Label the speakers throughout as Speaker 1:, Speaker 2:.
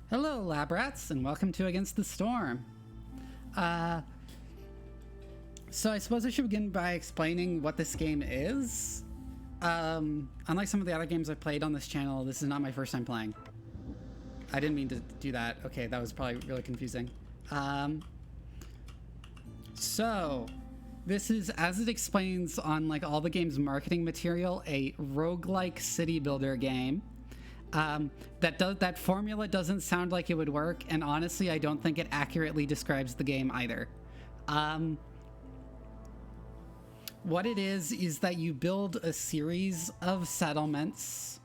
Speaker 1: Hello, lab rats, and welcome to Against the Storm. So I suppose I should begin by explaining what this game is. Unlike some of the other games I've played on this channel, this is not my first time playing. I didn't mean to do that. Okay, that was probably really confusing. So this is, as it explains on like all the game's marketing material, a roguelike city builder game. That formula doesn't sound like it would work, and honestly, I don't think it accurately describes the game either. What it is that you build a series of settlements.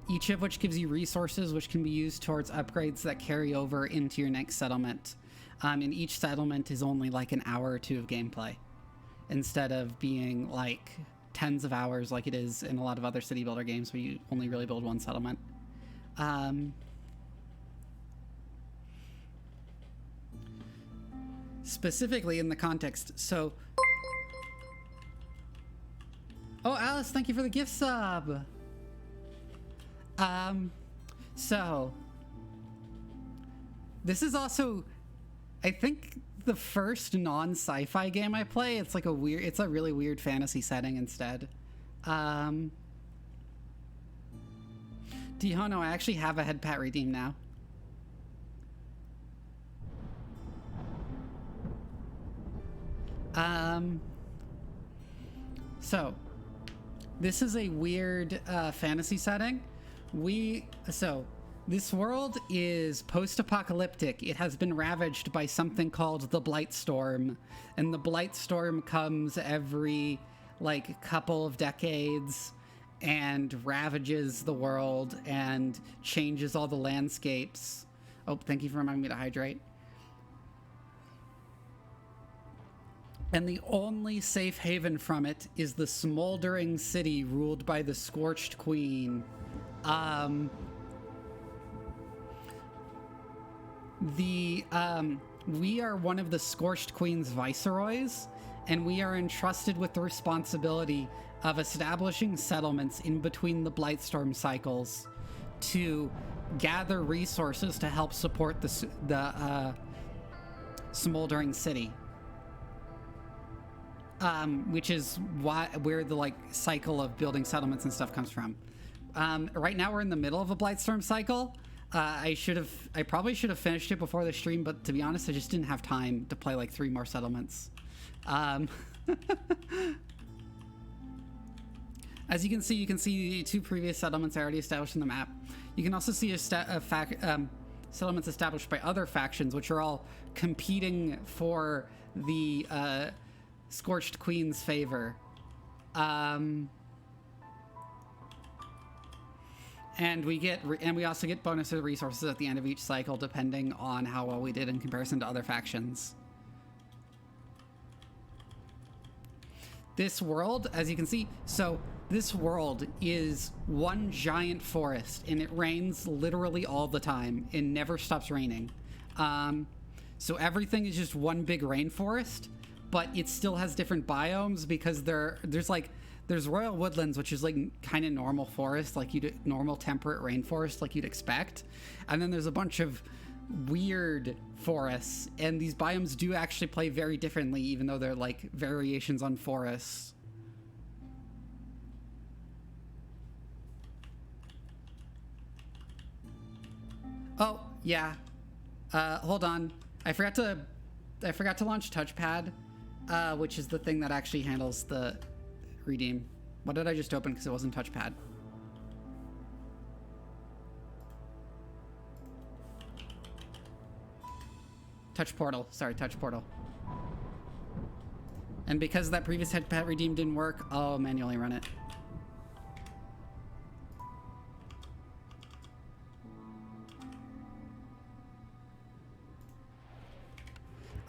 Speaker 1: Each of which gives you resources which can be used towards upgrades that carry over into your next settlement. And each settlement is only like an hour or two of gameplay, instead of being like tens of hours like it is in a lot of other city builder games where you only really build one settlement. Specifically in the context, so... Oh, Alice, thank you for the gift sub! So... This is also, I think, the first non-sci-fi game I play. It's like it's a really weird fantasy setting instead. Dihono, I actually have a head pat redeem now. So this is a weird fantasy setting. This world is post-apocalyptic. It has been ravaged by something called the Blight Storm, and the Blight Storm comes every like couple of decades and ravages the world and changes all the landscapes. Oh, thank you for reminding me to hydrate. And the only safe haven from it is the smoldering city ruled by the Scorched Queen. We are one of the Scorched Queen's viceroys, and we are entrusted with the responsibility of establishing settlements in between the Blightstorm cycles to gather resources to help support the smoldering city. Which is where the like cycle of building settlements and stuff comes from. Right now we're in the middle of a Blightstorm cycle. I probably should have finished it before the stream, but to be honest, I just didn't have time to play like 3 more settlements. As you can see the 2 previous settlements I already established in the map. You can also see settlements established by other factions, which are all competing for the Scorched Queen's favor. And we also get bonus resources at the end of each cycle, depending on how well we did in comparison to other factions. This world, as you can see, so this world is one giant forest, and it rains literally all the time. It never stops raining. So everything is just one big rainforest, but it still has different biomes because there's Royal Woodlands, which is like kind of normal forest, like normal temperate rainforest like you'd expect. And then there's a bunch of weird forests, and these biomes do actually play very differently, even though they're like variations on forests. Oh, yeah. Hold on. I forgot to launch touchpad, which is the thing that actually handles the redeem. What did I just open because it wasn't touchpad? Touch portal. Sorry, touch portal. And because that previous headpad redeem didn't work, I'll manually run it.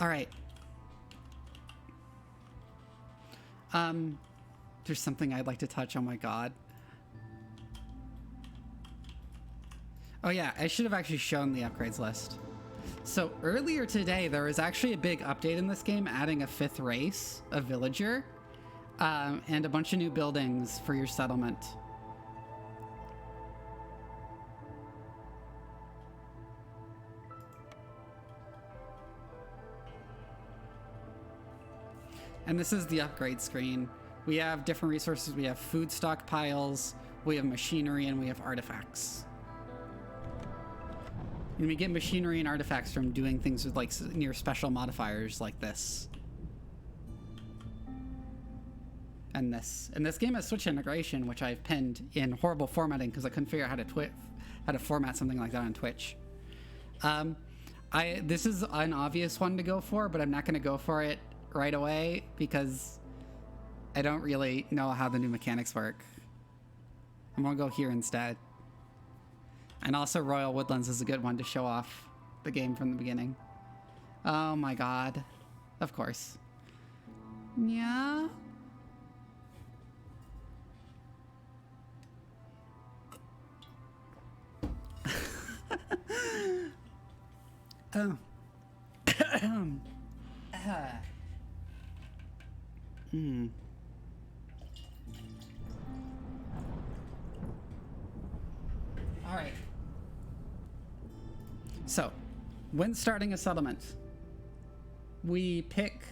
Speaker 1: All right. There's something I'd like to touch. Oh my god. Oh yeah, I should have actually shown the upgrades list. So earlier today, there was actually a big update in this game, adding a 5th race, a villager. and a bunch of new buildings for your settlement. And this is the upgrade screen. We have different resources. We have food stockpiles, we have machinery, and we have artifacts. And we get machinery and artifacts from doing things with like near special modifiers like this. And this. And this game has Switch integration, which I've pinned in horrible formatting because I couldn't figure out how to format something like that on Twitch. This is an obvious one to go for, but I'm not going to go for it right away because I don't really know how the new mechanics work. I'm gonna go here instead. And also Royal Woodlands is a good one to show off the game from the beginning. Oh my god. Of course. Yeah. Oh. All right. So, when starting a settlement, we pick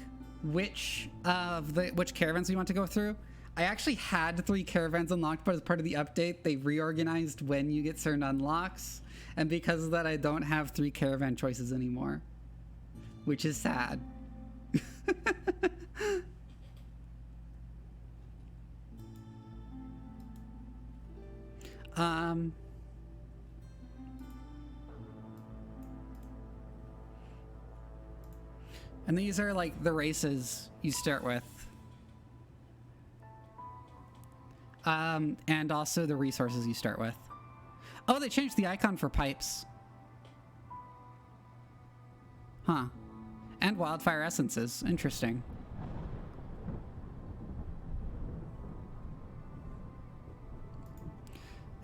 Speaker 1: which caravans we want to go through. I actually had 3 caravans unlocked, but as part of the update, they reorganized when you get certain unlocks, and because of that, I don't have 3 caravan choices anymore, which is sad. And these are like the races you start with. And also the resources you start with. Oh, they changed the icon for pipes. Huh. And wildfire essences. Interesting.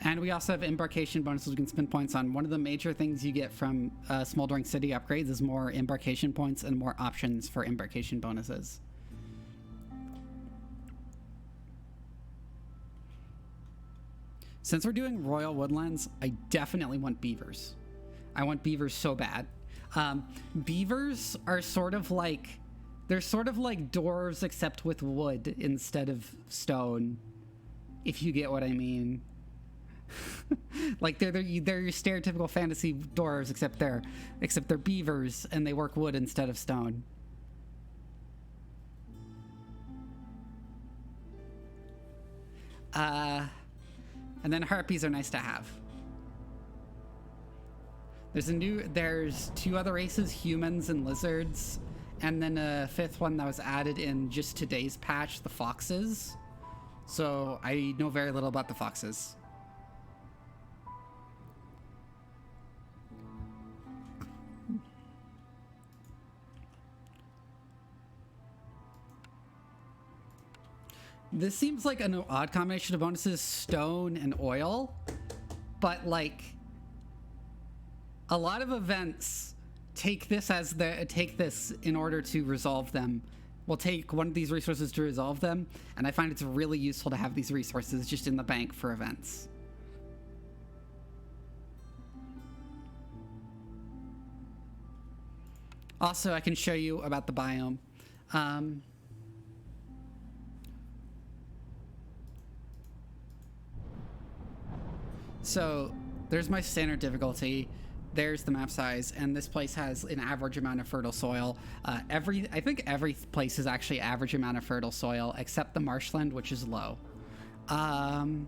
Speaker 1: And we also have embarkation bonuses we can spend points on. One of the major things you get from Smoldering City upgrades is more embarkation points and more options for embarkation bonuses. Since we're doing Royal Woodlands, I definitely want beavers. I want beavers so bad. Beavers are sort of like, they're sort of like dwarves except with wood instead of stone, if you get what I mean. Like they're your stereotypical fantasy dwarves, except they're beavers and they work wood instead of stone. And then harpies are nice to have. There's 2 other races, humans and lizards, and then a 5th one that was added in just today's patch, the foxes. So I know very little about the foxes. This seems like an odd combination of bonuses, stone and oil, but like a lot of events take this in order to resolve them. We'll take one of these resources to resolve them, and I find it's really useful to have these resources just in the bank for events. Also, I can show you about the biome. So there's my standard difficulty, there's the map size, and this place has an average amount of fertile soil. I think every place is actually average amount of fertile soil except the marshland, which is low. And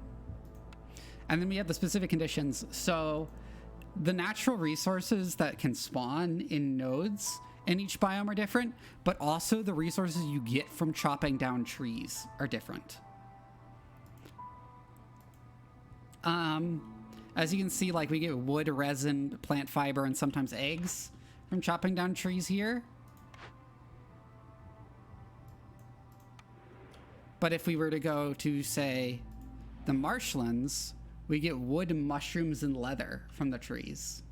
Speaker 1: then we have the specific conditions. So the natural resources that can spawn in nodes in each biome are different, but also the resources you get from chopping down trees are different. As you can see, like we get wood, resin, plant fiber, and sometimes eggs from chopping down trees here. But if we were to go to, say, the marshlands, we get wood, mushrooms, and leather from the trees.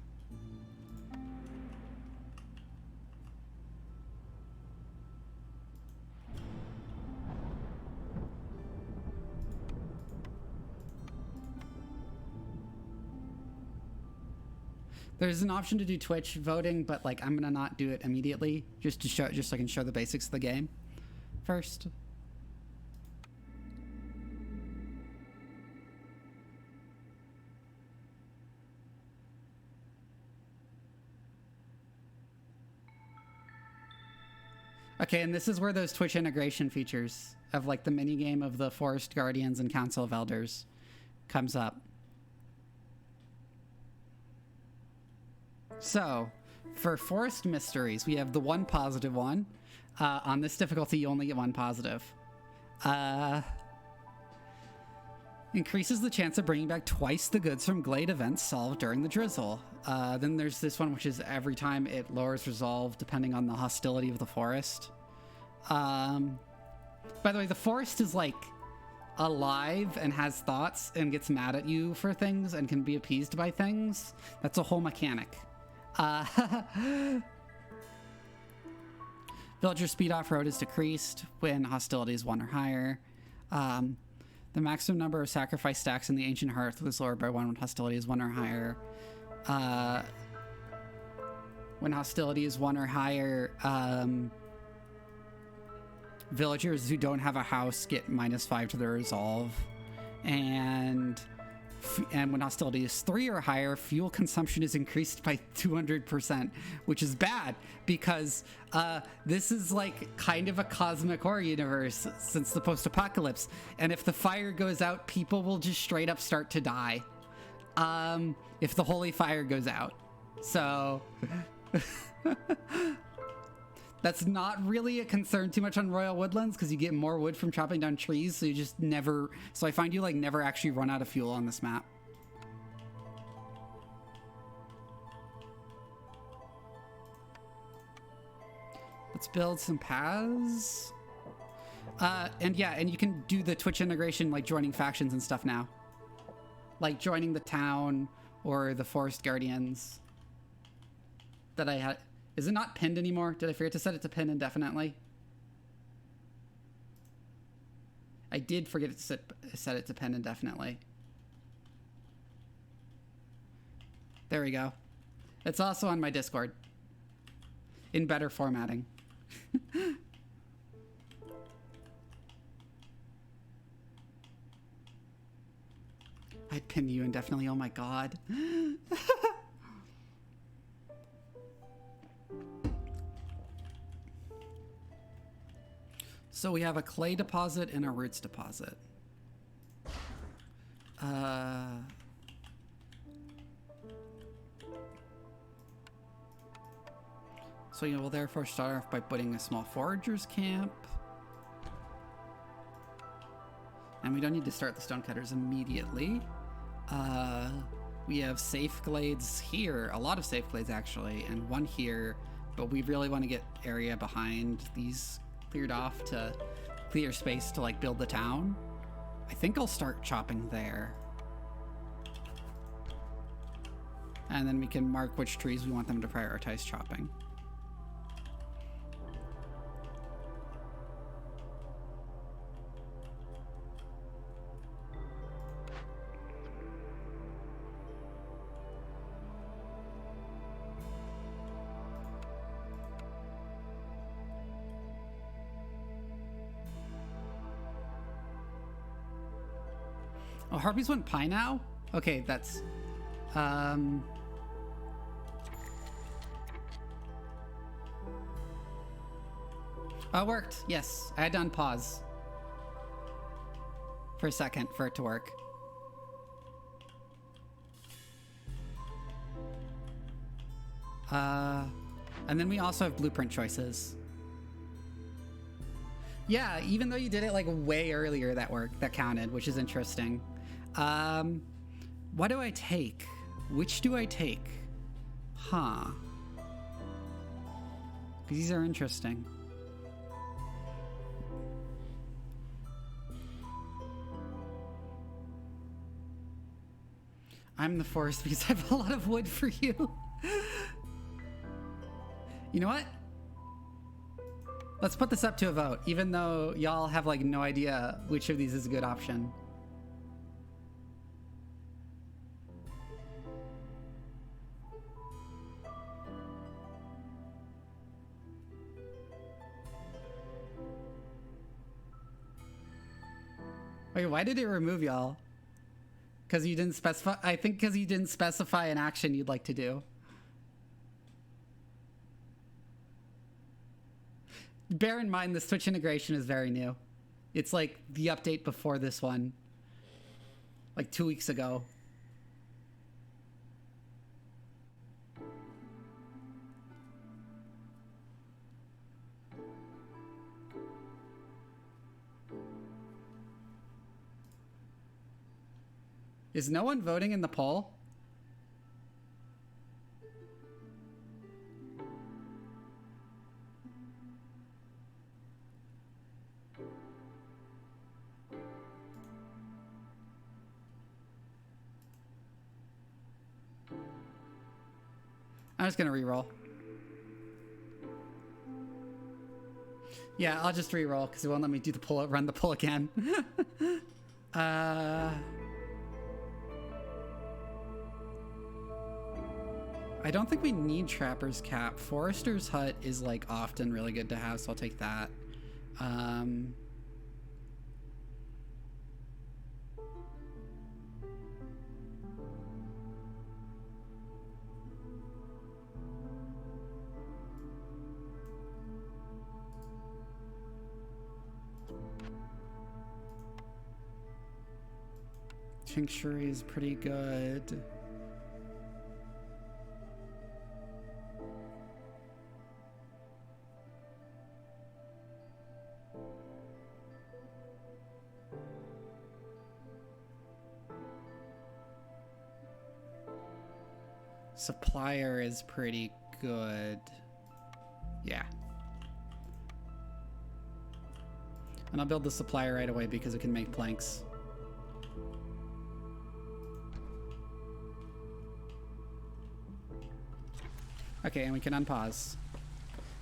Speaker 1: There's an option to do Twitch voting, but like I'm gonna not do it immediately, just so I can show the basics of the game first. Okay, and this is where those Twitch integration features of like the mini game of the Forest Guardians and Council of Elders comes up. So, for Forest Mysteries, we have the one positive one. On this difficulty, you only get one positive. Increases the chance of bringing back twice the goods from Glade events solved during the drizzle. Then there's this one, which is every time it lowers resolve depending on the hostility of the forest. By the way, the forest is like alive and has thoughts and gets mad at you for things and can be appeased by things. That's a whole mechanic. Villager speed off-road is decreased when hostility is 1 or higher. The maximum number of sacrifice stacks in the Ancient Hearth was lowered by 1 when hostility is 1 or higher. When hostility is 1 or higher, villagers who don't have a house get -5 to their resolve. And when hostility is 3 or higher, fuel consumption is increased by 200%, which is bad because this is like kind of a cosmic horror universe since the post-apocalypse. And if the fire goes out, people will just straight up start to die if the holy fire goes out. So that's not really a concern too much on Royal Woodlands because you get more wood from chopping down trees, so you just never... So I find you like never actually run out of fuel on this map. Let's build some paths. And yeah, and you can do the Twitch integration like joining factions and stuff now. Like joining the town or the Forest Guardians that I had... Is it not pinned anymore? Did I forget to set it to pin indefinitely? I did forget to set it to pin indefinitely. There we go. It's also on my Discord. In better formatting. I'd pin you indefinitely, oh my god. So we have a clay deposit and a roots deposit. So you will therefore start off by putting a small forager's camp. And we don't need to start the stonecutters immediately. We have safe glades here, a lot of safe glades actually, and one here, but we really want to get area behind these cleared off to clear space to like build the town. I think I'll start chopping there. And then we can mark which trees we want them to prioritize chopping. Oh, Harpies went pie now? Okay, that's... Oh, it worked. Yes, I had to unpause for a second for it to work. And then we also have blueprint choices. Yeah, even though you did it like way earlier, that counted, which is interesting. What do I take? Which do I take? Huh. These are interesting. I'm the forest because I have a lot of wood for you. You know what? Let's put this up to a vote, even though y'all have like no idea which of these is a good option. Wait, why did it remove y'all? Because you didn't specify? I think because you didn't specify an action you'd like to do. Bear in mind, the Switch integration is very new. It's like the update before this one. Like 2 weeks ago. Is no one voting in the poll? I'm just gonna reroll. Yeah, I'll just reroll because it won't let me do the pull, run the pull again. I don't think we need Trapper's Cap. Forester's Hut is like often really good to have, so I'll take that. Tincture is pretty good. Supplier is pretty good. Yeah. And I'll build the supplier right away because it can make planks. Okay, and we can unpause.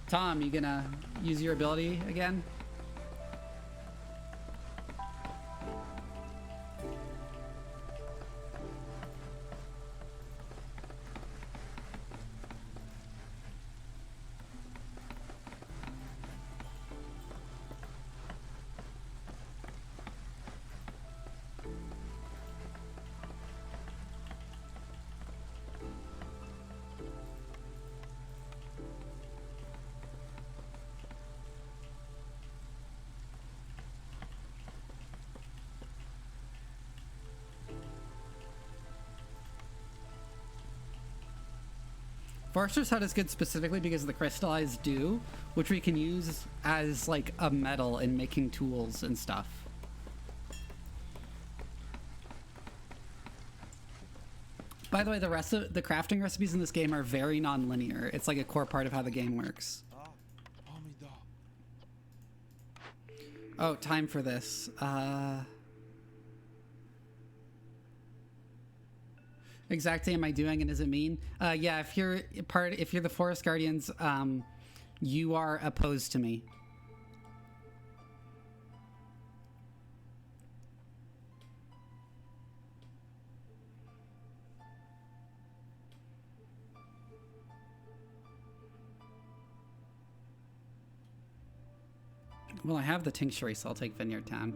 Speaker 1: Tom, you gonna use your ability again? Forester's Hut is good specifically because of the crystallized dew, which we can use as like a metal in making tools and stuff. By the way, the rest of the crafting recipes in this game are very non-linear. It's like a core part of how the game works. Oh, time for this. Exactly am I doing and does it mean? Yeah, if you're the Forest Guardians, you are opposed to me. Well, I have the tincture, so I'll take Vineyard Town.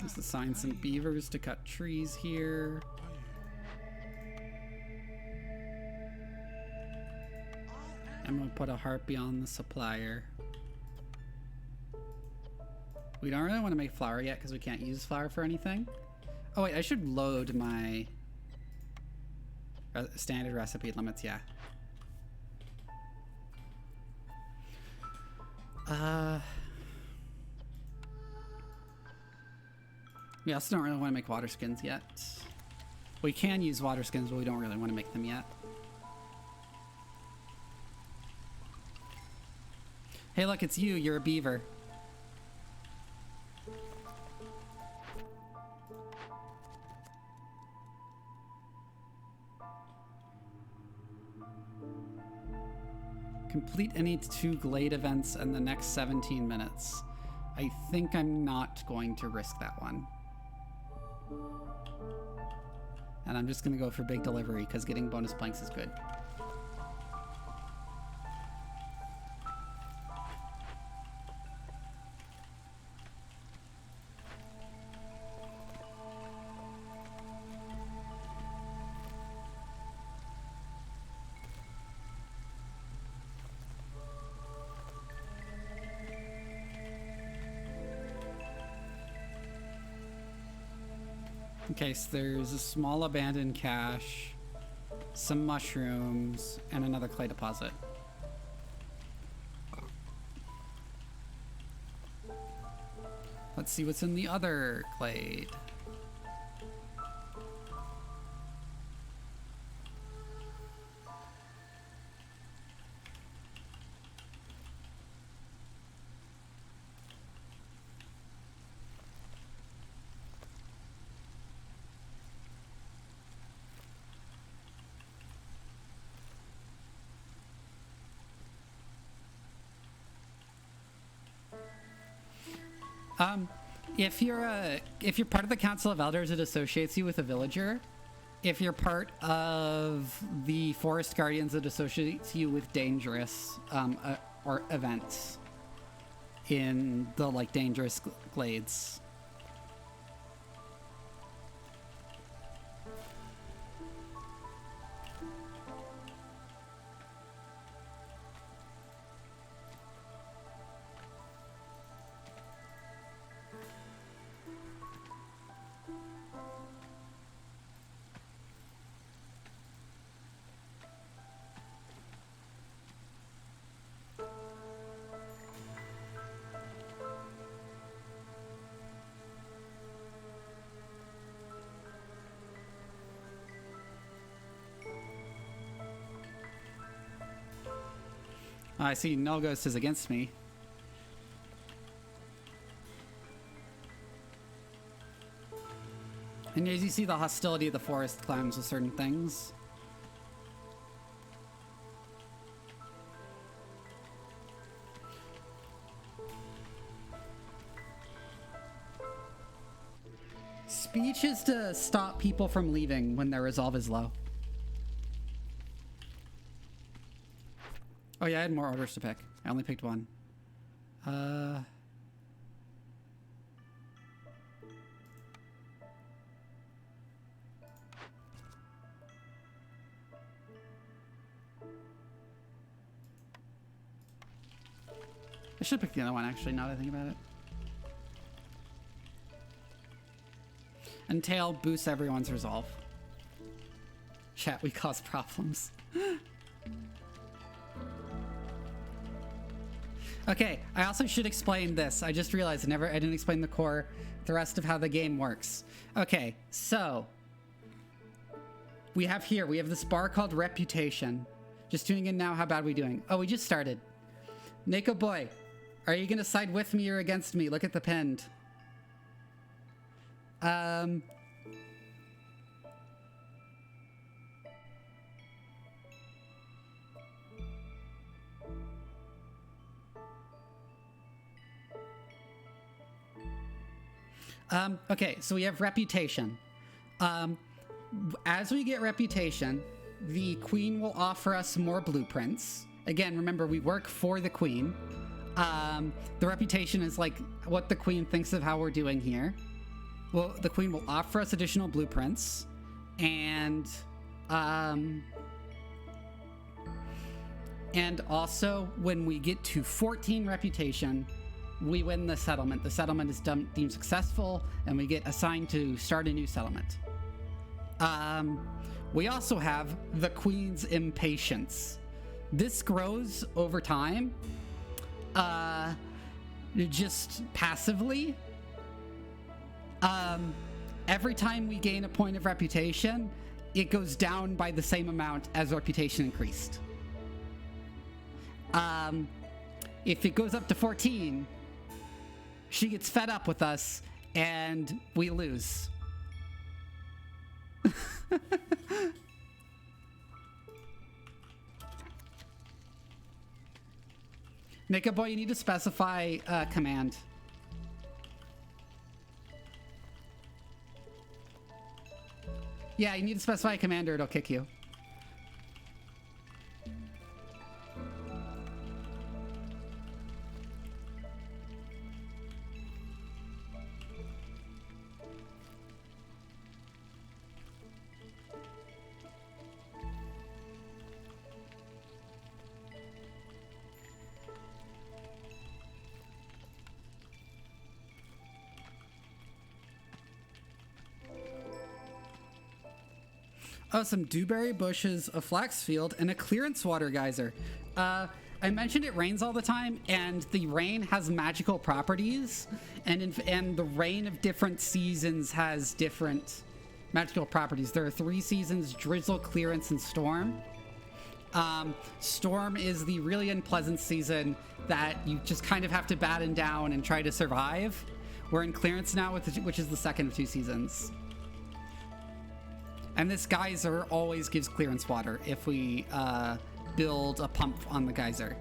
Speaker 1: Just assign some beavers to cut trees here. I'm gonna put a harpy on the supplier. We don't really want to make flour yet because we can't use flour for anything. Oh wait, I should load my standard recipe limits, yeah. We also don't really want to make water skins yet. We can use water skins, but we don't really want to make them yet. Hey look, it's you, you're a beaver. Complete any 2 Glade events in the next 17 minutes. I think I'm not going to risk that one. And I'm just going to go for big delivery because getting bonus planks is good. Okay, so there's a small abandoned cache, some mushrooms, and another clay deposit. Let's see what's in the other glade. If you're part of the Council of Elders, it associates you with a villager. If you're part of the Forest Guardians, it associates you with dangerous or events in the like dangerous glades. I see Null Ghost is against me. And as you see, the hostility of the forest climbs with certain things. Speech is to stop people from leaving when their resolve is low. Oh yeah, I had more orders to pick. I only picked one. I should pick the other one, actually, now that I think about it. And tail boosts everyone's resolve. Chat, we cause problems. Okay, I also should explain this. I just realized I didn't explain the rest of how the game works. Okay, so we have this bar called Reputation. Just tuning in now, how bad are we doing? Oh, we just started. Neko boy, are you gonna side with me or against me? Look at the pinned. Okay, so we have Reputation. As we get Reputation, the Queen will offer us more blueprints. Again, remember, we work for the Queen. The Reputation is like what the Queen thinks of how we're doing here. Well, the Queen will offer us additional blueprints, and also when we get to 14 Reputation, we win the settlement. The settlement is deemed successful, and we get assigned to start a new settlement. We also have the Queen's Impatience. This grows over time, just passively. Every time we gain a point of reputation, it goes down by the same amount as reputation increased. If it goes up to 14, she gets fed up with us and we lose. Naked Boy, you need to specify command. Yeah, you need to specify a command or it'll kick you. Oh, some dewberry bushes, a flax field, and a clearance water geyser. I mentioned it rains all the time, and the rain has magical properties, and the rain of different seasons has different magical properties. There are 3 seasons: drizzle, clearance, and storm. Storm is the really unpleasant season that you just kind of have to batten down and try to survive. We're in clearance now, which is the second of 2 seasons. And this geyser always gives clearance water if we build a pump on the geyser.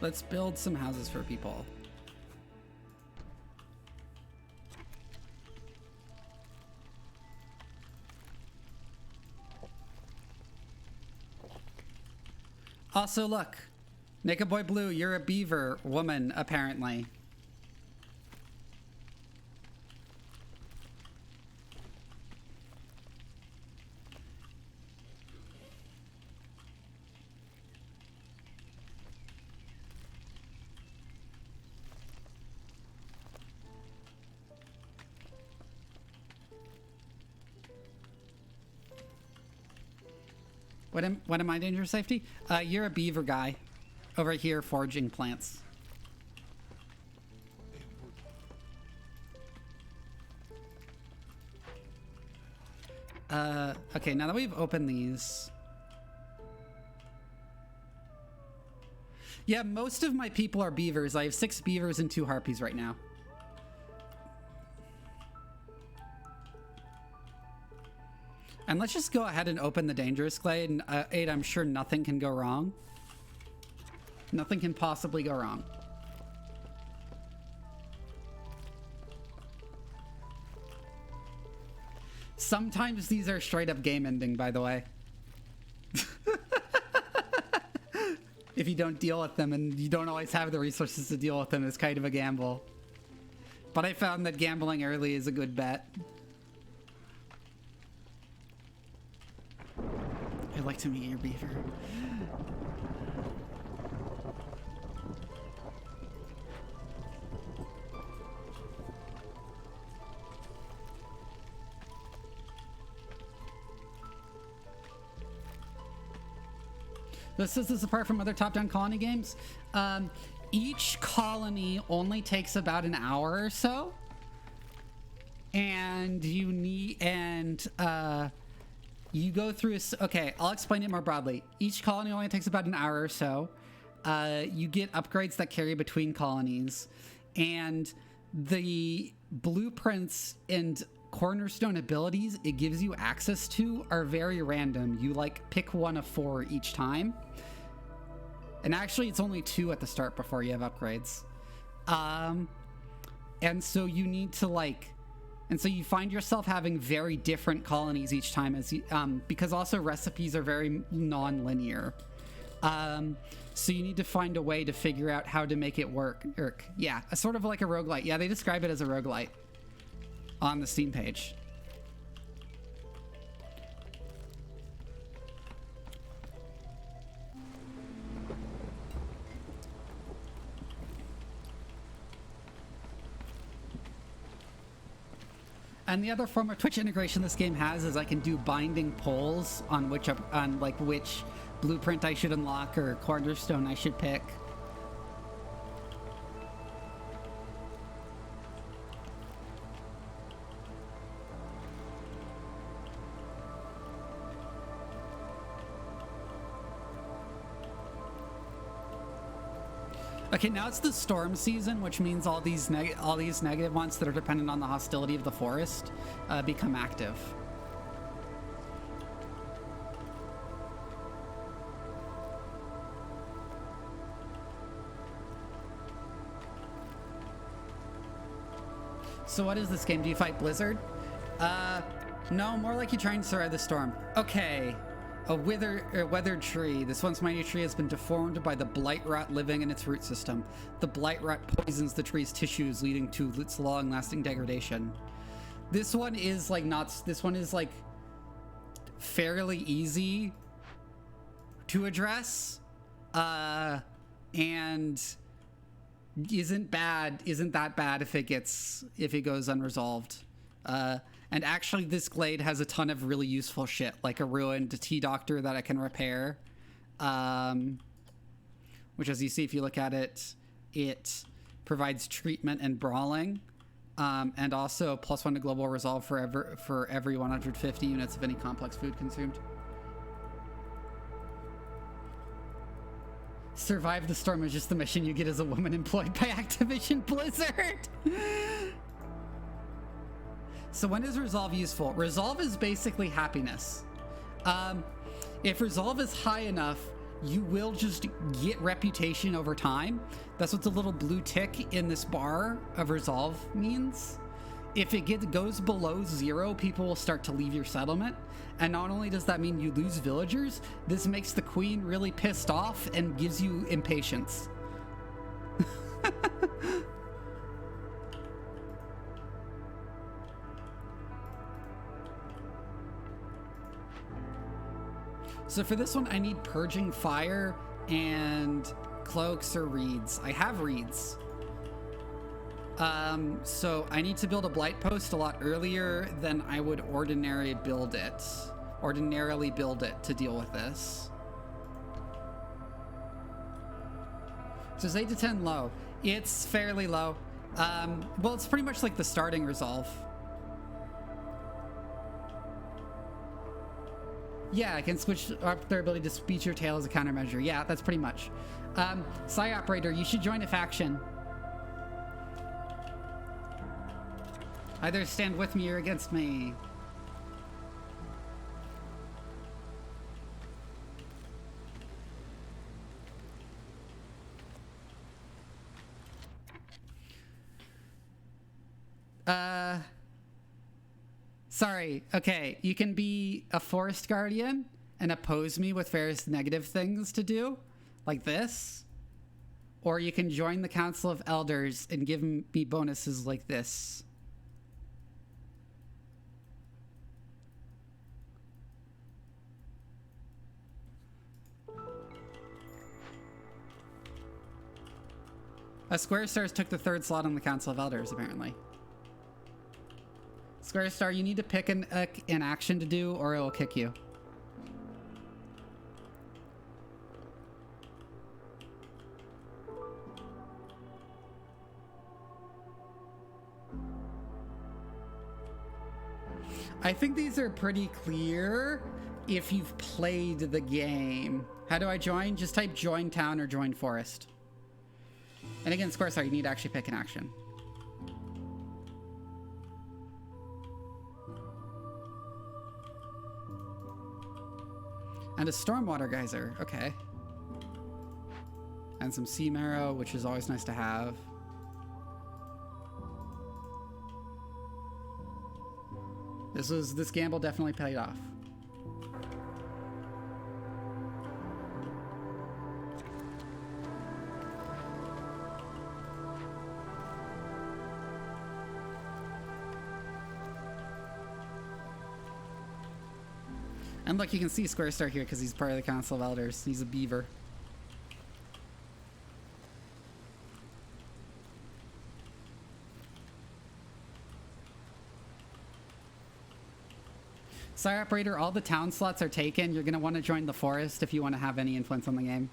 Speaker 1: Let's build some houses for people. Also, look. Naked Boy Blue, you're a beaver woman, apparently. What am I, danger safety? You're a beaver guy over here foraging plants. Okay, now that we've opened these. Yeah, most of my people are beavers. I have 6 beavers and 2 harpies right now. And let's just go ahead and open the dangerous glade, and Aid, I'm sure nothing can go wrong. Nothing can possibly go wrong. Sometimes these are straight up game ending, by the way. If you don't deal with them, and you don't always have the resources to deal with them, it's kind of a gamble. But I found that gambling early is a good bet. I'd like to meet your beaver. This sets this apart from other top-down colony games. Each colony only takes about an hour or so. And you need... you go through okay, I'll explain it more broadly. Each colony only takes about an hour or so. You get upgrades that carry between colonies, and the blueprints and cornerstone abilities it gives you access to are very random. You like pick one of 4 each time. And actually it's only 2 at the start before you have upgrades. And so you need to and so you find yourself having very different colonies each time as you, because also recipes are very non-linear. So you need to find a way to figure out how to make it work. Yeah, sort of like a roguelite. Yeah, they describe it as a roguelite on the Steam page. And the other form of Twitch integration this game has is I can do binding polls on which blueprint I should unlock or cornerstone I should pick. Okay, now it's the storm season, which means all these negative ones that are dependent on the hostility of the forest become active. So what is this game? Do you fight Blizzard? No, more like you try and survive the storm. Okay. A weathered tree. This once mighty tree has been deformed by the blight rot living in its root system. The blight rot poisons the tree's tissues, leading to its long-lasting degradation. This one is like this one is like fairly easy to address, and isn't that bad if it goes unresolved. And actually, this glade has a ton of really useful shit, like a ruined T-Doctor that I can repair. Which, as you see, if you look at it, it provides treatment and brawling. And also +1 to global resolve for every 150 units of any complex food consumed. Survive the storm is just the mission you get as a woman employed by Activision Blizzard. So when is resolve useful? Resolve is basically happiness. If resolve is high enough, you will just get reputation over time. That's what the little blue tick in this bar of resolve means. If it goes below 0, people will start to leave your settlement. And not only does that mean you lose villagers, this makes the queen really pissed off and gives you impatience. So for this one, I need Purging Fire and Cloaks or Reeds. I have Reeds. So I need to build a Blight Post a lot earlier than I would ordinarily build it to deal with this. So it's 8 to 10 low. It's fairly low. Well, it's pretty much like the starting resolve. Yeah, I can switch up their ability to speech your tail as a countermeasure. Yeah, that's pretty much. Psy Operator, you should join a faction. Either stand with me or against me. Sorry. Okay, you can be a forest guardian and oppose me with various negative things to do, like this. Or you can join the Council of Elders and give me bonuses like this. Square Stars took the 3rd slot on the Council of Elders, apparently. Square Star, you need to pick an action to do, or it will kick you. I think these are pretty clear if you've played the game. How do I join? Just type join town or join forest. And again, Square Star, you need to actually pick an action. And a Stormwater Geyser, okay. And some Sea Marrow, which is always nice to have. This gamble definitely paid off. And look, you can see Square Star here because he's part of the Council of Elders. He's a beaver. Sorry, operator, all the town slots are taken. You're going to want to join the forest if you want to have any influence on the game.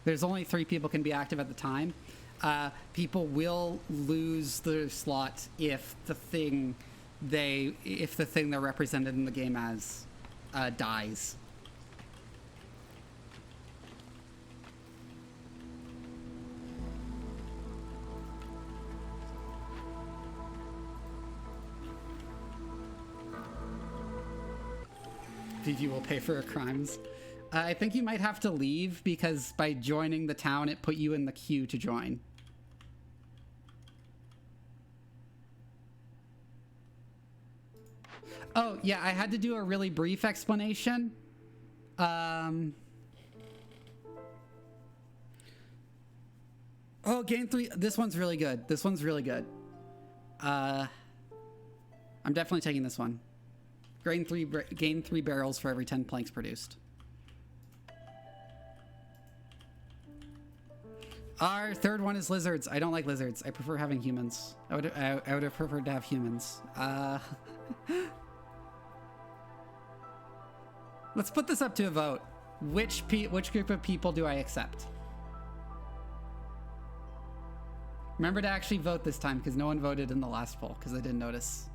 Speaker 1: There's only 3 people can be active at the time. People will lose their slot if the thing they're represented in the game as dies. Vivi will pay for her crimes. I think you might have to leave because by joining the town, it put you in the queue to join. Oh, yeah, I had to do a really brief explanation. Oh, game 3. This one's really good. This one's really good. I'm definitely taking this one. Gain 3 barrels for every 10 planks produced. Our third one is lizards. I don't like lizards. I prefer having humans. I would have preferred to have humans. Let's put this up to a vote. Which group of people do I accept? Remember to actually vote this time because no one voted in the last poll because I didn't notice.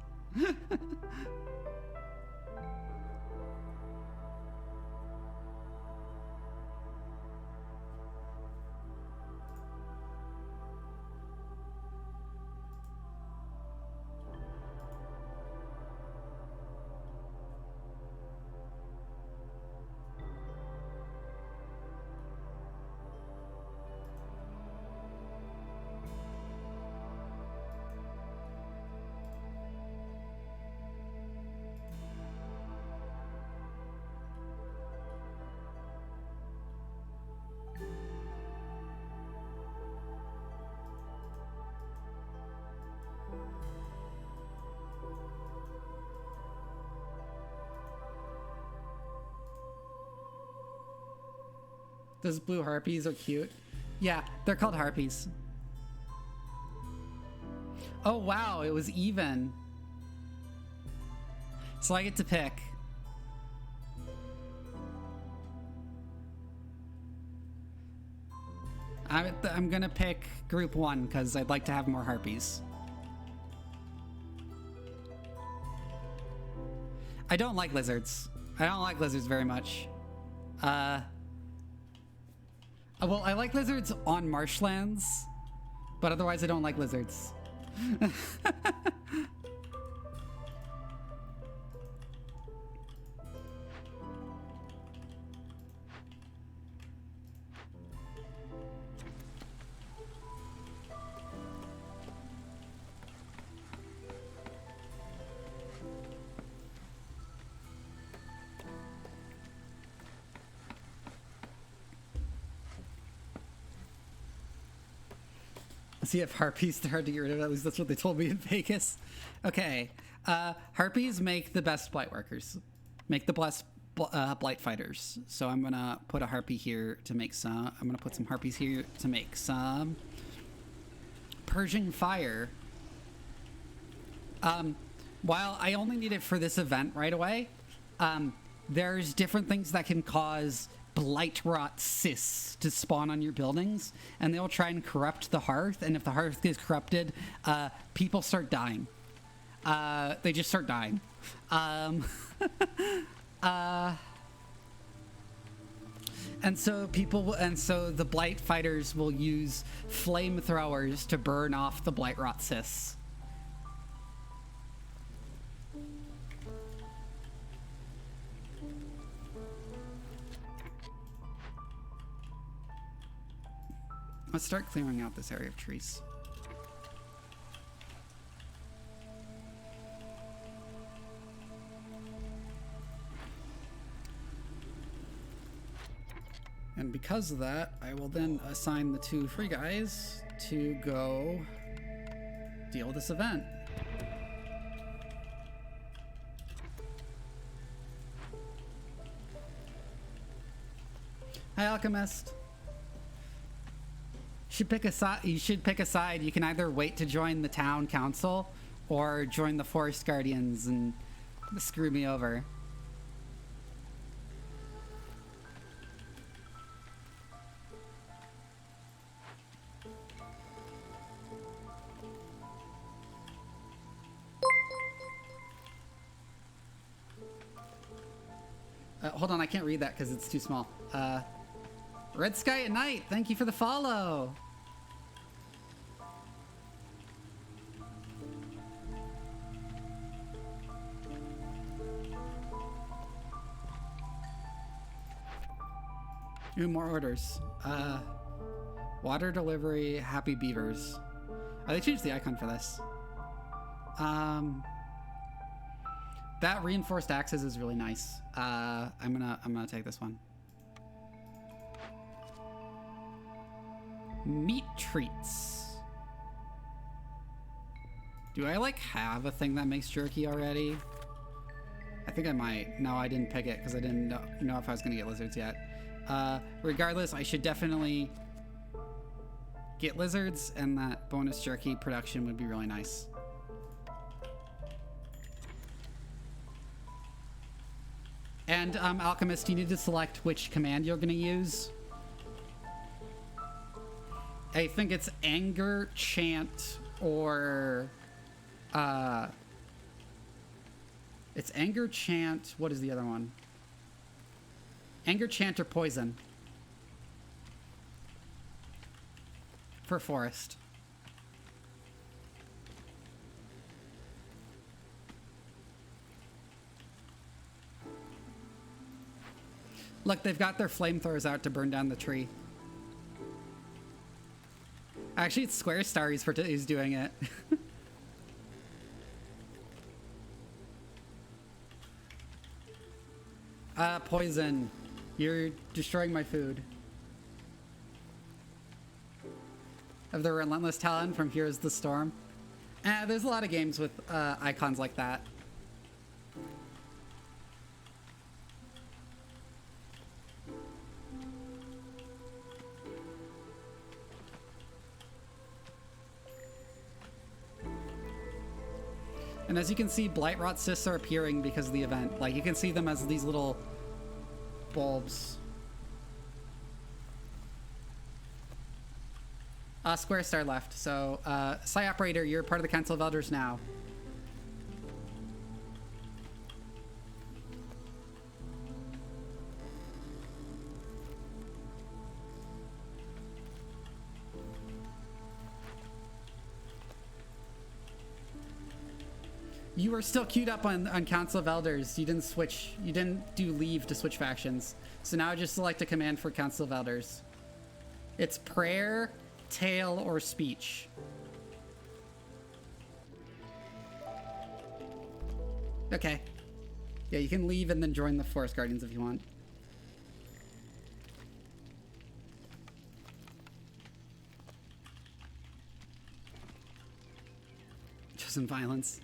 Speaker 1: Those blue harpies are cute. Yeah, they're called harpies. Oh, wow, it was even. So I get to pick. I'm gonna pick group 1 because I'd like to have more harpies. I don't like lizards. I don't like lizards very much. Well, I like lizards on marshlands, but otherwise I don't like lizards. See if harpies are hard to get rid of. At least that's what they told me in Vegas. Okay. Harpies make the best blight workers. Make the best blight fighters. So I'm going to put a harpy here to make some. I'm going to put some harpies here to make some Persian fire. While I only need it for this event right away, there's different things that can cause blight rot cysts to spawn on your buildings, and they'll try and corrupt the hearth, and if the hearth gets corrupted, people start dying. They just start dying. And so the blight fighters will use flamethrowers to burn off the blight rot cysts. Let's start clearing out this area of trees. And because of that, I will then assign the 2 free guys to go deal with this event. Hi, Alchemist. You should pick a side. You can either wait to join the town council or join the forest guardians and screw me over. Hold on, I can't read that because it's too small. Red Sky at Night, thank you for the follow. Ooh, more orders. Water delivery, Happy Beavers. Oh, they changed the icon for this. That reinforced axes is really nice. I'm gonna take this one. Meat treats. Do I like have a thing that makes jerky already? I think I might. No, I didn't pick it because I didn't know if I was gonna get lizards yet. Regardless, I should definitely get lizards, and that bonus jerky production would be really nice. And Alchemist, you need to select which command you're gonna use. I think it's anger, chant, or it's anger, chant. What is the other one? Anger, chant, or poison for forest. Look, they've got their flamethrowers out to burn down the tree. Actually, it's Square Star who's doing it. Poison. You're destroying my food. Of the Relentless Talon from Here's the Storm. There's a lot of games with icons like that. And as you can see, Blightrot cysts are appearing because of the event. Like, you can see them as these little bulbs. Square Star left. So, Psy Operator, you're part of the Council of Elders now. You were still queued up on Council of Elders. You didn't switch. You didn't do leave to switch factions. So now just select a command for Council of Elders. It's prayer, tale, or speech. Okay. Yeah, you can leave and then join the Forest Guardians if you want. Chosen violence.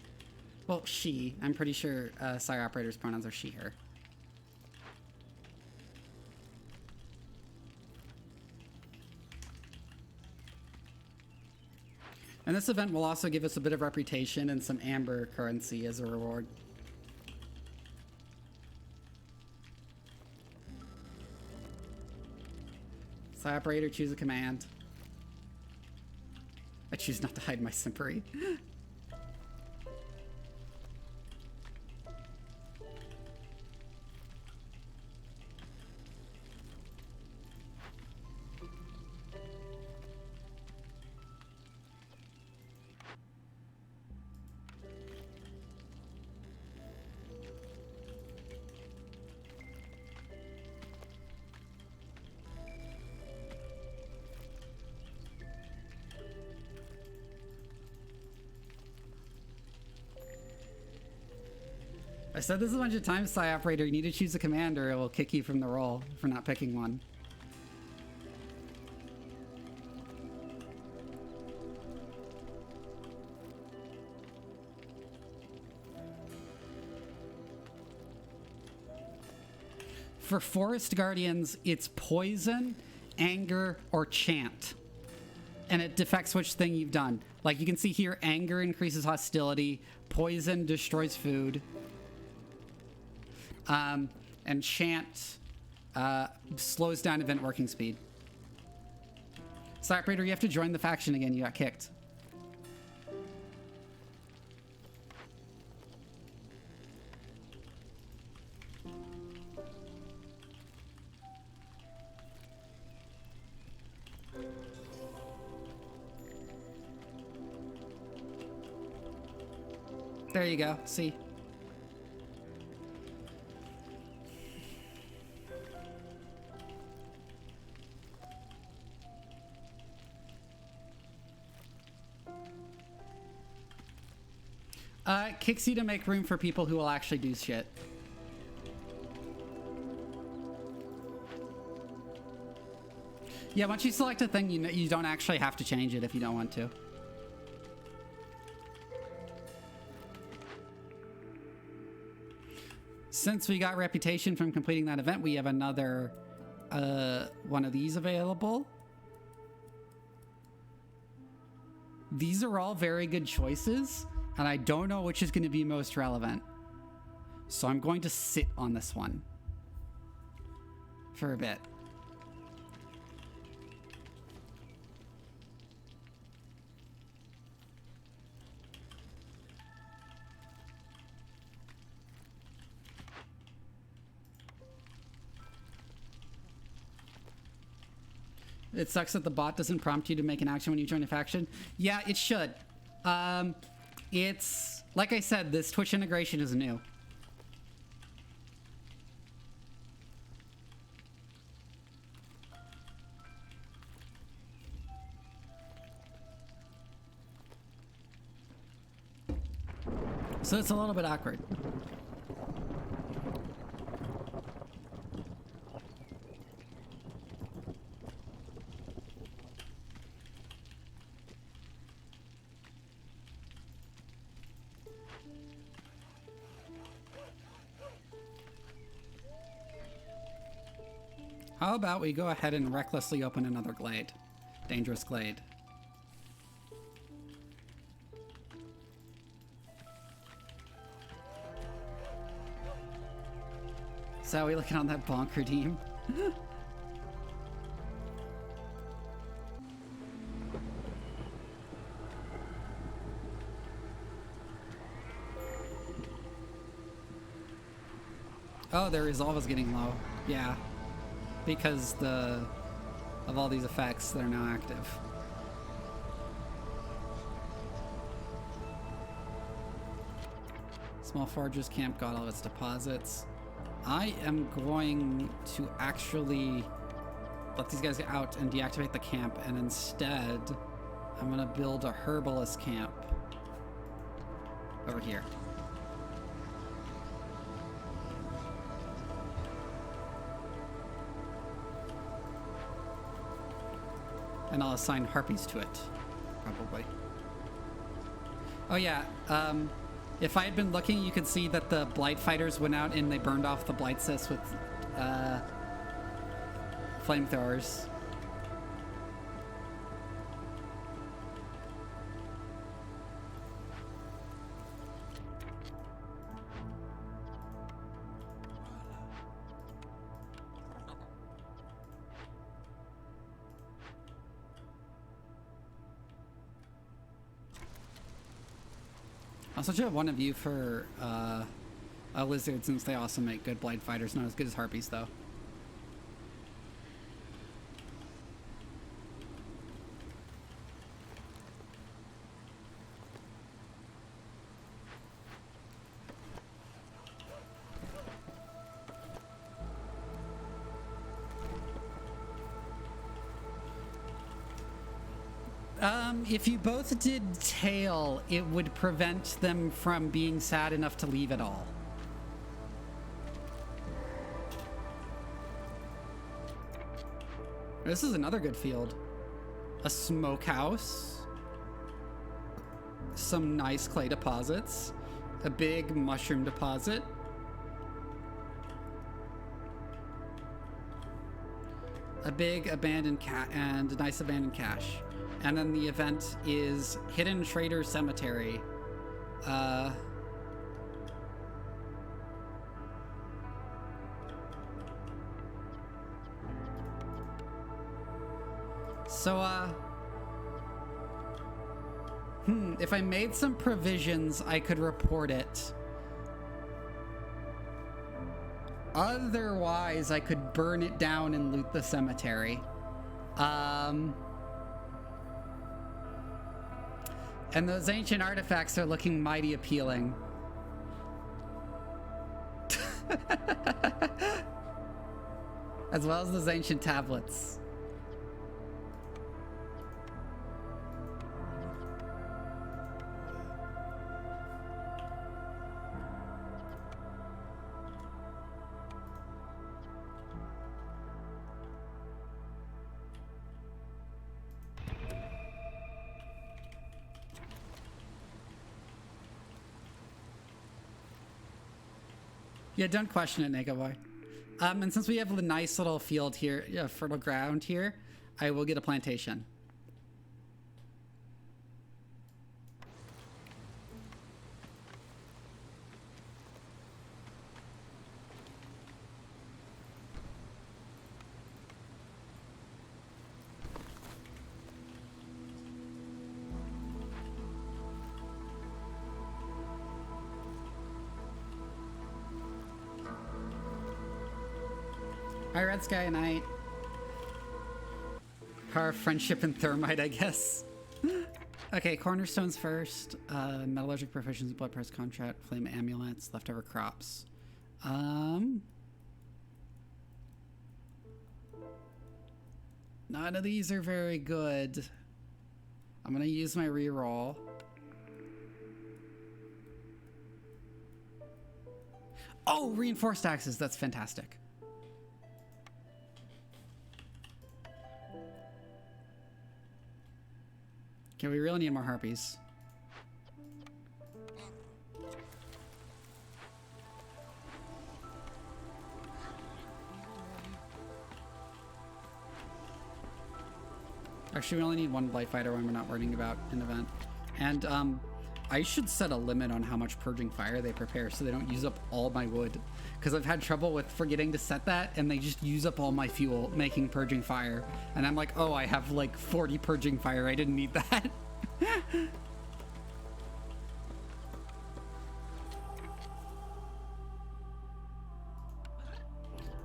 Speaker 1: Well, she. I'm pretty sure Psy Operator's pronouns are she, her. And this event will also give us a bit of reputation and some amber currency as a reward. Psy Operator, choose a command. I choose not to hide my simpery. I said this a bunch of times, Psy Operator. You need to choose a command or it will kick you from the roll for not picking one. For Forest Guardians, it's poison, anger, or chant. And it defects which thing you've done. Like you can see here, anger increases hostility, poison destroys food. And chant slows down event working speed. Psy Operator, you have to join the faction again. You got kicked. There you go. See? It kicks you to make room for people who will actually do shit. Yeah, once you select a thing, you don't actually have to change it if you don't want to. Since we got reputation from completing that event, we have another one of these available. These are all very good choices, and I don't know which is going to be most relevant. So I'm going to sit on this one for a bit. It sucks that the bot doesn't prompt you to make an action when you join a faction. Yeah, it should. It's, like I said, this Twitch integration is new. So it's a little bit awkward. How about we go ahead and recklessly open another glade? Dangerous glade. So are we looking on that bonker team? Oh, their resolve is getting low. Yeah. Because of all these effects that are now active. Small Forges Camp got all of its deposits. I am going to actually let these guys get out and deactivate the camp, and instead I'm gonna build a herbalist camp over here. And I'll assign harpies to it, probably. Oh yeah, if I had been looking, you could see that the Blight fighters went out and they burned off the Blight Sis with flamethrowers. I'll switch out one of you for a lizard, since they also make good Blight fighters. Not as good as harpies, though. If you both did tail, it would prevent them from being sad enough to leave at all. This is another good field. A smokehouse. Some nice clay deposits. A big mushroom deposit. A big abandoned and a nice abandoned cache. And then the event is Hidden Trader Cemetery. If I made some provisions, I could report it. Otherwise, I could burn it down and loot the cemetery. And those ancient artifacts are looking mighty appealing. As well as those ancient tablets. Yeah, don't question it, Nega Boy. And since we have a nice little field here, fertile ground here, I will get a plantation. Hi, Red Sky Knight. Power of friendship and thermite, I guess. Okay, cornerstones first. Metallurgic proficiency, blood press contract, flame amulets, leftover crops. None of these are very good. I'm gonna use my reroll. Oh, reinforced axes. That's fantastic. Okay, we really need more harpies. Actually, we only need one blight fighter when we're not worrying about an event. And I should set a limit on how much purging fire they prepare so they don't use up all my wood. Because I've had trouble with forgetting to set that, and they just use up all my fuel making purging fire. And I'm like, oh, I have like 40 purging fire. I didn't need that.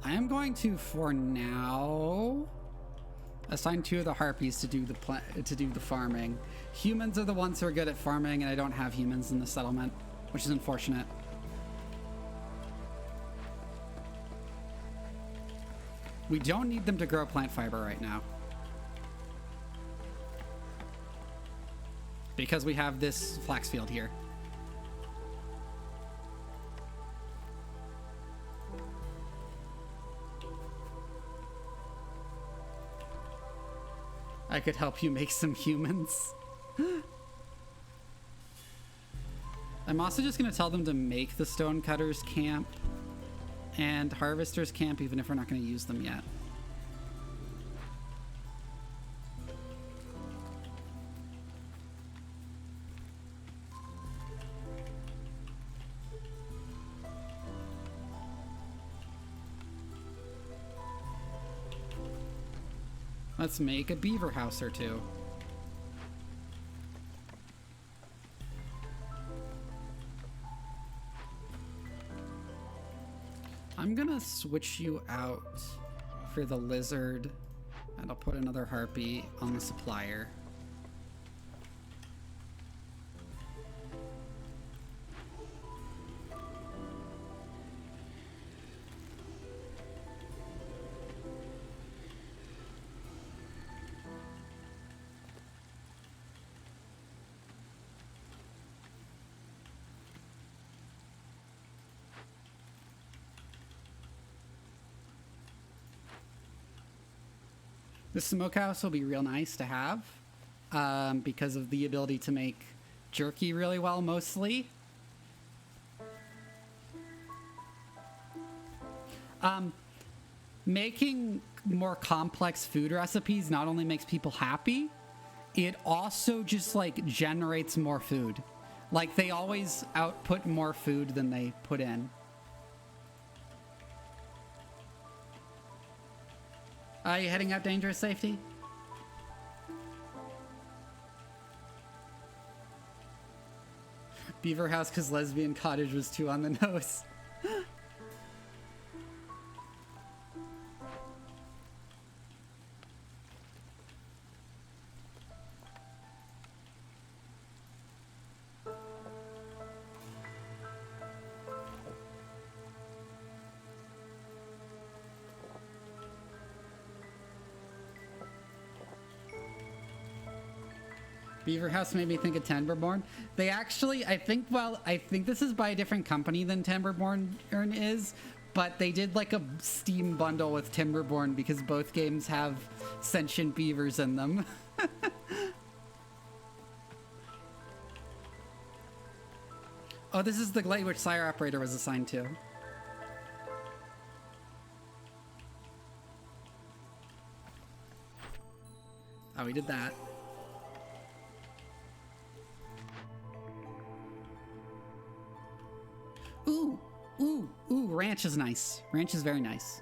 Speaker 1: I am going to, for now, assign 2 of the harpies to do the farming. Humans are the ones who are good at farming, and I don't have humans in the settlement, which is unfortunate. We don't need them to grow plant fiber right now, because we have this flax field here. I could help you make some humans. I'm also just going to tell them to make the stonecutters camp and harvesters camp, even if we're not going to use them yet. Let's make a beaver house or 2. I'm gonna switch you out for the lizard, and I'll put another harpy on the supplier. This smokehouse will be real nice to have because of the ability to make jerky really well, mostly. Making more complex food recipes not only makes people happy, it also just like generates more food. Like they always output more food than they put in. Are you heading out dangerous safety? Beaver house because lesbian cottage was too on the nose. Beaver House made me think of Timberborn. They actually, I think this is by a different company than Timberborn is, but they did like a Steam bundle with Timberborn because both games have sentient beavers in them. Oh, this is the glade which Sire Operator was assigned to. Oh, we did that. Ooh, ooh, ooh, ranch is nice. Ranch is very nice.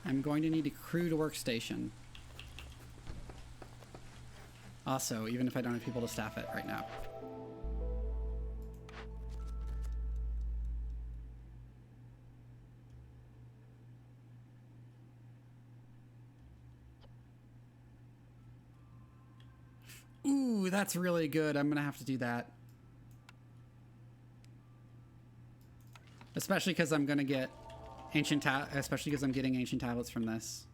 Speaker 1: I'm going to need a crude workstation. Also, even if I don't have people to staff it right now. Ooh, that's really good. I'm gonna have to do that. Especially because I'm gonna get especially because I'm getting ancient tablets from this.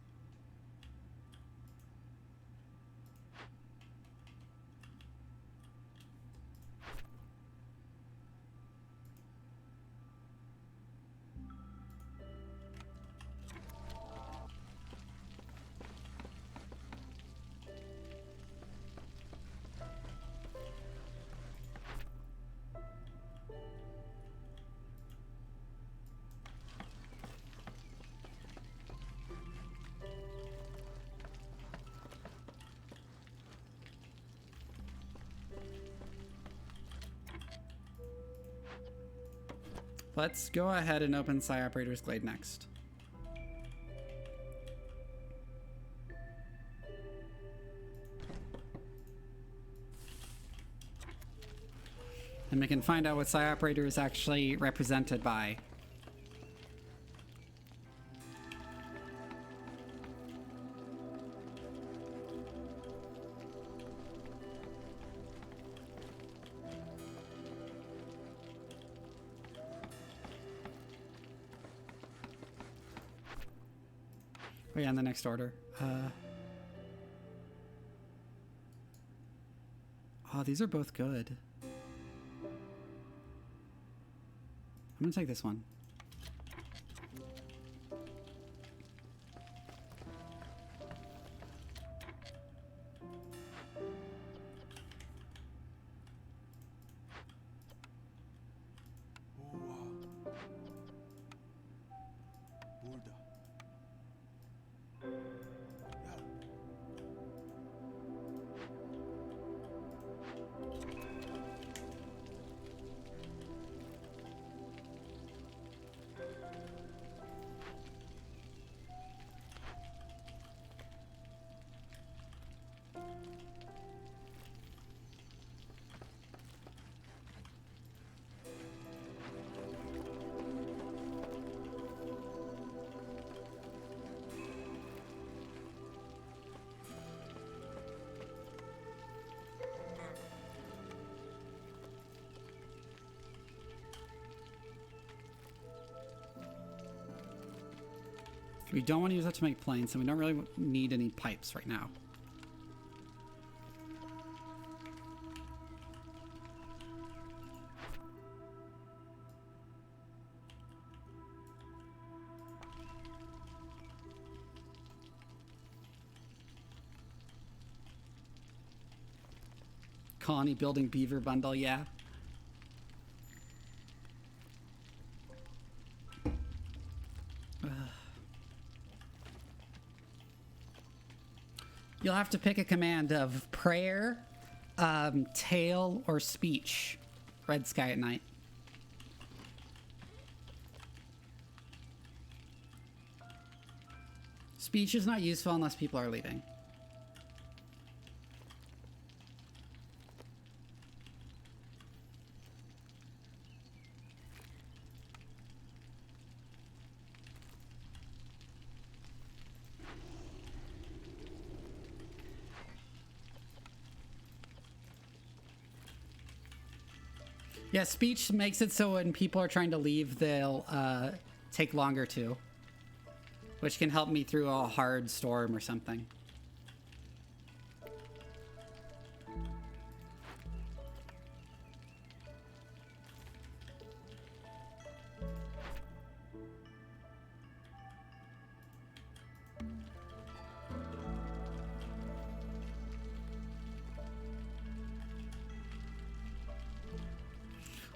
Speaker 1: Let's go ahead and open Psi Operator's Glade next. And we can find out what Psi Operator is actually represented by. Oh yeah, in the next order. Oh, these are both good. I'm gonna take this one. We don't want to use that to make planes, and we don't really need any pipes right now. Colony building beaver bundle, yeah. You'll have to pick a command of prayer, tail, or speech. Red sky at night. Speech is not useful unless people are leaving. Yeah, speech makes it so when people are trying to leave, they'll take longer to, which can help me through a hard storm or something.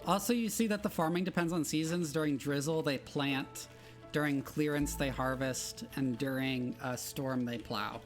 Speaker 1: Also, you see that the farming depends on seasons. During drizzle, they plant. During clearance, they harvest. And during a storm, they plow.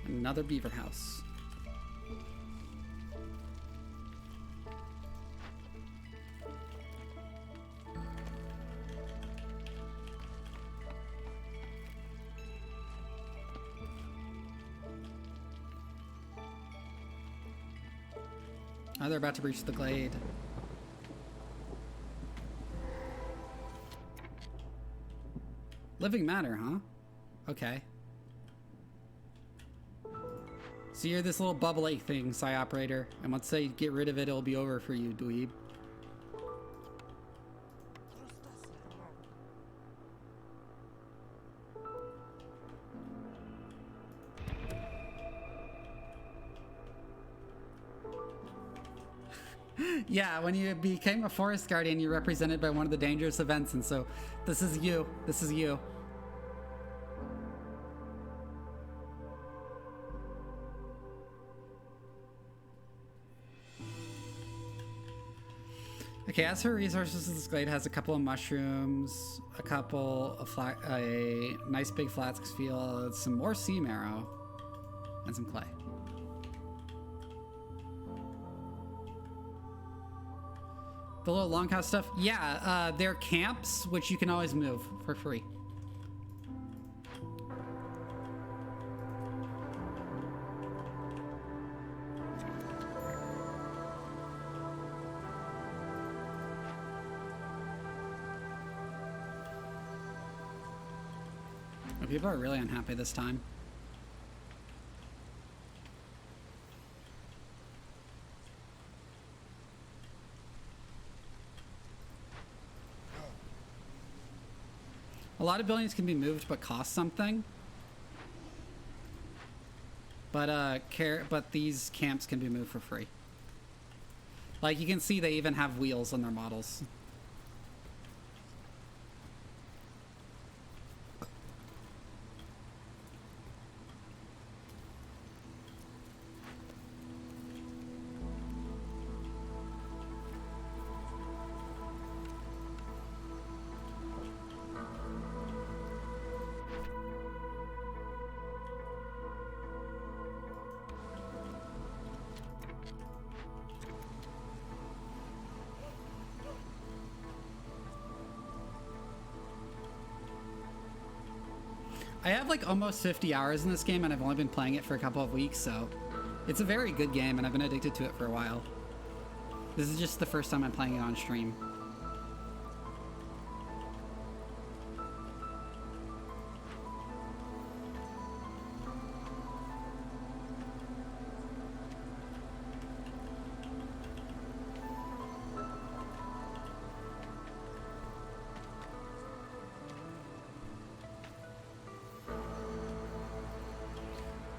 Speaker 1: Another beaver house. Oh, they're about to breach the glade. Living matter, huh? Okay. So you're this little bubble lake thing, Psy Operator, and once they get rid of it, it'll be over for you, dweeb. Yeah, when you became a forest guardian, you're represented by one of the dangerous events, and so this is you. This is you. Okay, as for resources, this glade has a couple of mushrooms, a nice big flax field, some more sea marrow, and some clay. The little longhouse stuff, yeah, they're camps, which you can always move for free. People are really unhappy this time. A lot of buildings can be moved but cost something. But these camps can be moved for free. Like you can see they even have wheels on their models. I have like almost 50 hours in this game and I've only been playing it for a couple of weeks, so it's a very good game and I've been addicted to it for a while. This is just the first time I'm playing it on stream.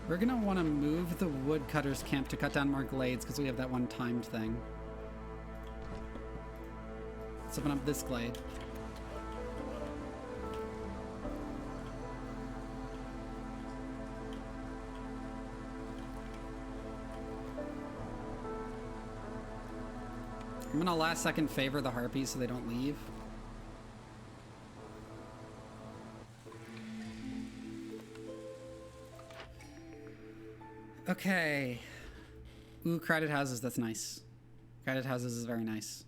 Speaker 1: We're gonna want to move the woodcutter's camp to cut down more glades because we have that one timed thing. Let's open up this glade. I'm gonna last second favor the harpies so they don't leave. Okay. Ooh, crowded houses. That's nice. Crowded houses is very nice.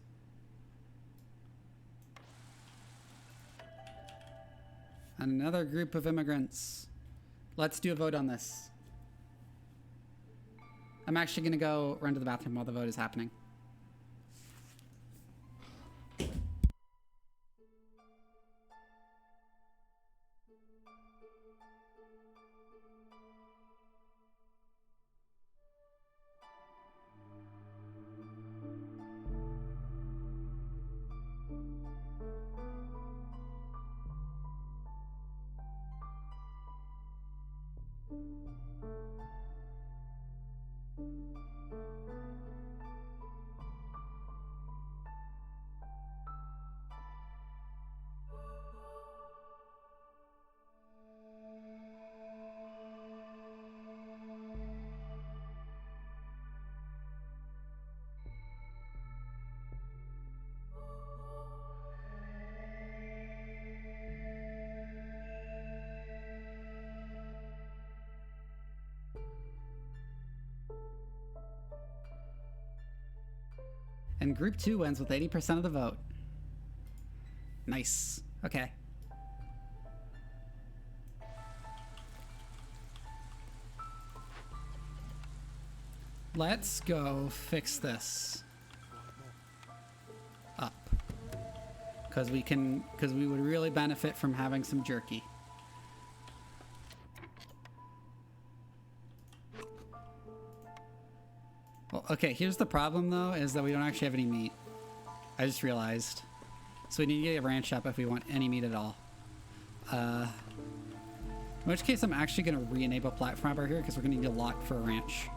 Speaker 1: Another group of immigrants. Let's do a vote on this. I'm actually going to go run to the bathroom while the vote is happening. And group 2 wins with 80% of the vote. Nice. Okay. Let's go fix this up. Because we would really benefit from having some jerky. Well, okay, here's the problem though, is that we don't actually have any meat. I just realized. So we need to get a ranch up if we want any meat at all. In which case I'm actually going to re-enable platform over here because we're going to need a lot for a ranch.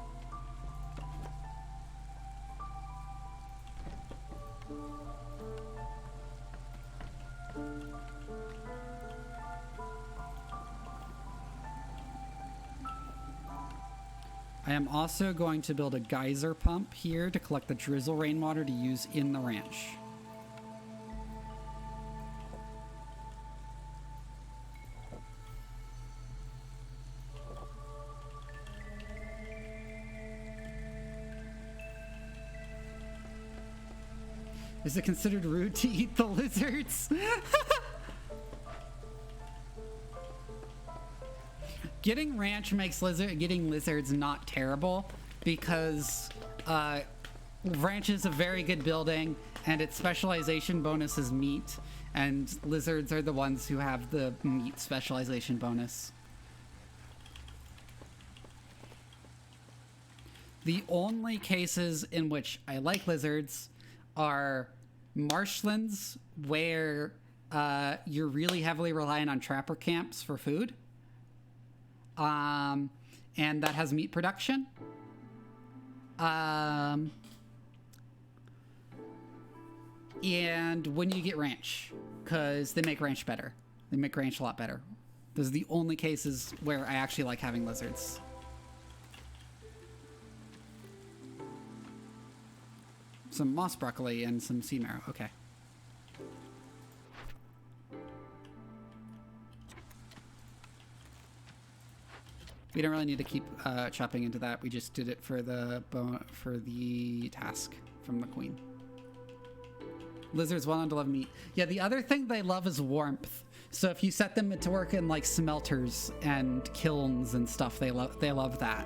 Speaker 1: I am also going to build a geyser pump here to collect the drizzle rainwater to use in the ranch. Is it considered rude to eat the lizards? Getting ranch makes getting lizards not terrible because ranch is a very good building and its specialization bonus is meat, and lizards are the ones who have the meat specialization bonus. The only cases in which I like lizards are marshlands where you're really heavily reliant on trapper camps for food. And that has meat production. And when you get ranch, because they make ranch better. They make ranch a lot better. Those are the only cases where I actually like having lizards. Some moss broccoli and some sea marrow. Okay. We don't really need to keep chopping into that. We just did it for the task from the queen. Lizards want to love meat. Yeah, the other thing they love is warmth. So if you set them to work in like smelters and kilns and stuff, they love that.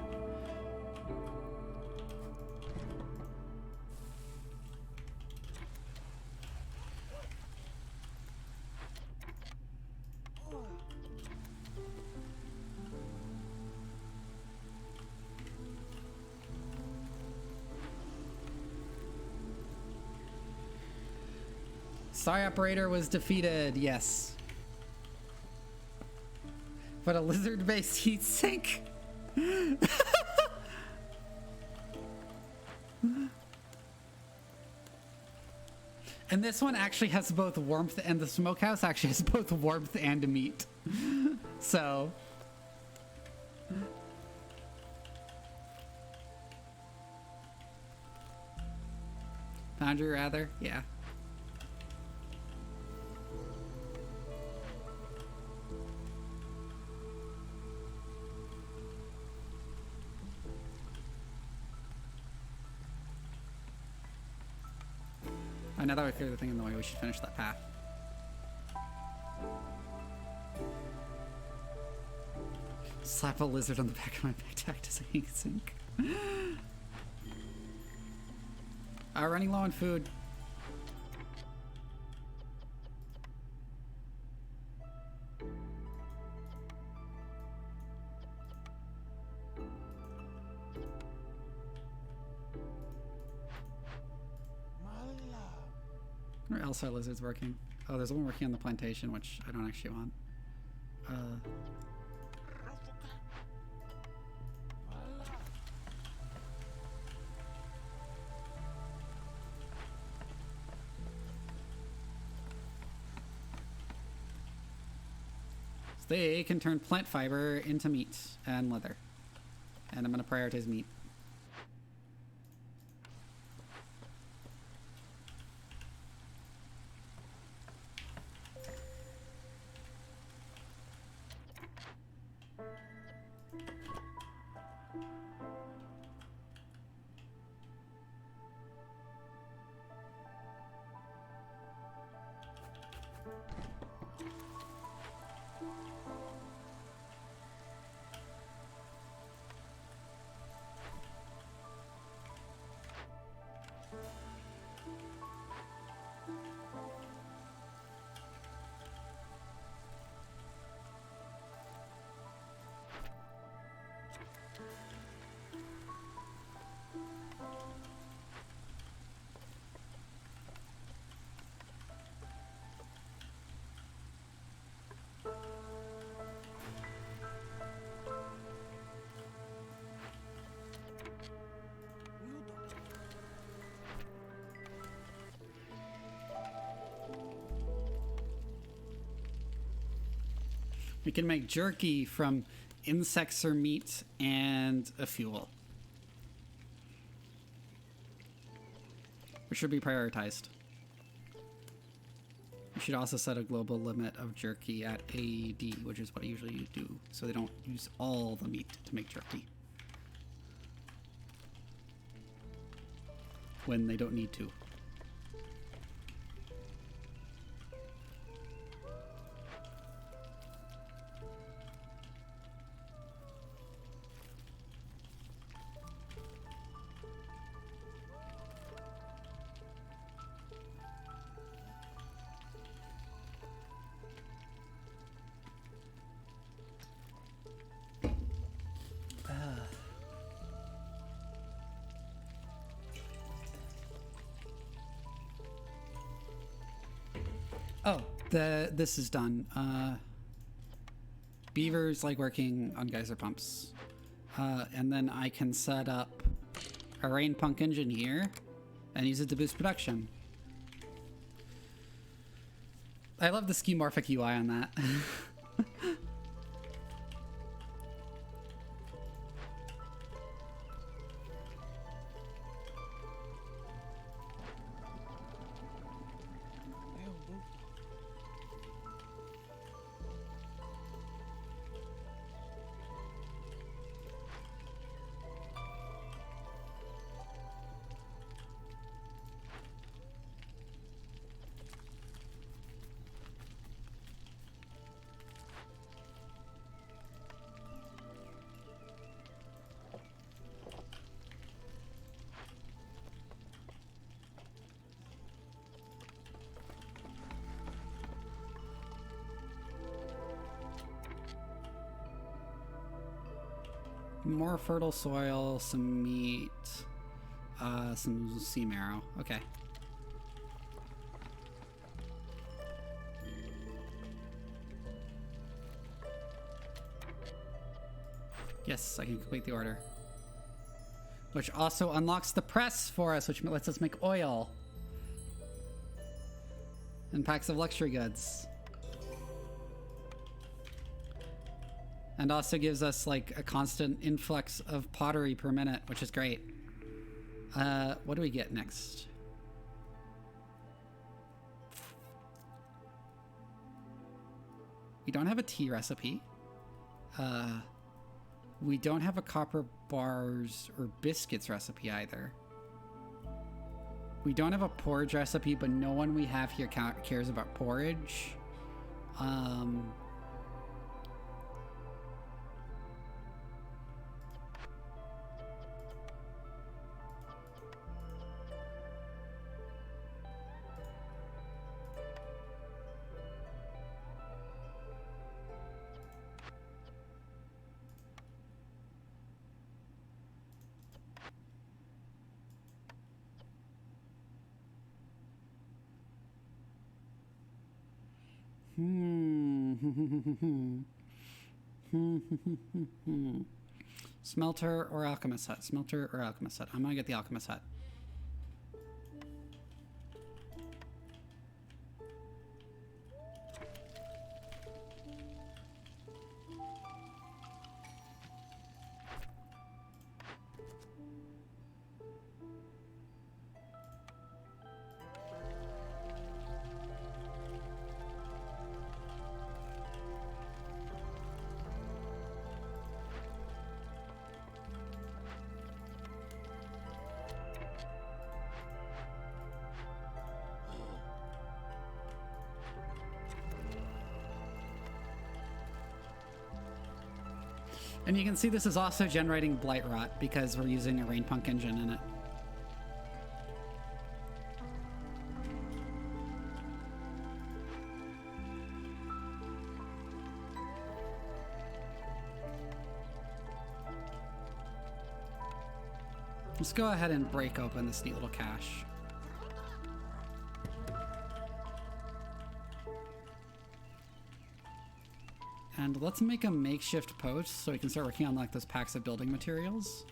Speaker 1: Sorry, operator was defeated. Yes. But a lizard-based heat sink? And this one actually has both warmth, and the smokehouse actually has both warmth and meat. So... Foundry, rather? Yeah. now that we clear the thing in the way, we should finish that path. Slap a lizard on the back of my backpack to heat sink. Running low on food. Where else are lizards working? Oh, there's one working on the plantation, which I don't actually want. So they can turn plant fiber into meat and leather. And I'm going to prioritize meat. We can make jerky from insects or meat and a fuel, which should be prioritized. We should also set a global limit of jerky at AD, which is what I usually do, so they don't use all the meat to make jerky when they don't need to. Oh, this is done. Beavers like working on geyser pumps. And then I can set up a rain punk engine here and use it to boost production. I love the skeuomorphic UI on that. More fertile soil, some meat, some sea marrow. Okay. Yes, I can complete the order. Which also unlocks the press for us, which lets us make oil. And packs of luxury goods. And also gives us like a constant influx of pottery per minute, which is great. What do we get next? We don't have a tea recipe. We don't have a copper bars or biscuits recipe either. We don't have a porridge recipe, but no one we have here cares about porridge. Smelter or alchemist hut? Smelter or alchemist hut? I'm gonna get the alchemist hut. And you can see this is also generating blight rot because we're using a rainpunk engine in it. Let's go ahead and break open this neat little cache. And let's make a makeshift post so we can start working on like those packs of building materials.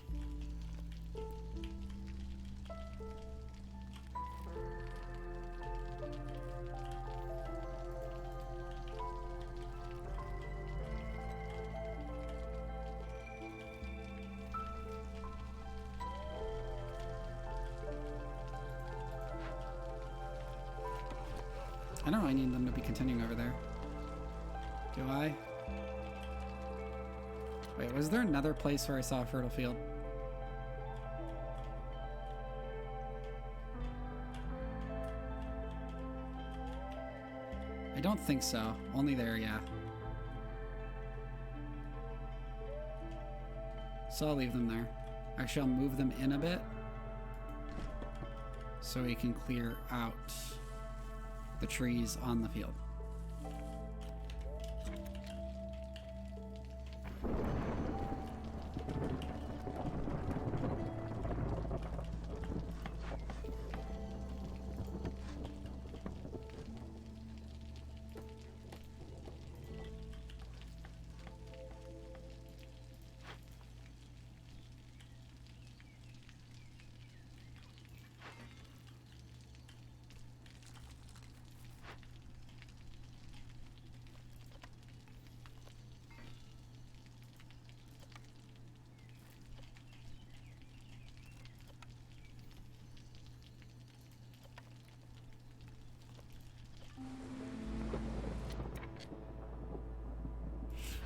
Speaker 1: I don't really need them to be continuing over there. Do I? Wait, was there another place where I saw a fertile field? I don't think so. Only there, yeah. So I'll leave them there. Actually, I'll move them in a bit so we can clear out the trees on the field.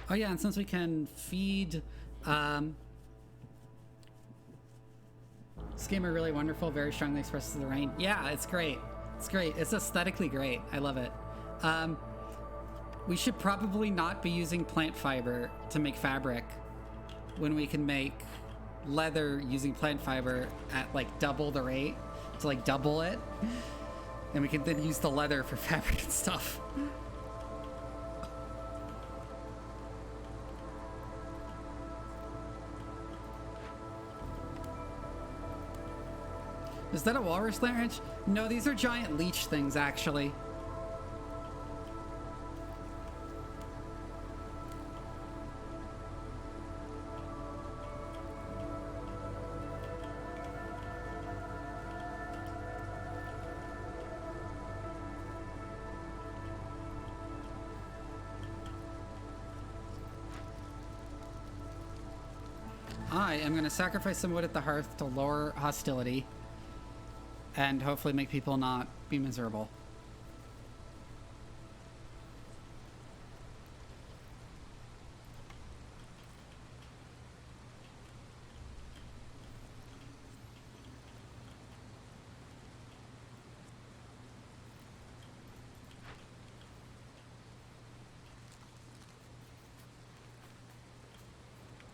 Speaker 1: Oh yeah, and since we can feed this game are really wonderful, very strongly expresses the rain. Yeah, it's great. It's great. It's aesthetically great. I love it. We should probably not be using plant fiber to make fabric when we can make leather using plant fiber at like double the rate, to like double it. And we can then use the leather for fabric and stuff. Is that a walrus larynx? No, these are giant leech things, actually. I am going to sacrifice some wood at the hearth to lower hostility and hopefully make people not be miserable.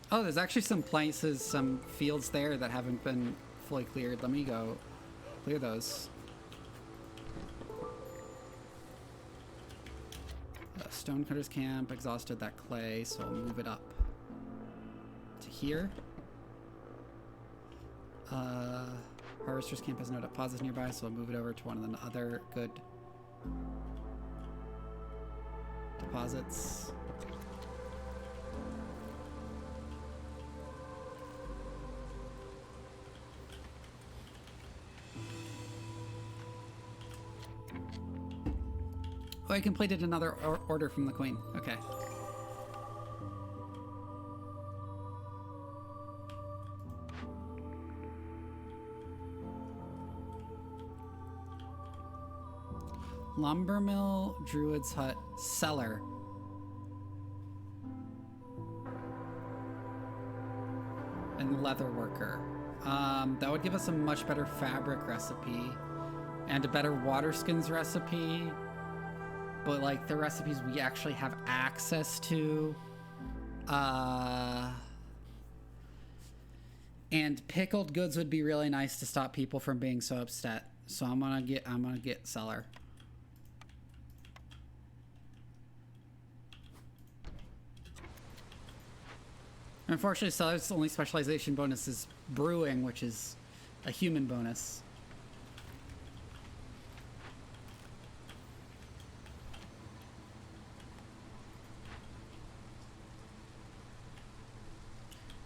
Speaker 1: Oh, there's actually some places, some fields there that haven't been fully cleared. Let me go clear those. Stonecutter's camp exhausted that clay, so I'll move it up to here. Harvester's camp has no deposits nearby, so I'll move it over to one of the other good deposits. Oh, I completed another order from the queen. Okay. Lumber mill, druid's hut, cellar. And leather worker. That would give us a much better fabric recipe and a better water skins recipe. But like the recipes we actually have access to. And pickled goods would be really nice to stop people from being so upset. So I'm gonna get cellar. Unfortunately, cellar's only specialization bonus is brewing, which is a human bonus.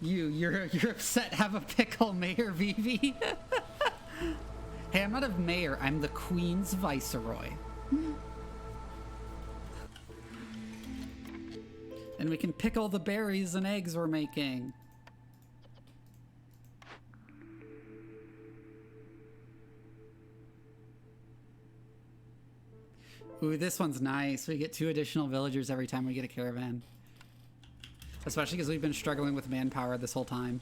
Speaker 1: You're upset. Have a pickle, Mayor Vivi. Hey, I'm not a mayor. I'm the Queen's Viceroy. And we can pickle the berries and eggs we're making. Ooh, this one's nice. We get 2 additional villagers every time we get a caravan. Especially because we've been struggling with manpower this whole time.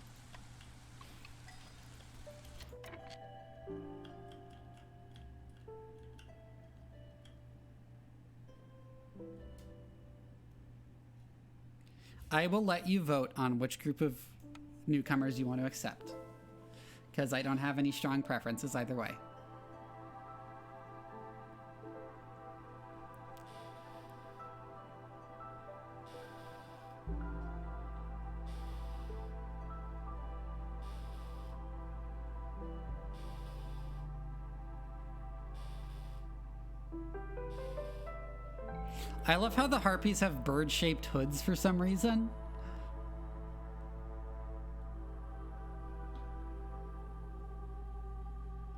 Speaker 1: I will let you vote on which group of newcomers you want to accept, because I don't have any strong preferences either way. I love how the harpies have bird-shaped hoods for some reason.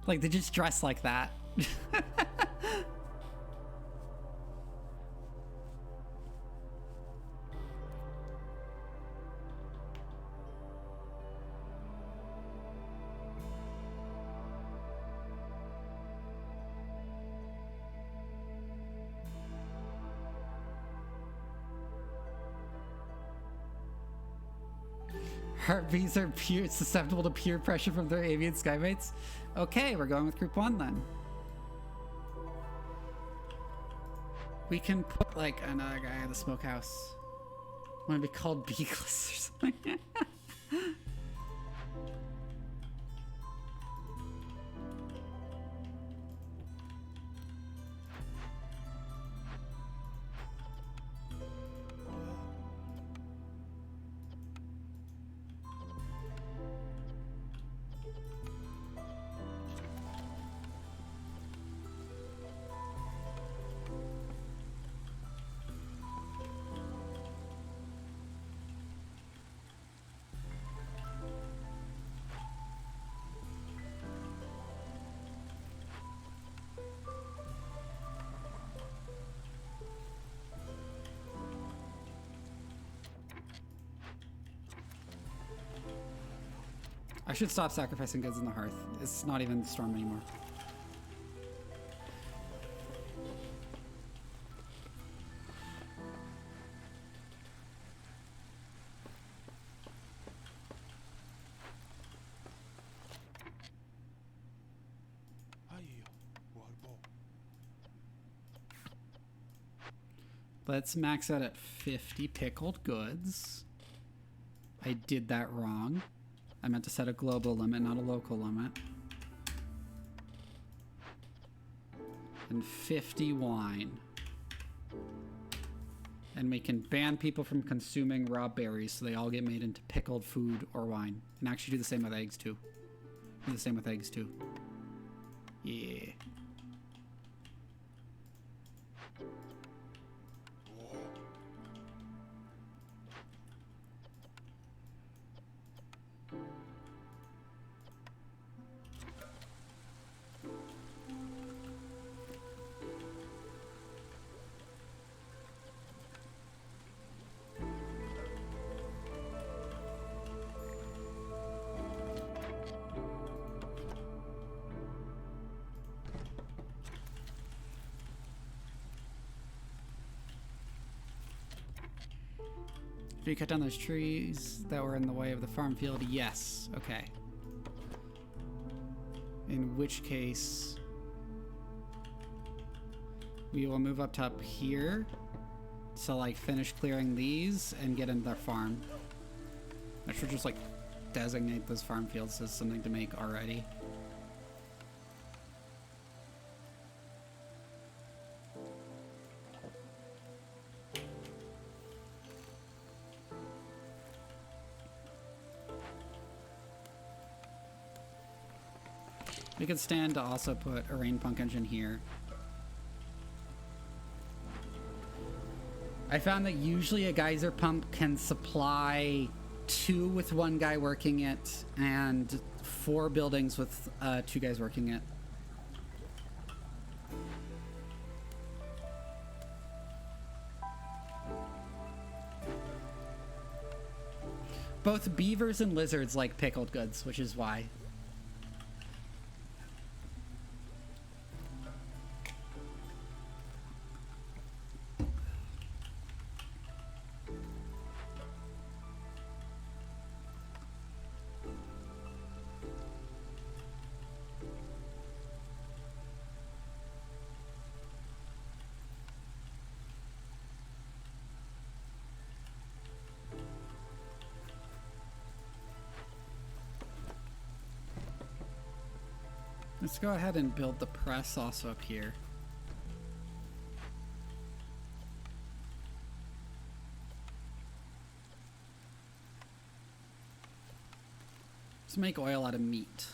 Speaker 1: Like, they just dress like that. Harpies are susceptible to peer pressure from their avian skymates. Okay, we're going with group 1 then. We can put like another guy in the smokehouse. Want to be called Beakless or something? I should stop sacrificing goods in the hearth. It's not even the storm anymore. Let's max out at 50 pickled goods. I did that wrong. I meant to set a global limit, not a local limit. And 50 wine. And we can ban people from consuming raw berries so they all get made into pickled food or wine. And actually do the same with eggs too. Do the same with eggs too. Yeah. Did you cut down those trees that were in the way of the farm field? Yes. Okay. In which case, we will move up top here to like finish clearing these and get into their farm. I should just like designate those farm fields as something to make already. We could stand to also put a rain punk engine here. I found that usually a geyser pump can supply 2 with 1 guy working it and 4 buildings with 2 guys working it. Both beavers and lizards like pickled goods, which is why. Let's go ahead and build the press also up here. Let's make oil out of meat.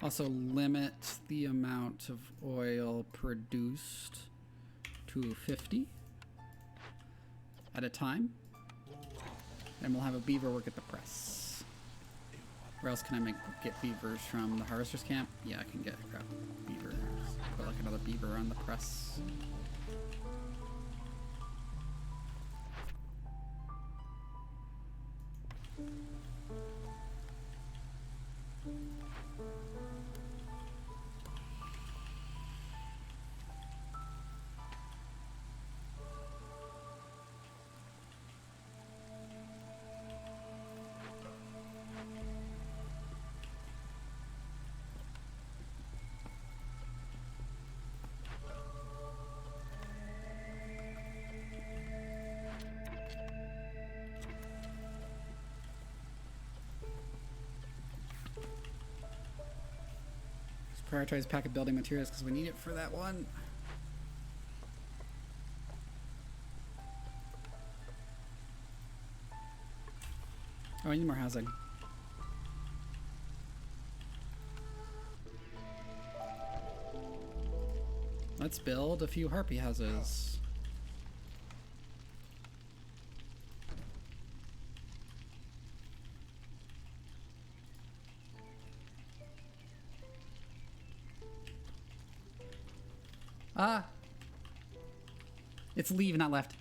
Speaker 1: Also limit the amount of oil produced to 50 at a time. And we'll have a beaver work at the press. Where else can I get beavers from? The harvester's camp? Yeah, I can grab beavers. Put like another beaver on the press. Prioritize pack of building materials because we need it for that one. Oh, I need more housing. Let's build a few harpy houses. It's leave, not left.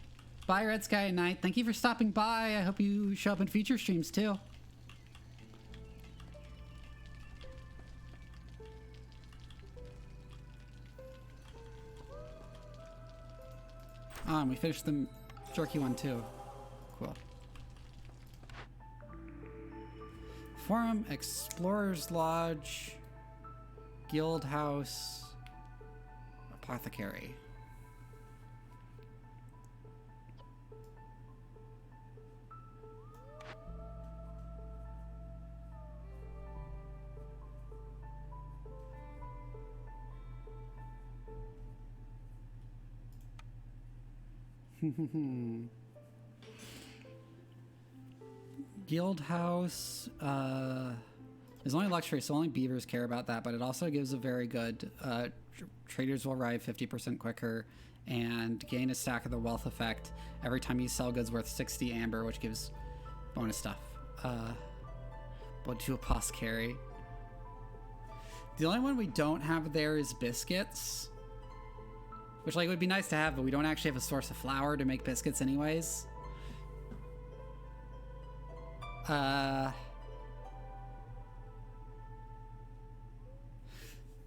Speaker 1: Bye, Red Sky Knight. Thank you for stopping by. I hope you show up in future streams, too. and we finished the jerky one too. Cool. Forum, Explorer's Lodge, Guild House, Apothecary. Guild House, there's only luxury, so only beavers care about that, but it also gives a very good, traders will arrive 50% quicker and gain a stack of the wealth effect every time you sell goods worth 60 amber, which gives bonus stuff. But to apothecary. The only one we don't have there is biscuits, which like would be nice to have, but we don't actually have a source of flour to make biscuits anyways.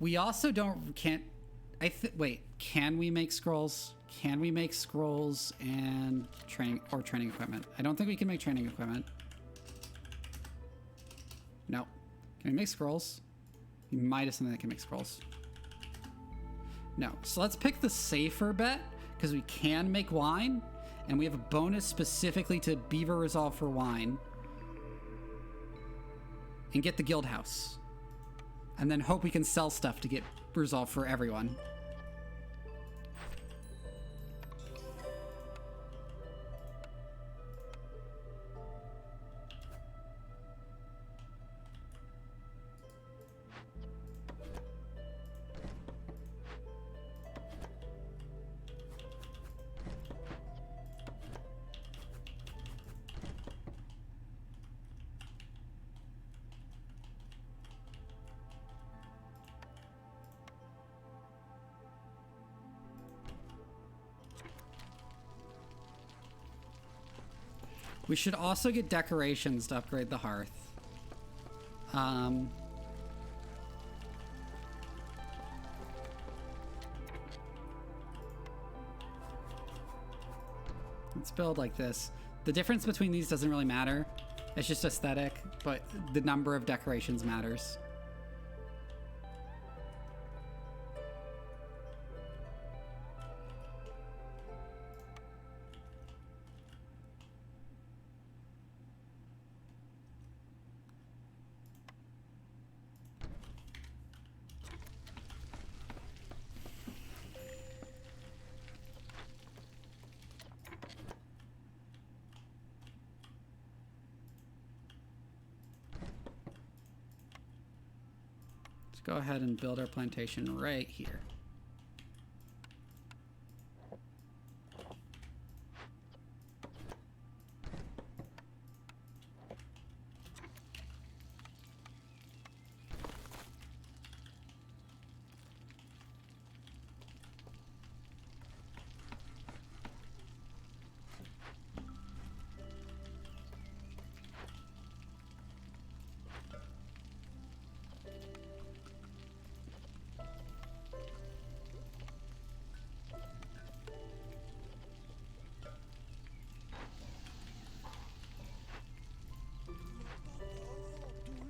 Speaker 1: We also can't, wait, can we make scrolls? Can we make scrolls and training equipment? I don't think we can make training equipment. No. Can we make scrolls? We might have something that can make scrolls. No. So let's pick the safer bet, because we can make wine, and we have a bonus specifically to Beaver Resolve for wine. And get the guild house. And then hope we can sell stuff to get Resolve for everyone. We should also get decorations to upgrade the hearth. Let's build like this. The difference between these doesn't really matter. It's just aesthetic, but the number of decorations matters. Go ahead and build our plantation right here.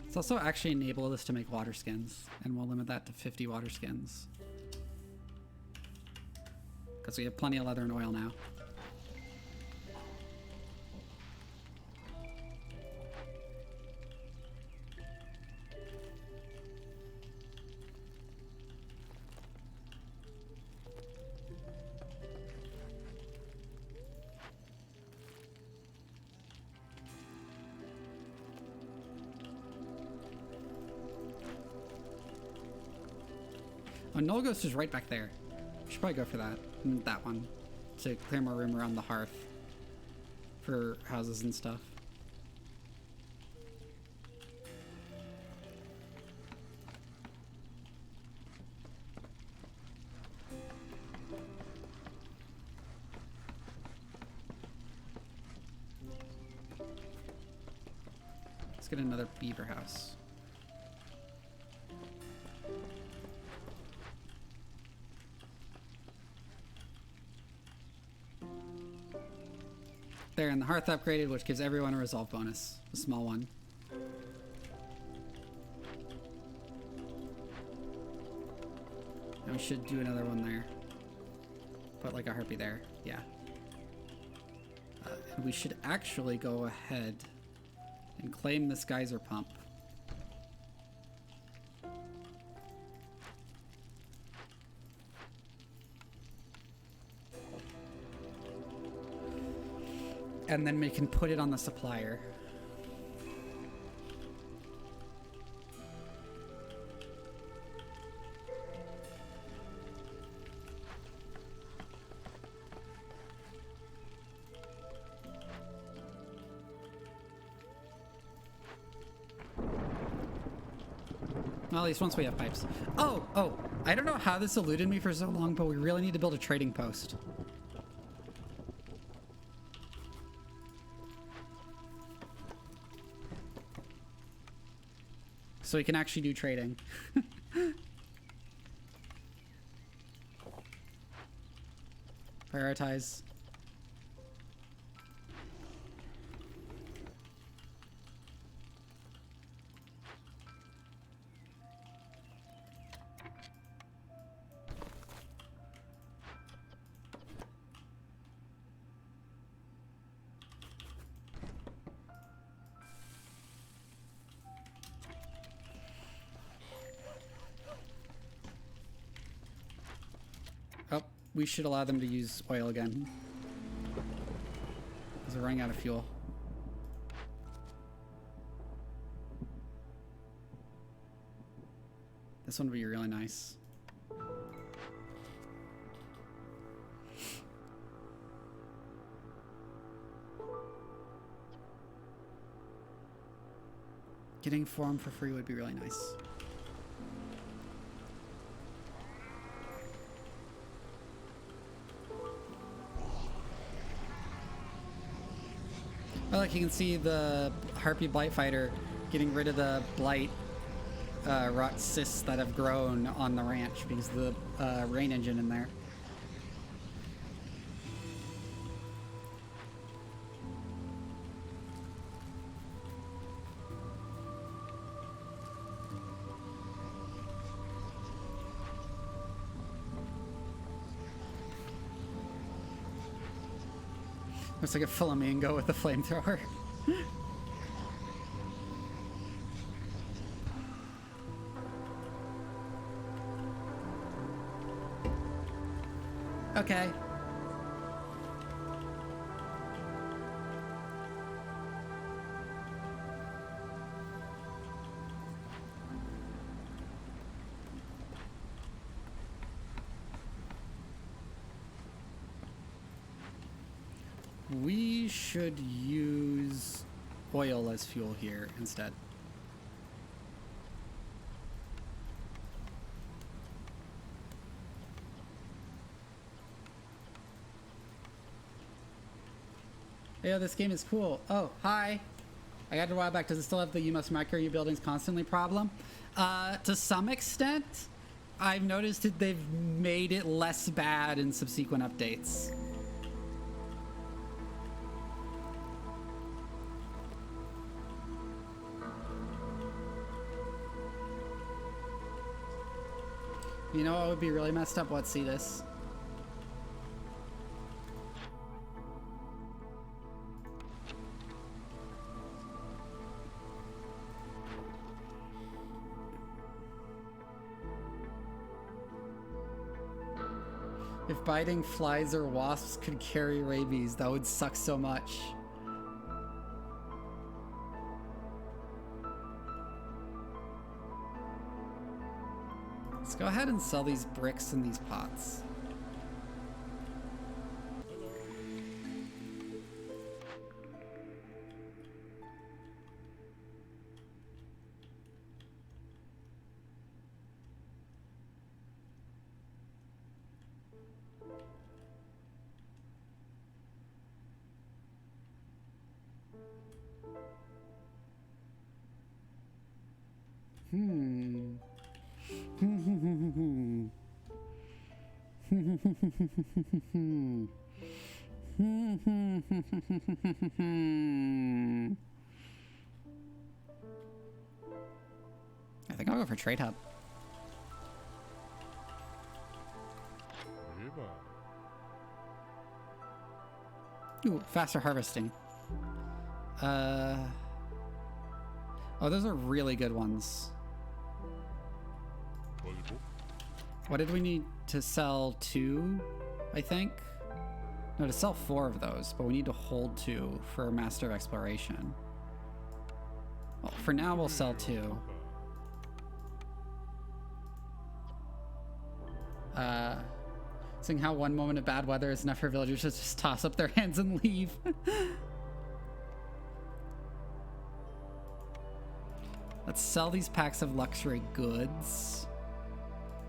Speaker 1: Let's also actually enable this to make water skins, and we'll limit that to 50 water skins. Because we have plenty of leather and oil now. Oh, Null Ghost is right back there. We should probably go for that one, to clear more room around the hearth for houses and stuff. Let's get another beaver house. there, and the hearth upgraded, which gives everyone a resolve bonus. A small one. And we should do another one there. Put like a harpy there. Yeah. And we should actually go ahead and claim this geyser pump. And then we can put it on the supplier. Well, at least once we have pipes. Oh, I don't know how this eluded me for so long, but we really need to build a trading post. So we can actually do trading. Prioritize. Oh, we should allow them to use oil again. Because we're running out of fuel. This one would be really nice. Getting form for free would be really nice. Well, like you can see the Harpy Blight Fighter getting rid of the blight rot cysts that have grown on the ranch because of the rain engine in there. Looks like a flamingo with a flamethrower. Okay. We should use oil as fuel here instead. Yeah, this game is cool. Oh, hi. I got it a while back. Does it still have the you must micro your buildings constantly problem? To some extent, I've noticed that they've made it less bad in subsequent updates. You know what would be really messed up? Let's see this. If biting flies or wasps could carry rabies, that would suck so much. Let's go ahead and sell these bricks in these pots. I think I'll go for Trade Hub. Ooh, faster harvesting. Oh, those are really good ones. What did we need to sell? 2, I think? No, to sell 4 of those, but we need to hold 2 for Master of Exploration. Well, for now, we'll sell 2. Seeing how one moment of bad weather is enough for villagers to just toss up their hands and leave. Let's sell these packs of luxury goods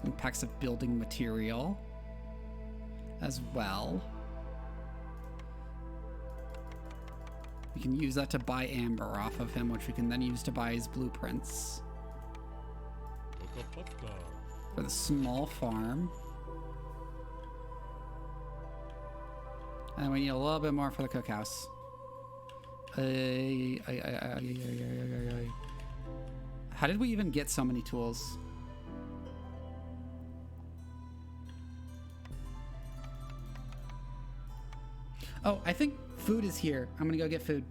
Speaker 1: and packs of building material as well. We can use that to buy amber off of him, which we can then use to buy his blueprints for the small farm. And we need a little bit more for the cookhouse. How did we even get so many tools? Oh, I think food is here. I'm gonna go get food.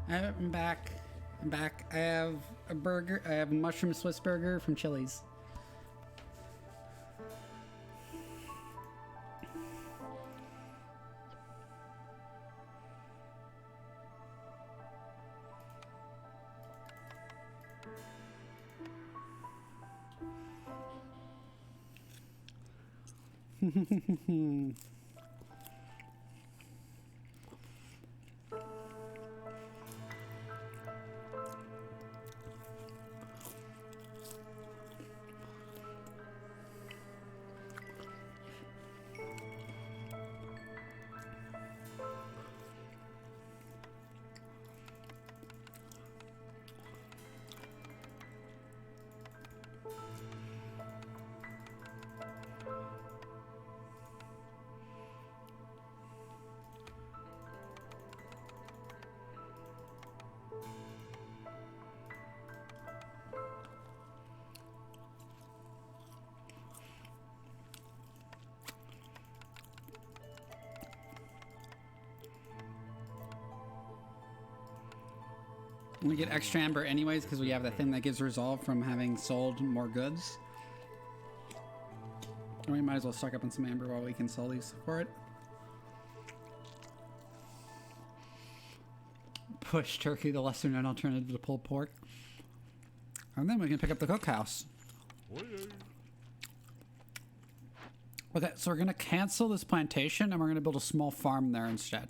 Speaker 1: I'm back. I'm back. I have a burger. I have a mushroom Swiss burger from Chili's. We get extra amber anyways because we have that thing that gives resolve from having sold more goods. And we might as well stock up on some amber while we can sell these for it. Push turkey, the lesser known alternative to pulled pork. And then we can pick up the cookhouse. Okay, so we're going to cancel this plantation and we're going to build a small farm there instead.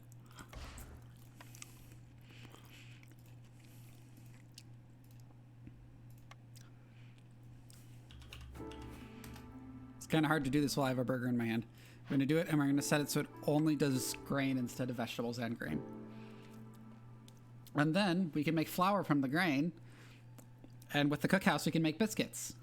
Speaker 1: It's kind of hard to do this while I have a burger in my hand. We're going to do it and we're going to set it so it only does grain instead of vegetables and grain. And then we can make flour from the grain. And with the cookhouse, we can make biscuits.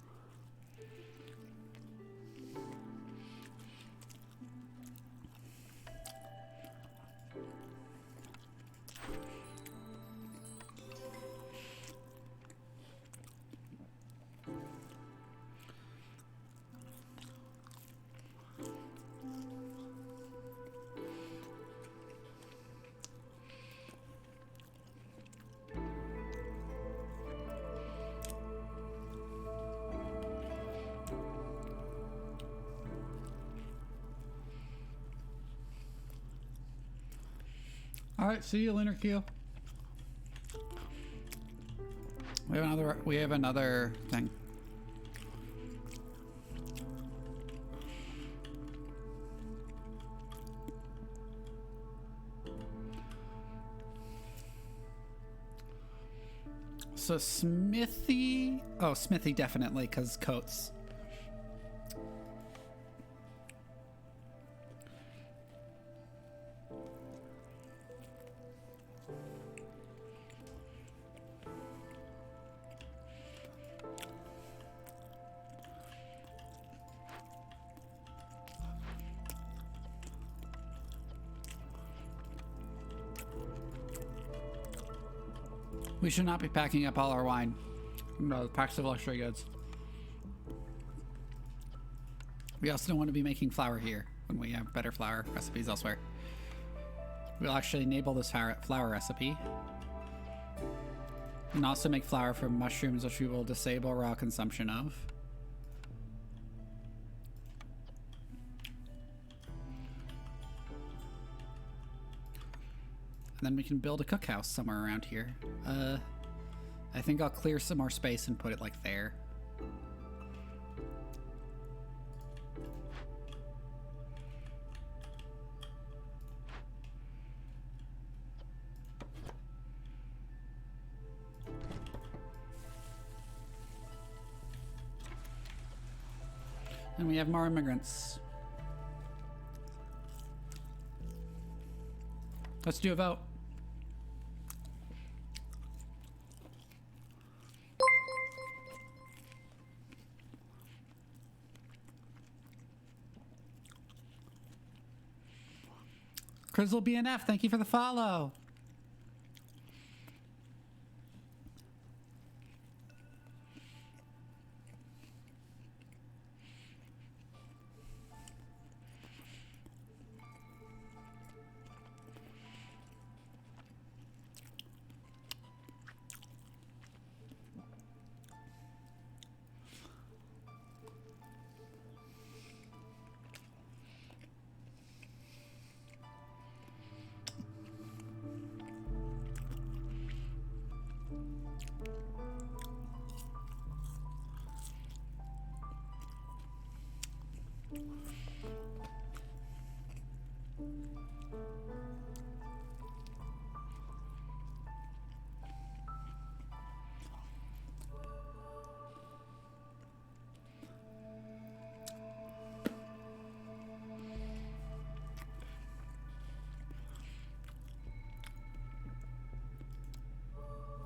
Speaker 1: All right, see you, Lunar Q. We have another thing. So Smithy, oh, Smithy definitely, because coats. We should not be packing up all our wine. No, packs of luxury goods. We also don't want to be making flour here when we have better flour recipes elsewhere. We'll actually enable this flour recipe. And also make flour from mushrooms, which we will disable raw consumption of. And then we can build a cookhouse somewhere around here. I think I'll clear some more space and put it like there. And we have more immigrants. Let's do a vote. Crizzle BNF, thank you for the follow.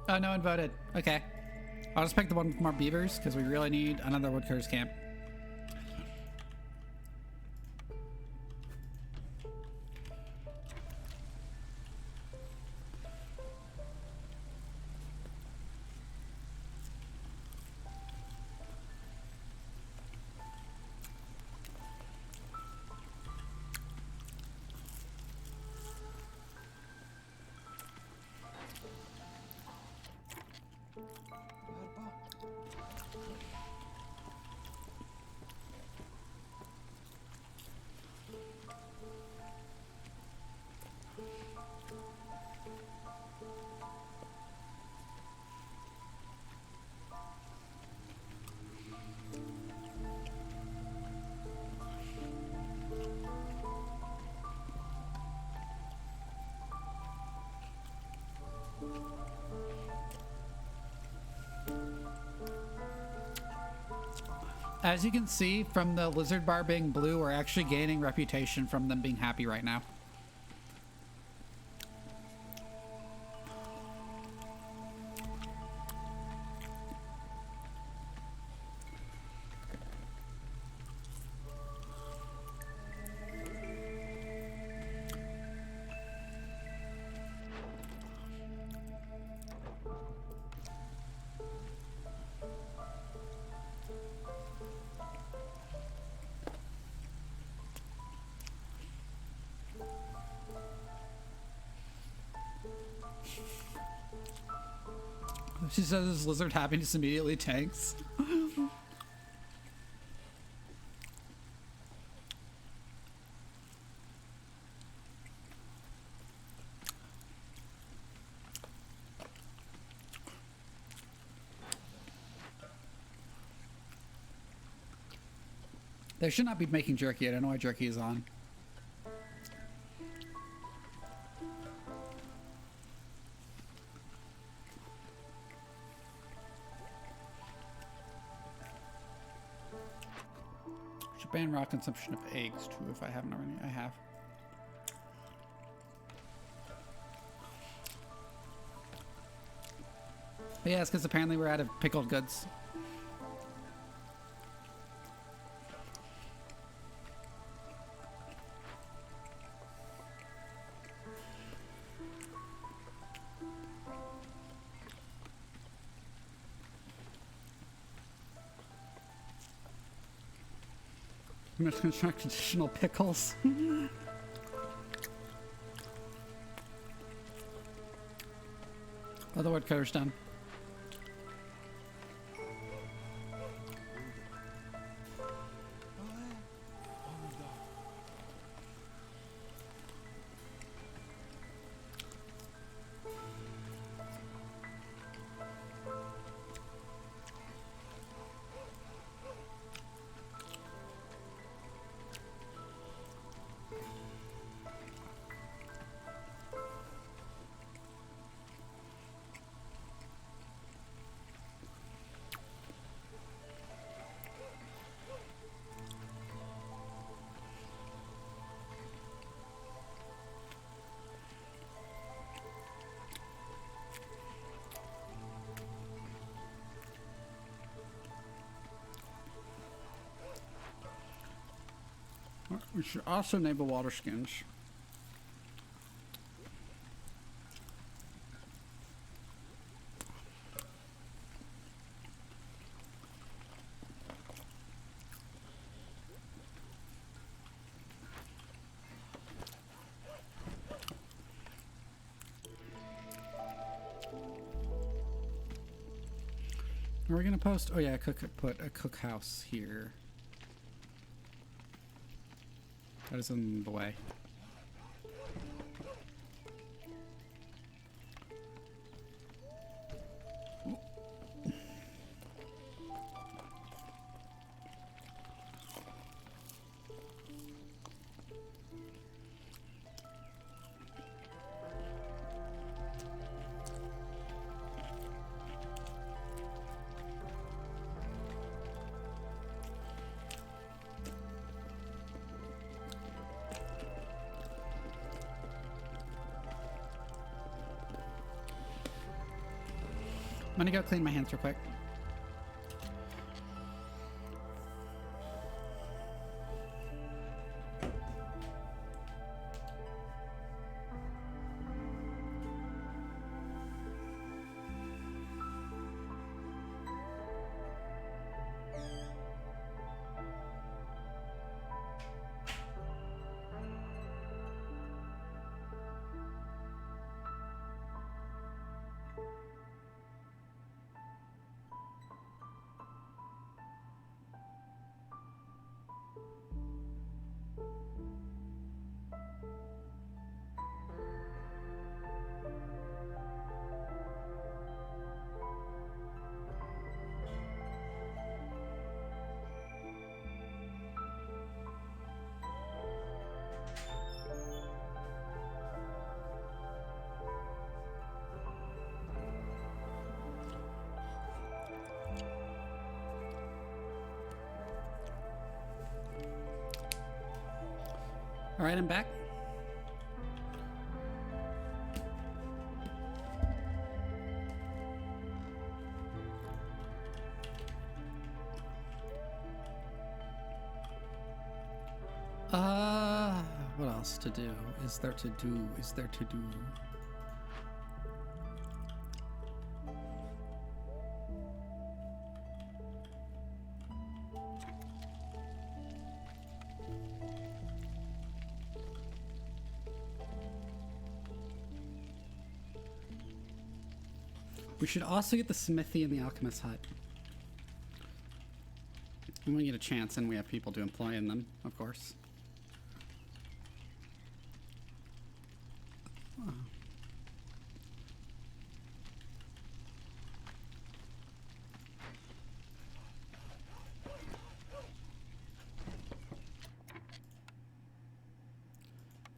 Speaker 1: Oh, no one voted. Okay. I'll just pick the one with more beavers, because we really need another woodcutter's camp. As you can see from the lizard bar being blue, we're actually gaining reputation from them being happy right now. She says this lizard happiness immediately tanks. They should not be making jerky. I don't know why jerky is on. Should ban raw consumption of eggs too if I haven't already. I have. But yeah, it's because apparently we're out of pickled goods. I'm just gonna try traditional pickles. Oh, the woodcutter's done. We should also enable water skins. Are we gonna post? Oh yeah, put a cookhouse here. That is in the way. I'm gonna go clean my hands real quick. All right, I'm back. What else to do? Is there to do? Is there to do? We should also get the smithy in the alchemist hut. When we get a chance and we have people to employ in them, of course. Oh.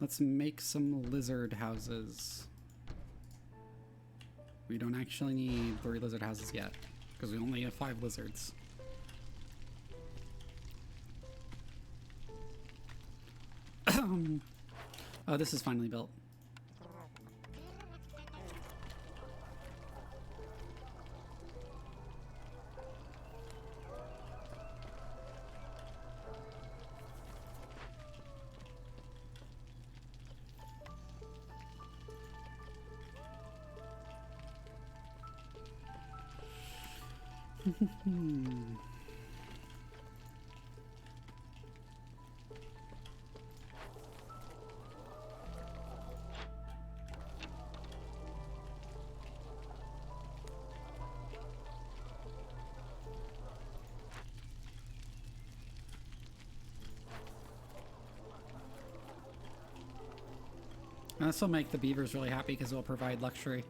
Speaker 1: Let's make some lizard houses. We don't actually need 3 lizard houses yet, because we only have 5 lizards. Oh, this is finally built. This will make the beavers really happy because it will provide luxury.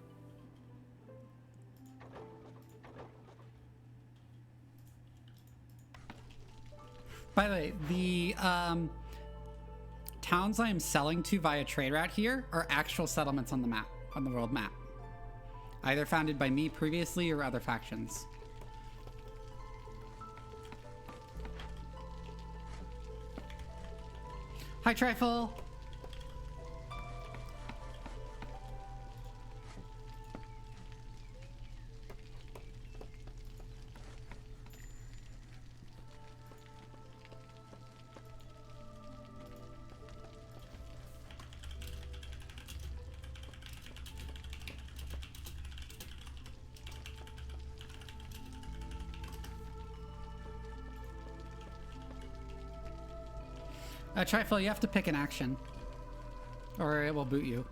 Speaker 1: By the way, the towns I am selling to via trade route here are actual settlements on the map, on the world map. Either founded by me previously or other factions. Hi, Trifle! Trifle, you have to pick an action, or it will boot you.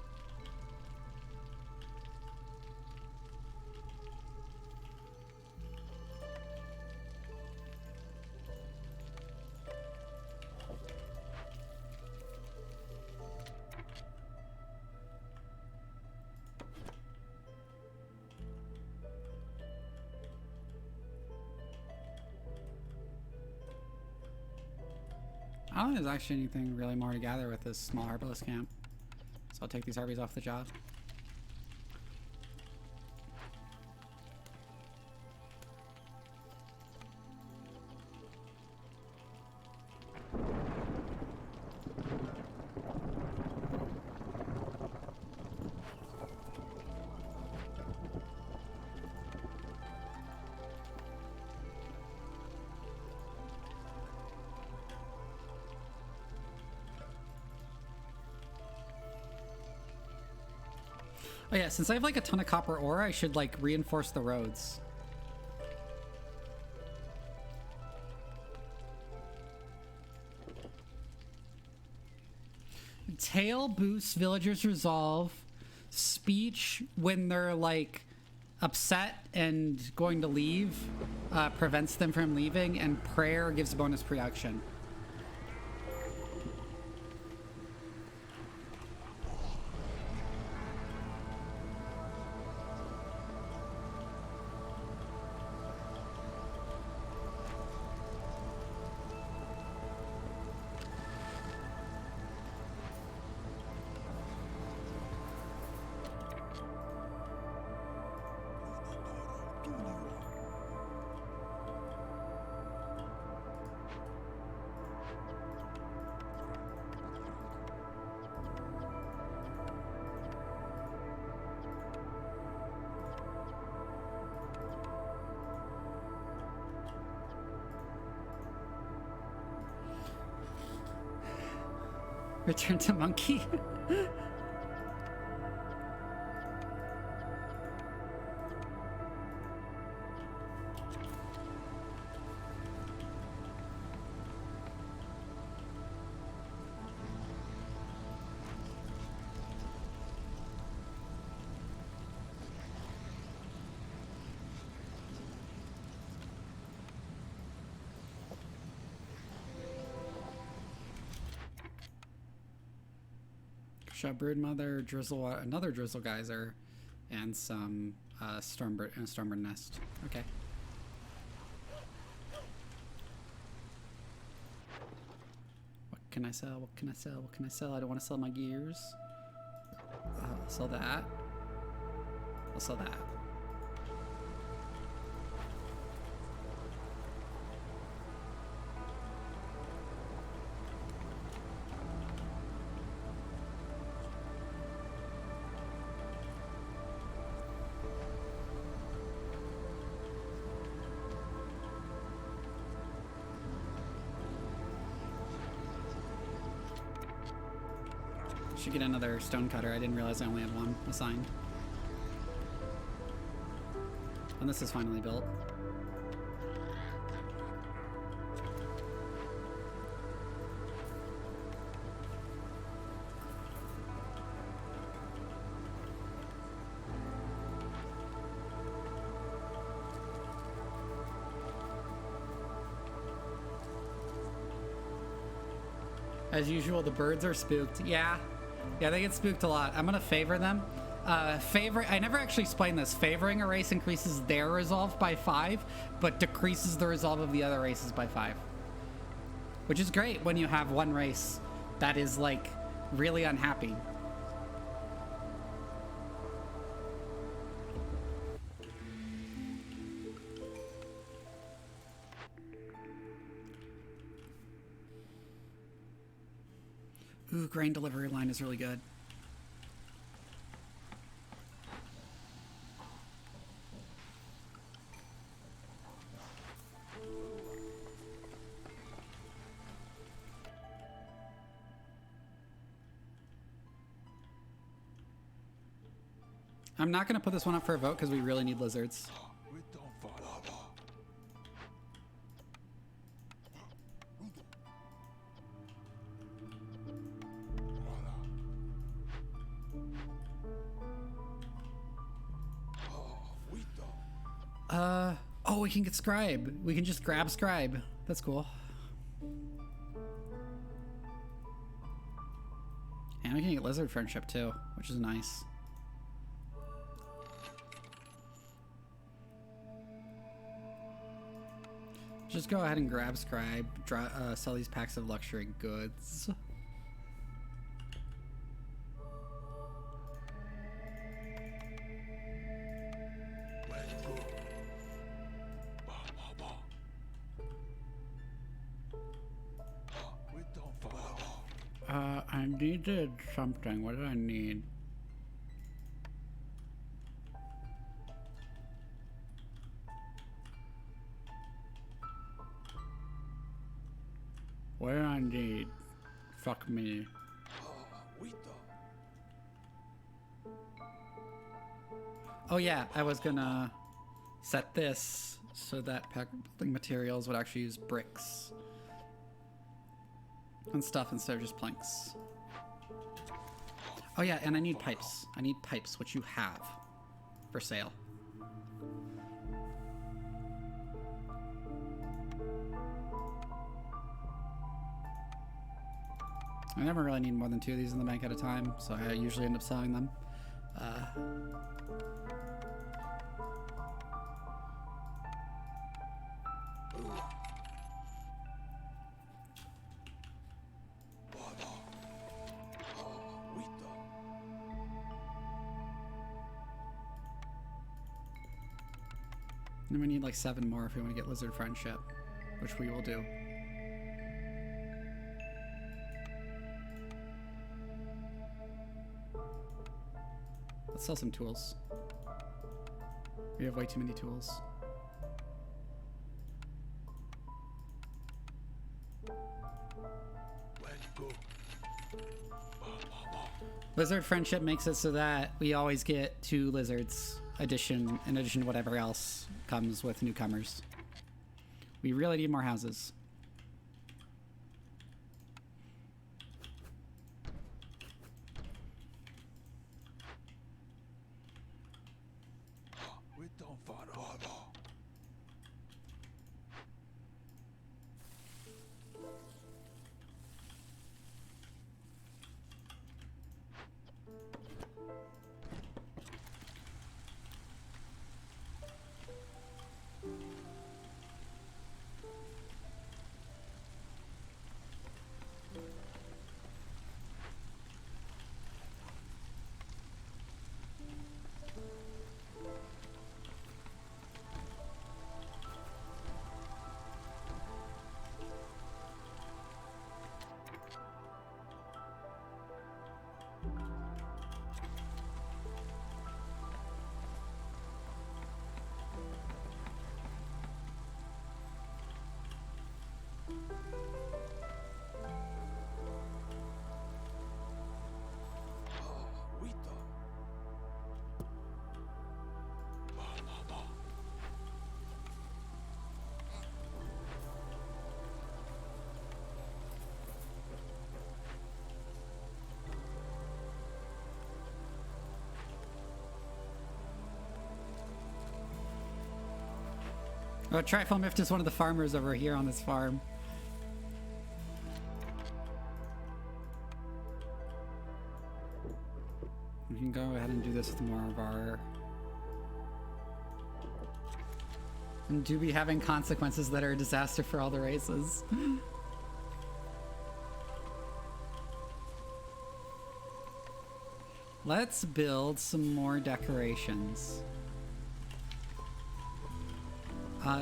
Speaker 1: I don't think there's actually anything really more to gather with this small herbalist camp. So I'll take these harpies off the job. Oh yeah, since I have like a ton of copper ore, I should like reinforce the roads. Tail boosts villagers' resolve. Speech when they're like upset and going to leave prevents them from leaving, and prayer gives bonus production. Return to monkey. Broodmother, drizzle, another drizzle geyser, and some stormbird nest. Okay. What can I sell? What can I sell? What can I sell? I don't want to sell my gears. I'll sell that. I'll sell that. Should get another stone cutter. I didn't realize I only had one assigned. And this is finally built. As usual, the birds are spooked. Yeah, they get spooked a lot. I'm gonna favor them. I never actually explained this. Favoring a race increases their resolve by 5, but decreases the resolve of the other races by 5. Which is great when you have one race that is, like, really unhappy. Ooh, grain delivery line is really good. I'm not going to put this one up for a vote because we really need lizards. Oh, we can get scribe. We can just grab scribe. That's cool. And we can get lizard friendship too, which is nice. Just go ahead and grab scribe, sell these packs of luxury goods. I needed something. What did I need? What do I need? Fuck me. Oh yeah, I was gonna set this so that pack building materials would actually use bricks and stuff instead of just planks. Oh yeah, and I need pipes. I need pipes, which you have for sale. I never really need more than 2 of these in the bank at a time, so I usually end up selling them. And we need like 7 more if we want to get lizard friendship, which we will do. Let's sell some tools. We have way too many tools. Lizard friendship makes it so that we always get 2 lizards in addition to whatever else comes with newcomers. We really need more houses. Oh, Trifle-Mift is one of the farmers over here on this farm. We can go ahead and do this with more of our... And do be having consequences that are a disaster for all the races. Let's build some more decorations. Let's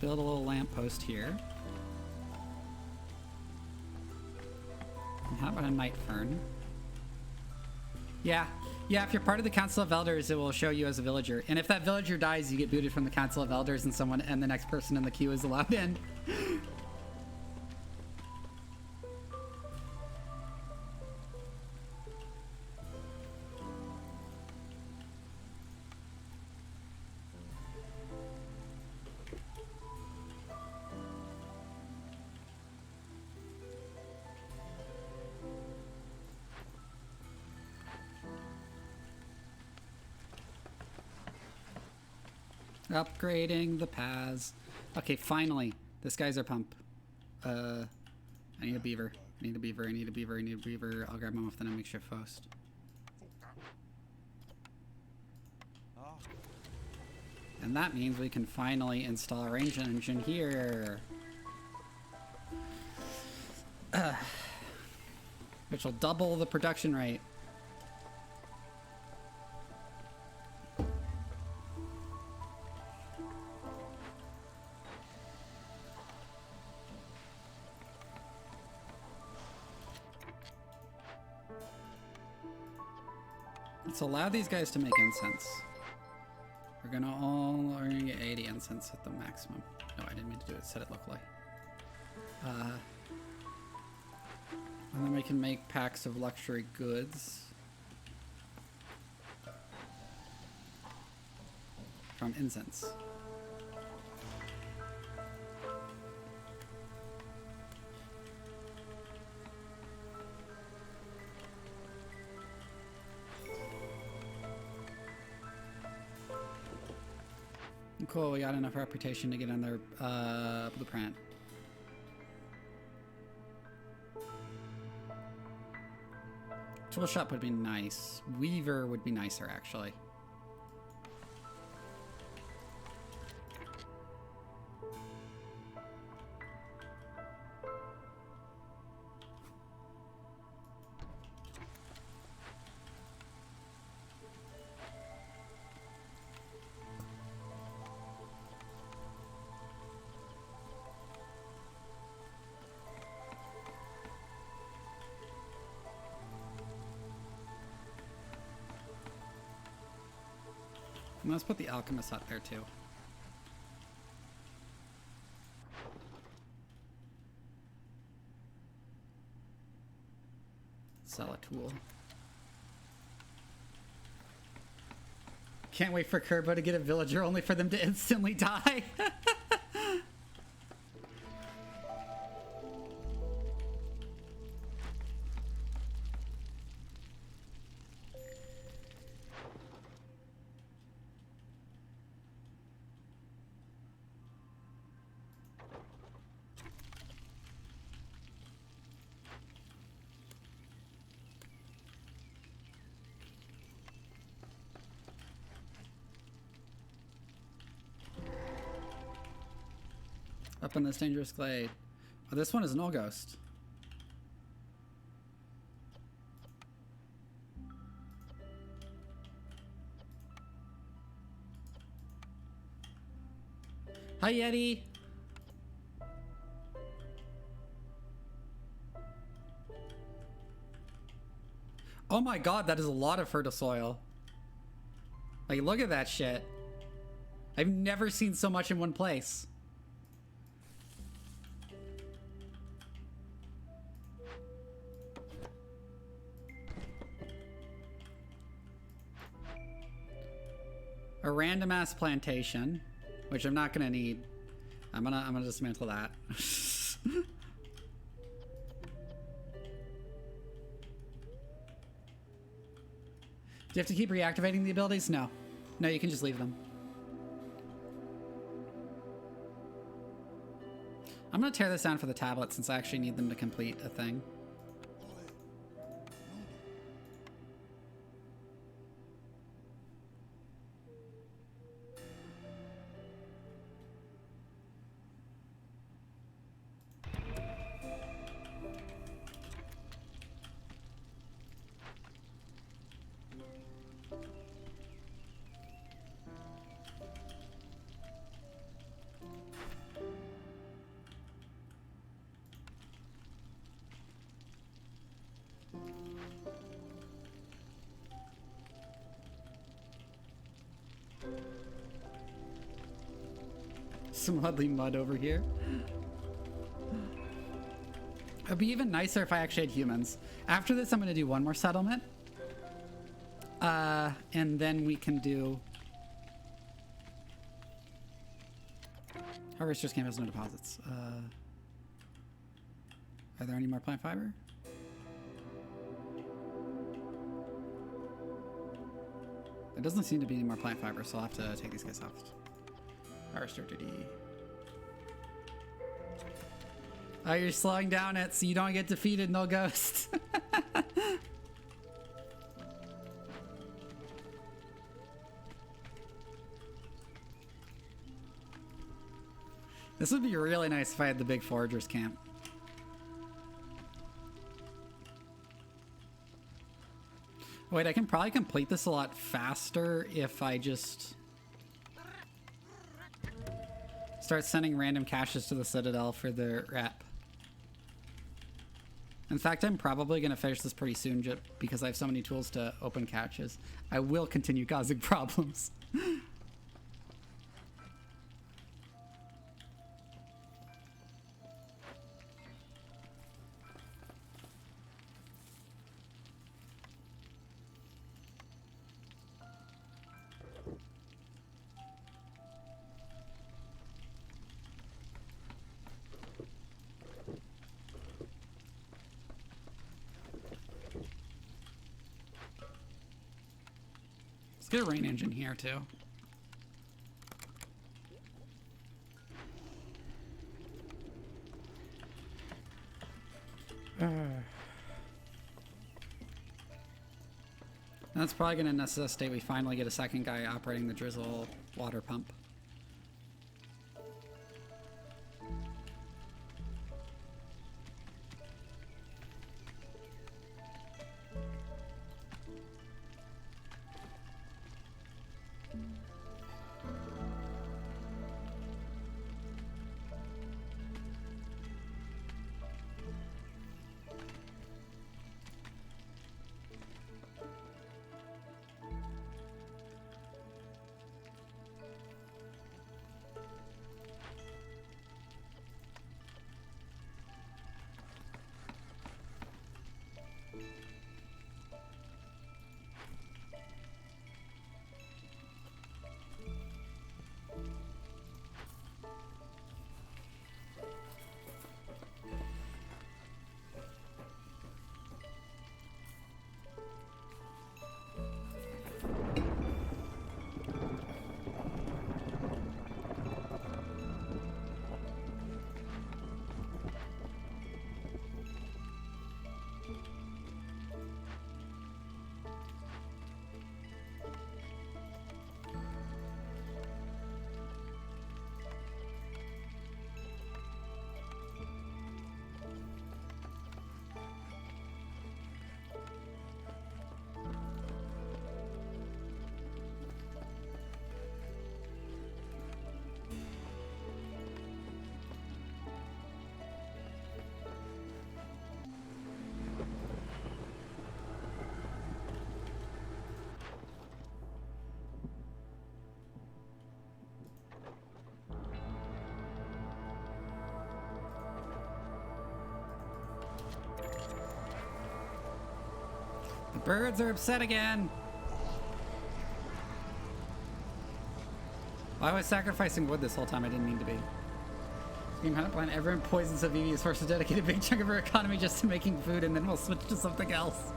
Speaker 1: build a little lamppost here. And how about a night fern? Yeah, if you're part of the Council of Elders, it will show you as a villager. And if that villager dies, you get booted from the Council of Elders and the next person in the queue is allowed in. Upgrading the paths. Okay, finally. This guy's our pump. I need a beaver. I need a beaver. I need a beaver. I need a beaver. I'll grab him off the makeshift post. And that means we can finally install a range engine here. Which will double the production rate. Let's allow these guys to make incense. We're gonna get 80 incense at the maximum. No, I didn't mean to do it. Set it locally. And then we can make packs of luxury goods from incense. Cool, we got enough reputation to get on their blueprint. Tool shop would be nice. Weaver would be nicer, actually. And let's put the alchemist out there too. Sell a tool. Can't wait for Kerbo to get a villager only for them to instantly die. Up in this dangerous glade. Oh, this one is an old ghost. Hi, Yeti. Oh my god, that is a lot of fertile soil. Like, look at that shit. I've never seen so much in one place. A random ass plantation, which I'm not gonna need. I'm gonna dismantle that. you have to keep reactivating the abilities? No. No, you can just leave them. I'm gonna tear this down for the tablet since I actually need them to complete a thing. Some ugly mud over here. It'd be even nicer if I actually had humans. After this, I'm going to do one more settlement. And then we can do... Harvester's camp has no deposits. Are there any more plant fiber? There doesn't seem to be any more plant fiber, so I'll have to take these guys off. Harvester duty. Oh, you're slowing down it so you don't get defeated, no ghost. This would be really nice if I had the big foragers camp. Wait, I can probably complete this a lot faster if I just start sending random caches to the Citadel for the rep. In fact, I'm probably going to finish this pretty soon just because I have so many tools to open caches. I will continue causing problems. Let's get a rain engine here too. That's probably going to necessitate we finally get a second guy operating the drizzle water pump. The birds are upset again. Why was I sacrificing wood this whole time? I didn't mean to be. Game Hunt Plan, everyone poisons a Vivi is forced to dedicate a big chunk of her economy just to making food, and then we'll switch to something else.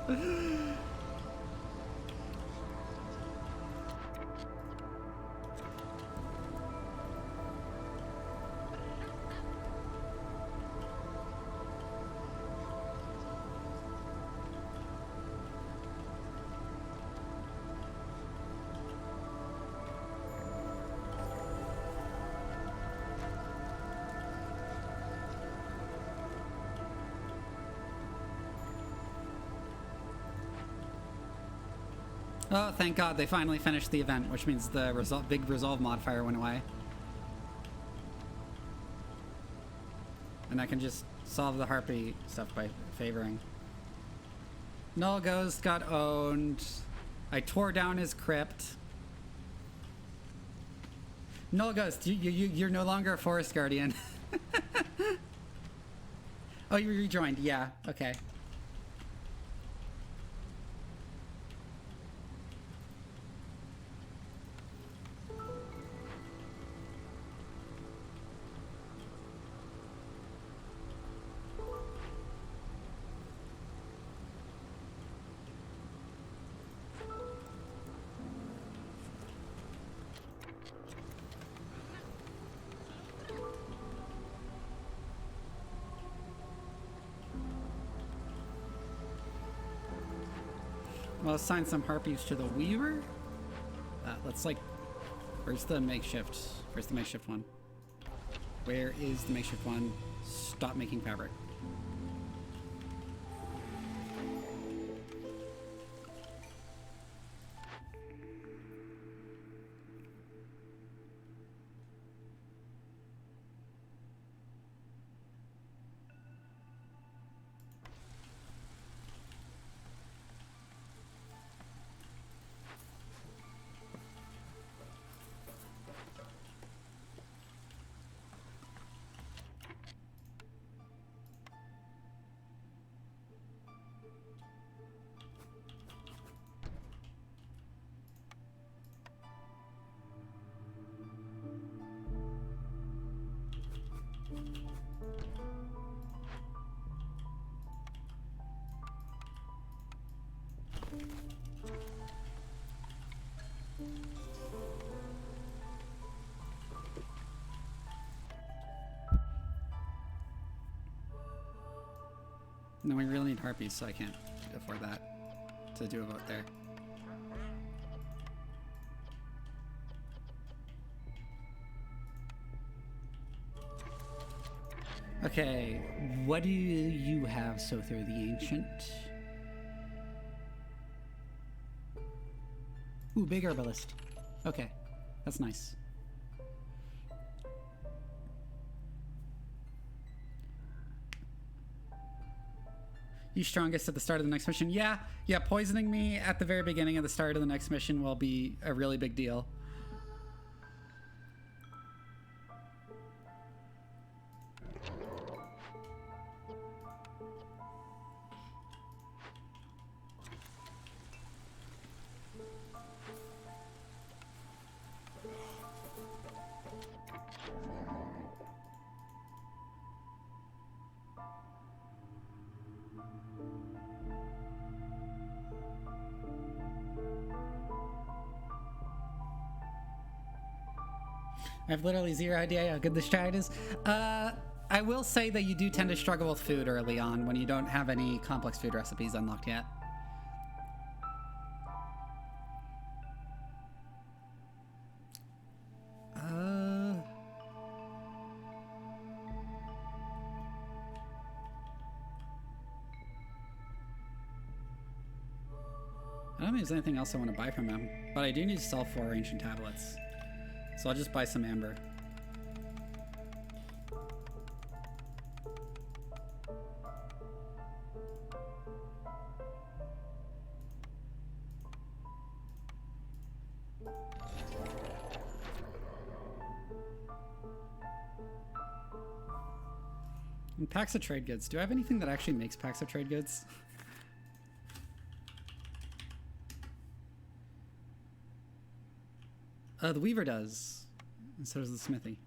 Speaker 1: Oh, thank God they finally finished the event, which means the big resolve modifier went away. And I can just solve the harpy stuff by favoring. Null Ghost got owned. I tore down his crypt. Null Ghost, you're no longer a forest guardian. Oh, you rejoined. Yeah, okay. Well, assign some harpies to the weaver. Let's like, where's the makeshift? Where's the makeshift one? Where is the makeshift one? Stop making fabric. No, we really need harpies, so I can't afford that to do a vote there. Okay, what do you have, Sother the Ancient? Ooh, big herbalist. Okay, that's nice. You strongest at the start of the next mission? Yeah, poisoning me at the very beginning of the start of the next mission will be a really big deal. I have literally zero idea how good this strat is. I will say that you do tend to struggle with food early on when you don't have any complex food recipes unlocked yet. I don't think there's anything else I want to buy from him, but I do need to sell 4 ancient tablets. So I'll just buy some amber. And packs of trade goods. Do I have anything that actually makes packs of trade goods? The weaver does, and so does the smithy.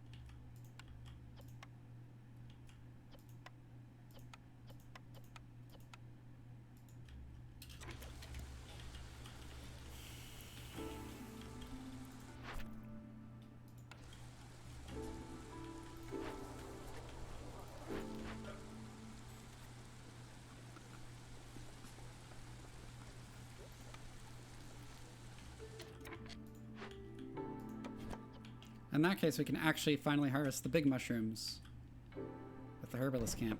Speaker 1: In that case, we can actually finally harvest the big mushrooms at the herbalist camp.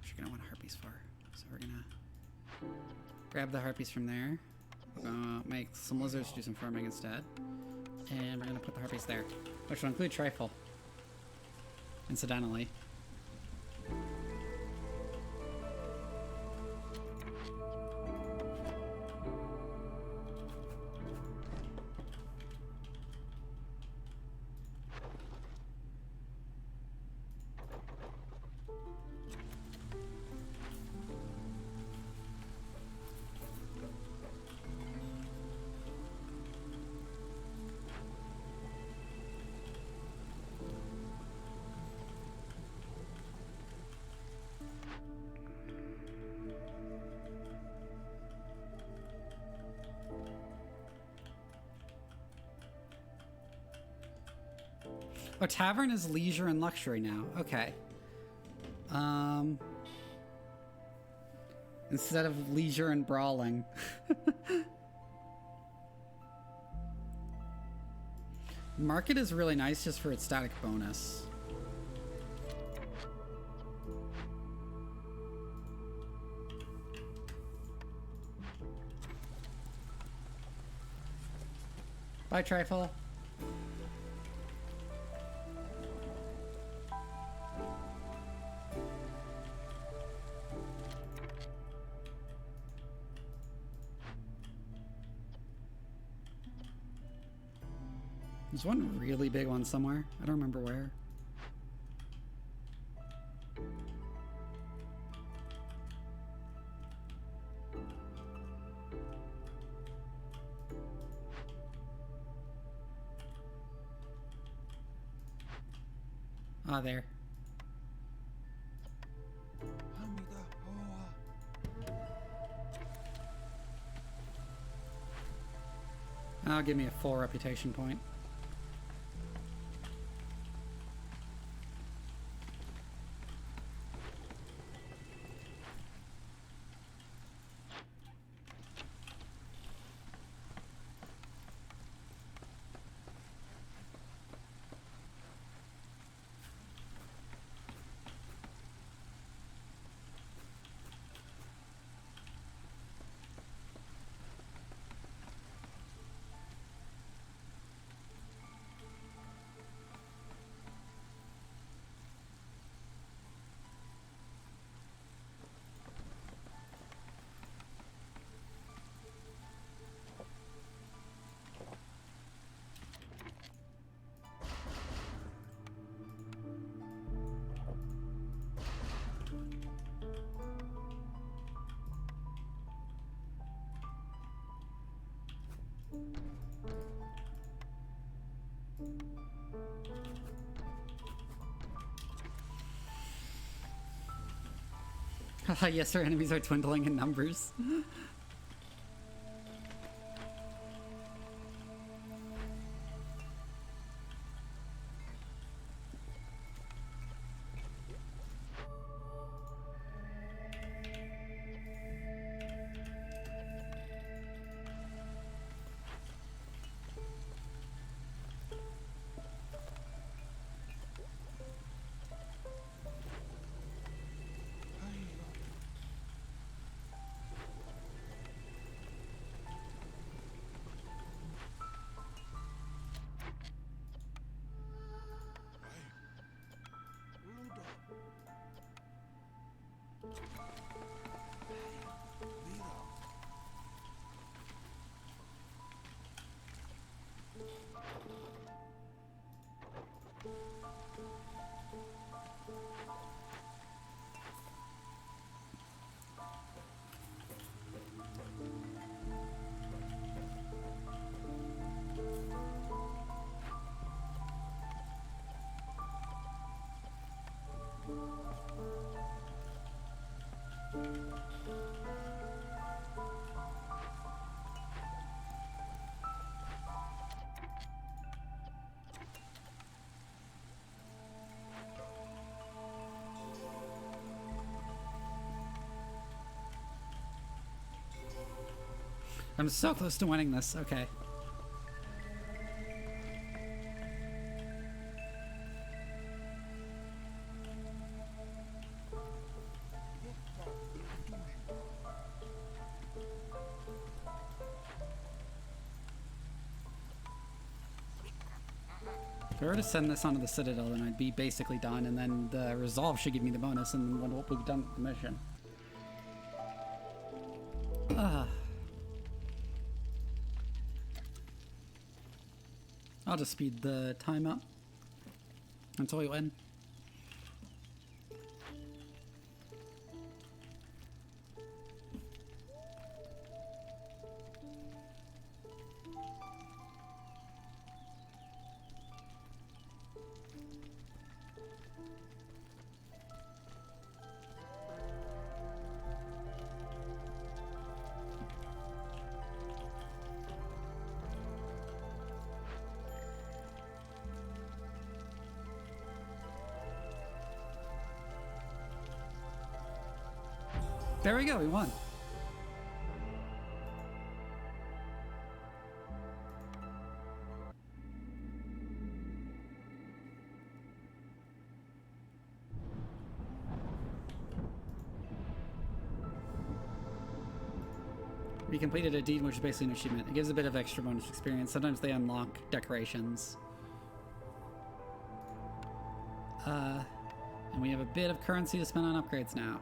Speaker 1: Which you're gonna want harpies for. So we're Grab the harpies from there. We're gonna make some lizards do some farming instead. And we're gonna put the harpies there, which will include trifle, incidentally. Oh, tavern is leisure and luxury now. Okay. Instead of leisure and brawling. Market is really nice just for its static bonus. Bye, Trifle. There's one really big one somewhere. I don't remember where. Ah, there. That'll give me a full reputation point. Yes, our enemies are dwindling in numbers. I'm so close to winning this. Okay. If I were to send this onto the Citadel, then I'd be basically done, and then the Resolve should give me the bonus, and then we'll be done with the mission. I'll just speed the time up until we win. There we go, we won. We completed a deed, which is basically an achievement. It gives a bit of extra bonus experience. Sometimes they unlock decorations. And we have a bit of currency to spend on upgrades now.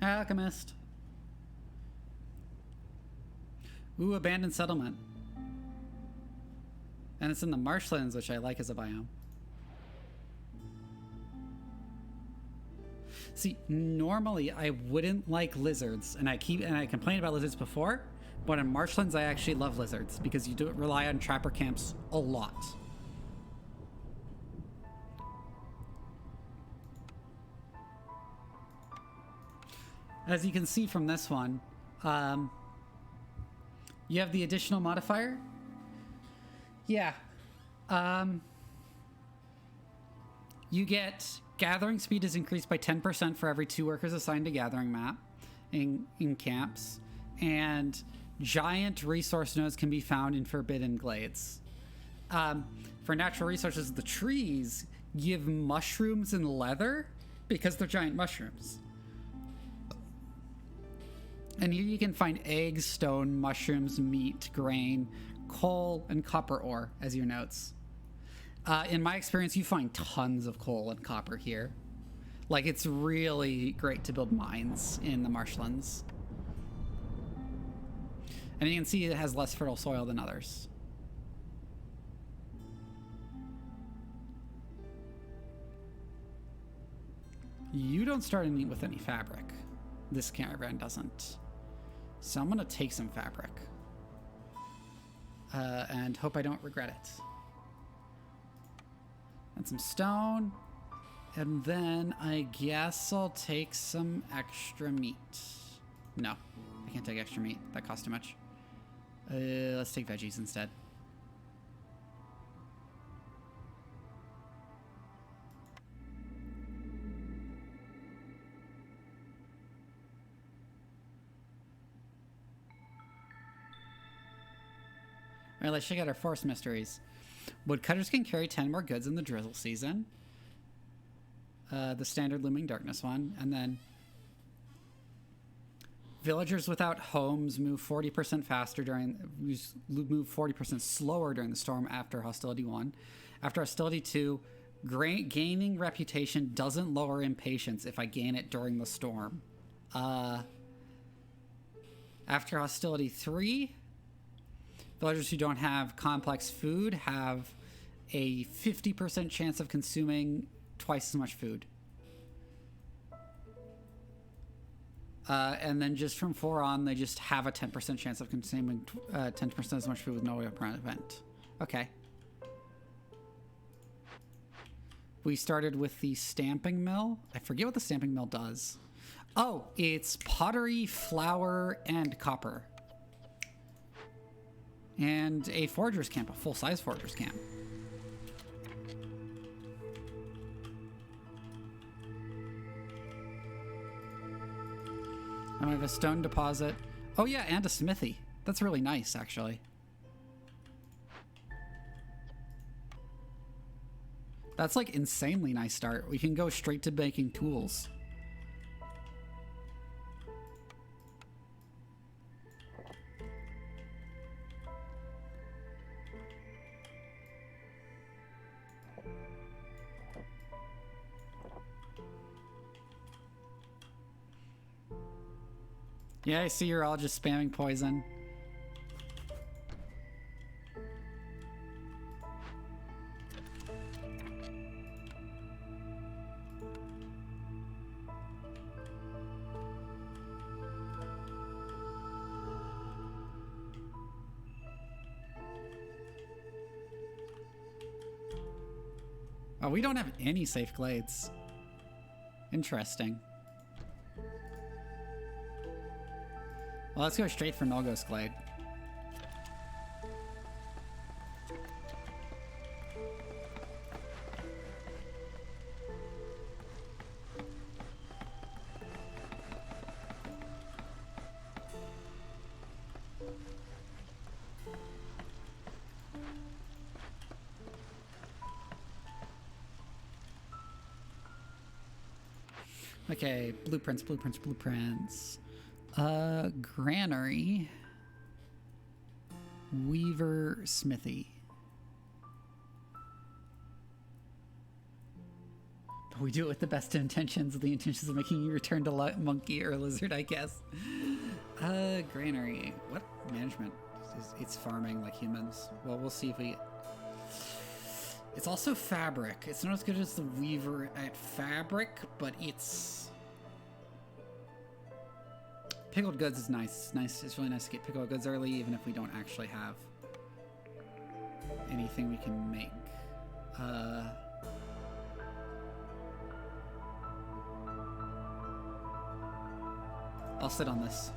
Speaker 1: Alchemist. Ooh, abandoned settlement. And it's in the marshlands, which I like as a biome. See, normally I wouldn't like lizards, and I complained about lizards before, but in marshlands I actually love lizards because you do rely on trapper camps a lot. As you can see from this one, you have the additional modifier. Yeah. You get gathering speed is increased by 10% for every 2 workers assigned to gathering map in camps, and giant resource nodes can be found in forbidden glades. For natural resources, the trees give mushrooms and leather because they're giant mushrooms. And here you can find eggs, stone, mushrooms, meat, grain, coal, and copper ore as your notes. In my experience, you find tons of coal and copper here. Like, it's really great to build mines in the marshlands. And you can see it has less fertile soil than others. You don't start with any fabric. This caravan doesn't. So I'm gonna take some fabric. And hope I don't regret it. And some stone. And then I guess I'll take some extra meat. No, I can't take extra meat. That costs too much. Let's take veggies instead. All right, let's check out our forest mysteries. Woodcutters can carry 10 more goods in the drizzle season. The standard looming darkness one. And then villagers without homes move 40% faster move 40% slower during the storm after hostility 1. After hostility 2, gaining reputation doesn't lower impatience if I gain it during the storm. After hostility 3, villagers who don't have complex food have a 50% chance of consuming twice as much food. And then just from 4 on, they just have a 10% chance of consuming 10% as much food with no apparent event. Okay. We started with the stamping mill. I forget what the stamping mill does. Oh, it's pottery, flour, and copper. And a forger's camp, a full-size forger's camp. And we have a stone deposit. Oh yeah, and a smithy. That's really nice, actually. That's like insanely nice start. We can go straight to making tools. Yeah, I see you're all just spamming poison. Oh, we don't have any safe glades. Interesting. Well, let's go straight for Nolgo's Glade. Okay, blueprints. Granary. Weaver Smithy. But we do it with the best intentions, the intentions of making you return to monkey or lizard, I guess. Granary. What management? It's farming like humans. Well, we'll see if we... It's also fabric. It's not as good as the Weaver at fabric, but it's... Pickled goods is nice. It's really nice to get pickled goods early, even if we don't actually have anything we can make. I'll sit on this.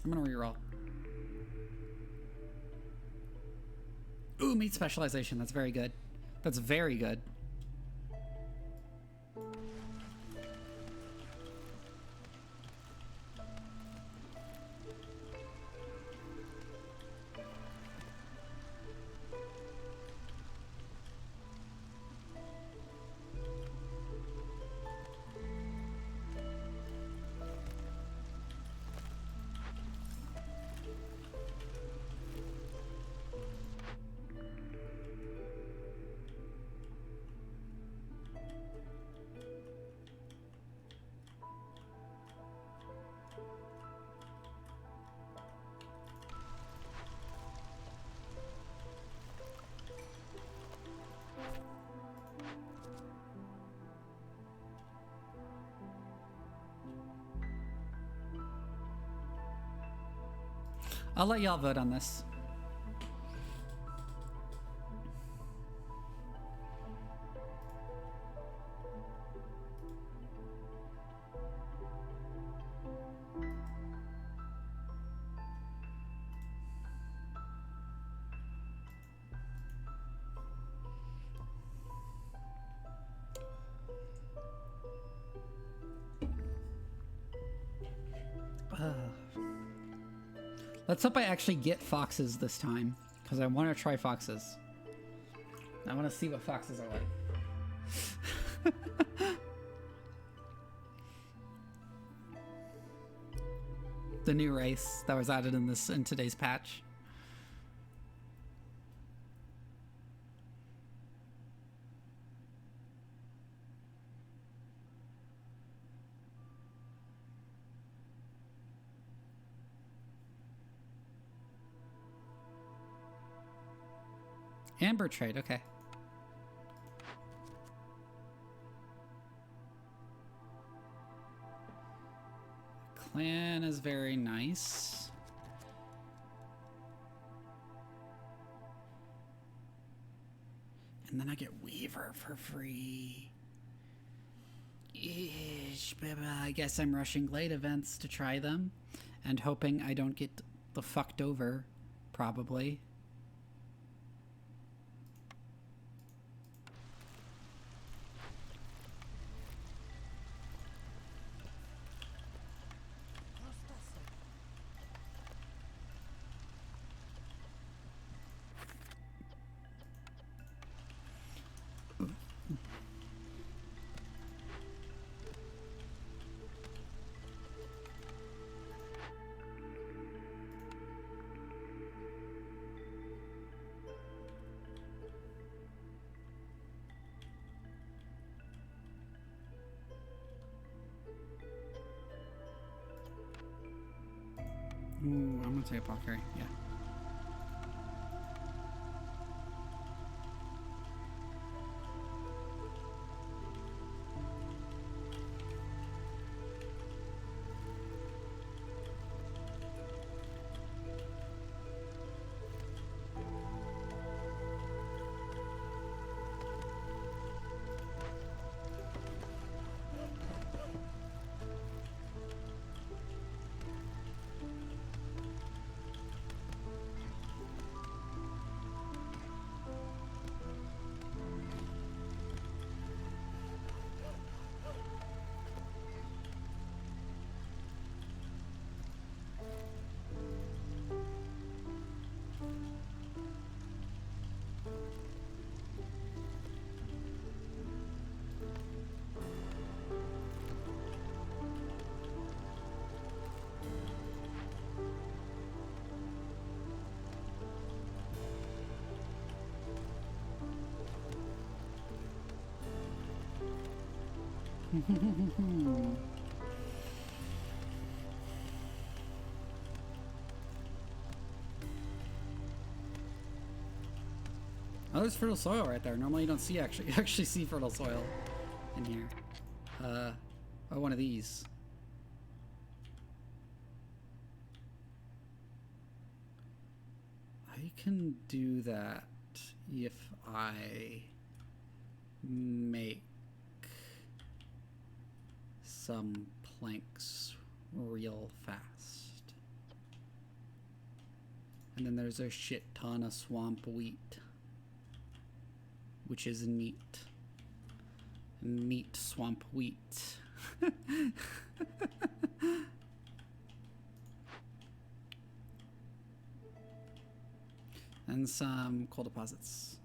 Speaker 1: I'm gonna reroll. Ooh, meat specialization. That's very good. That's very good. I'll let y'all vote on this. Let's hope I actually get foxes this time, because I want to try foxes. I want to see what foxes are like. The new race that was added in today's patch. Amber trade, okay. Clan is very nice. And then I get Weaver for free. Ish, I guess I'm rushing Glade events to try them and hoping I don't get the fucked over, probably. Ooh, I'm gonna take a Valkyrie, yeah. Oh, there's fertile soil right there. Normally you don't see you actually see fertile soil in here. Oh, one of these. I can do that if I make some planks real fast. And then there's a shit ton of swamp wheat, which is neat. Neat swamp wheat. And some coal deposits.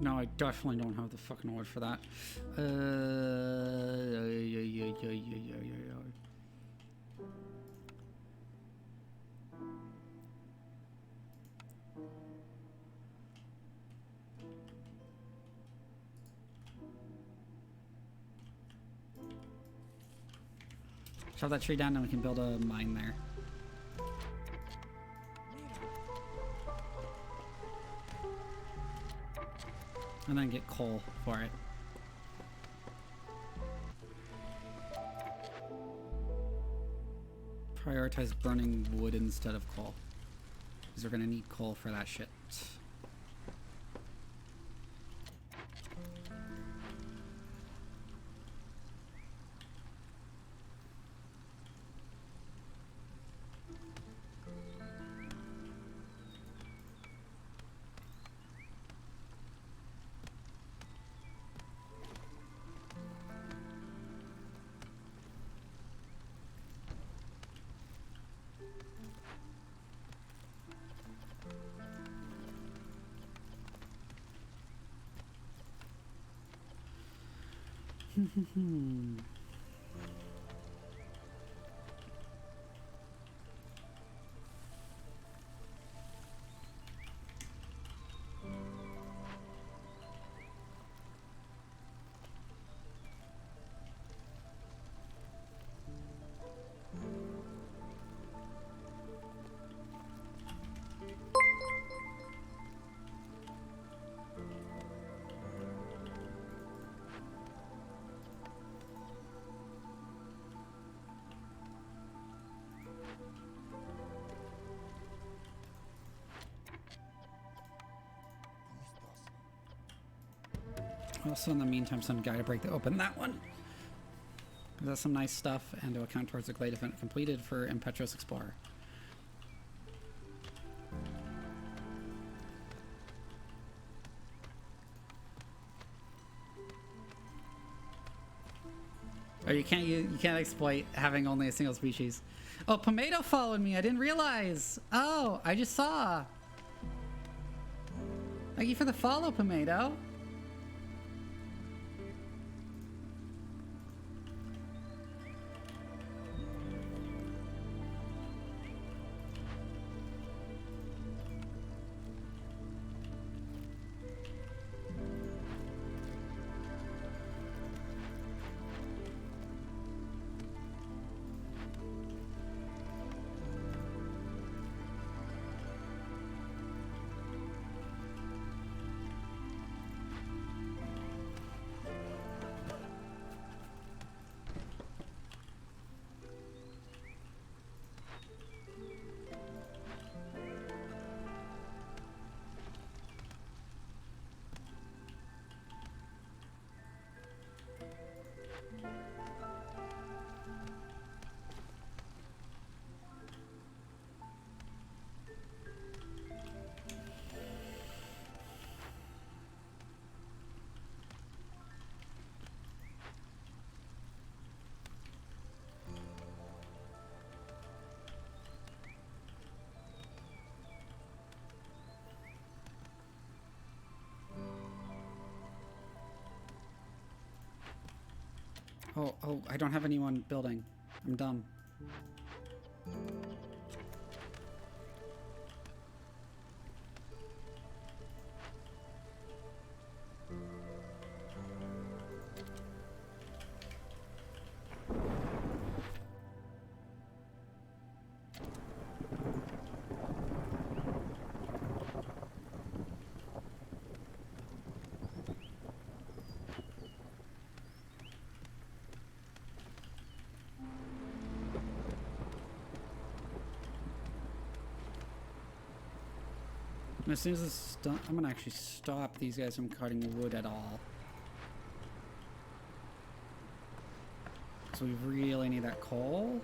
Speaker 1: No, I definitely don't have the fucking order for that. Shove that tree down and we can build a mine there. and then get coal for it. Prioritize burning wood instead of coal, because we're gonna need coal for that shit. Also, in the meantime, some guy to break the open that one. That's some nice stuff, and to account towards the glade event completed for Impetuous Explorer. Oh, you can't exploit having only a single species. Oh, Pomato followed me. I didn't realize. Oh, I just saw. Thank you for the follow, Pomato. Oh, I don't have anyone building. I'm dumb. And as soon as this is done, I'm gonna actually stop these guys from cutting wood at all. So we really need that coal.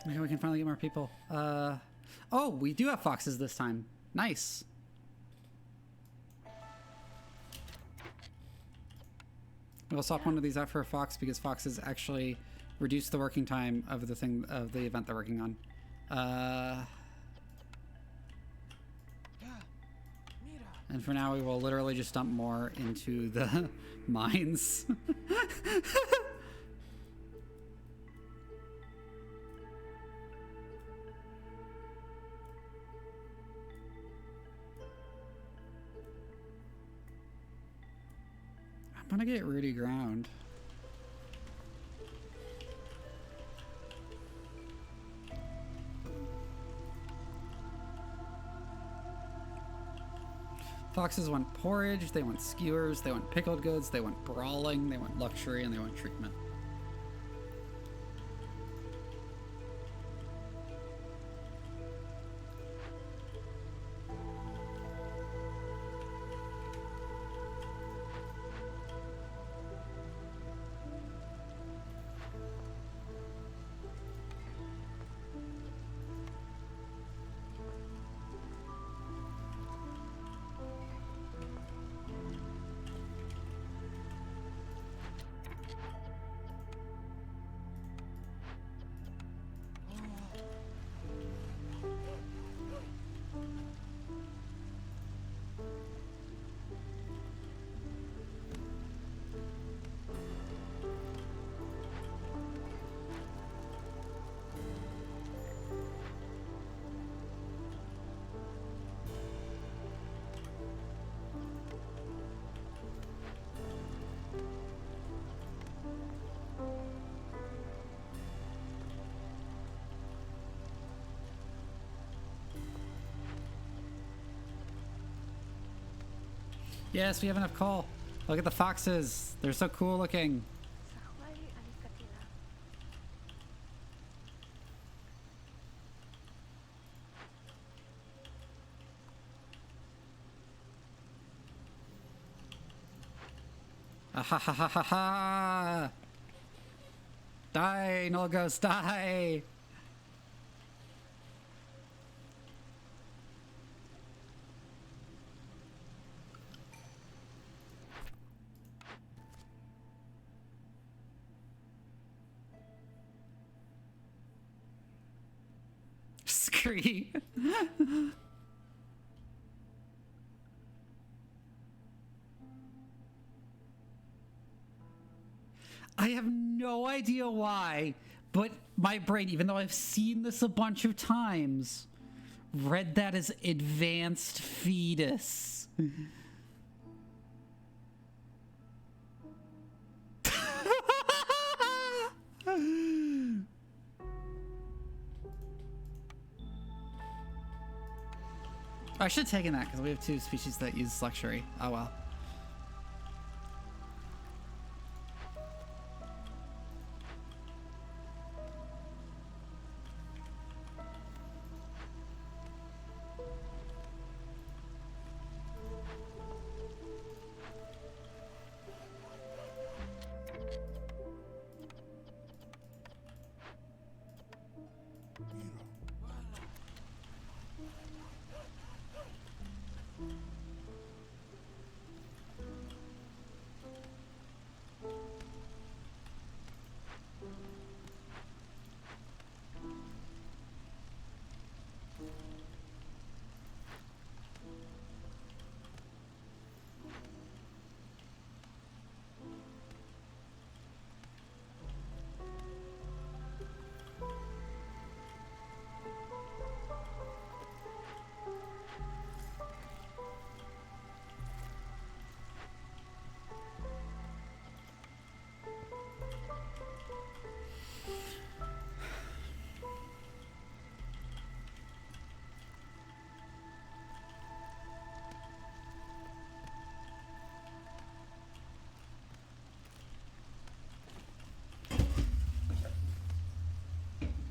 Speaker 1: Maybe we can finally get more people. Oh, we do have foxes this time. Nice. We'll swap one of these out for a fox because foxes actually reduce the working time of the event they're working on. And for now, we will literally just dump more into the mines. I'm gonna get Rudy ground. Foxes want porridge, they want skewers, they want pickled goods, they want brawling, they want luxury, and they want treatment. Yes, we have enough coal. Look at the foxes. They're so cool looking. Ah ha ha ha ha ha! Die, Null Ghost, die! Scree. I have no idea why, but my brain, even though I've seen this a bunch of times, read that as advanced fetus. I should have taken that because we have two species that use luxury. Oh well.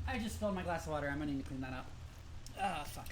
Speaker 1: I just spilled my glass of water. I'm gonna need to clean that up. Ah, fuck.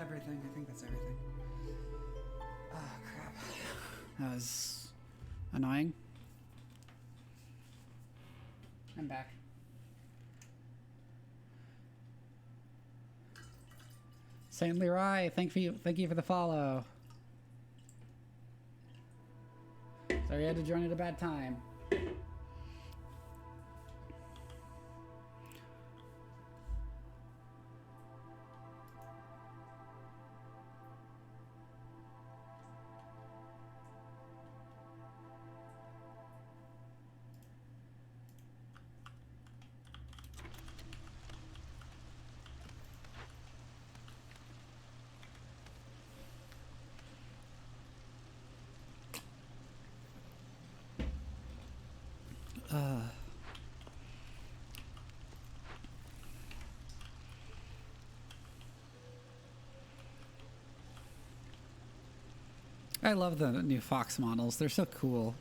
Speaker 1: everything. I think that's everything. Oh, crap. That was annoying. I'm back. Saint Leroy, thank you for the follow. Sorry I had to join at a bad time. I love the new Fox models. They're so cool.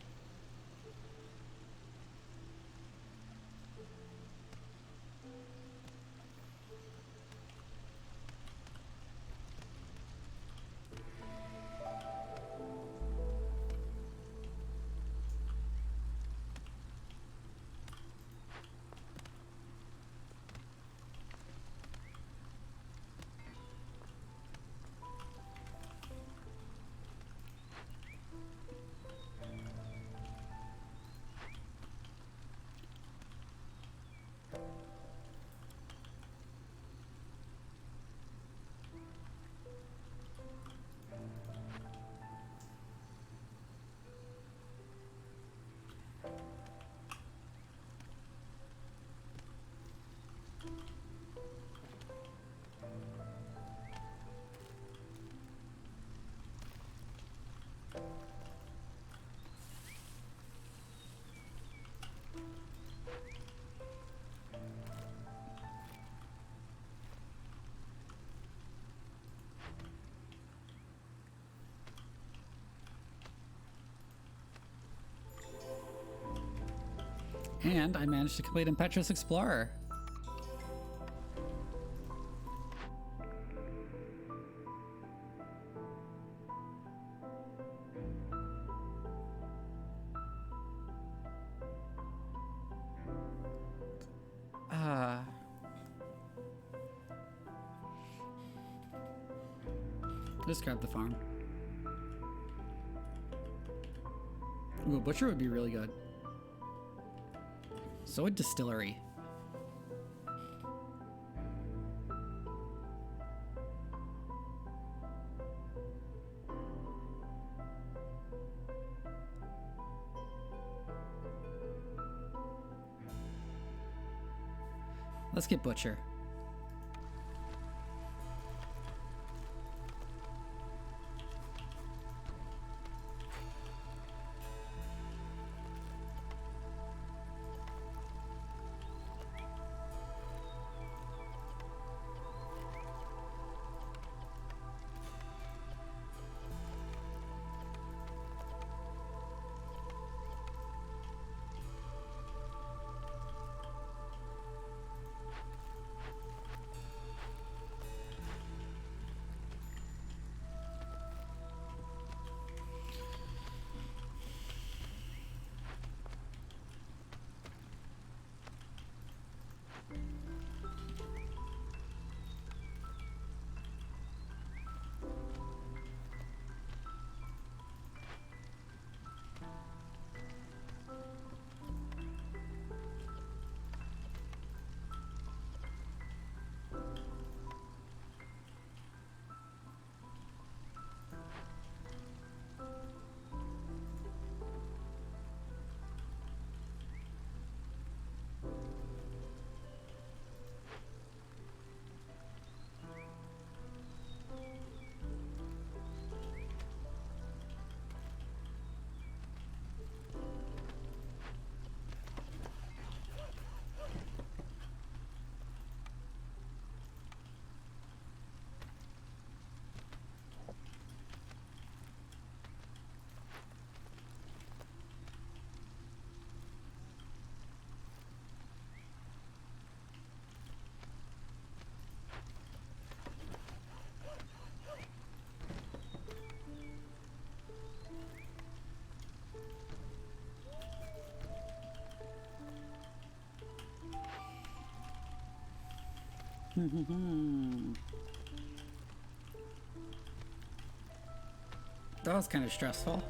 Speaker 1: And I managed to complete Impetuous Explorer. Just grab the farm. Ooh, a butcher would be really good. So a distillery. Let's get butcher. That was kind of stressful.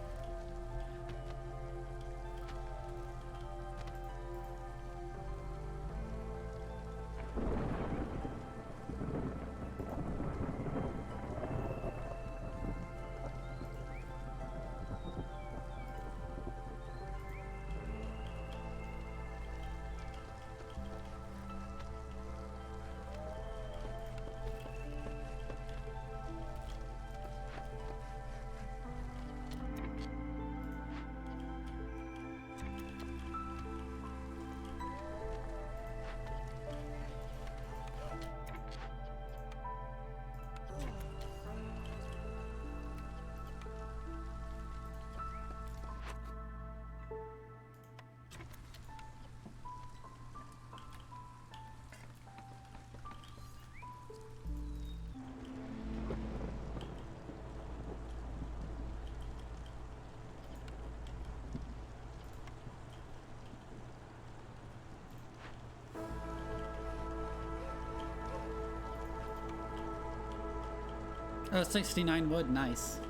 Speaker 1: Oh, 69 wood, nice.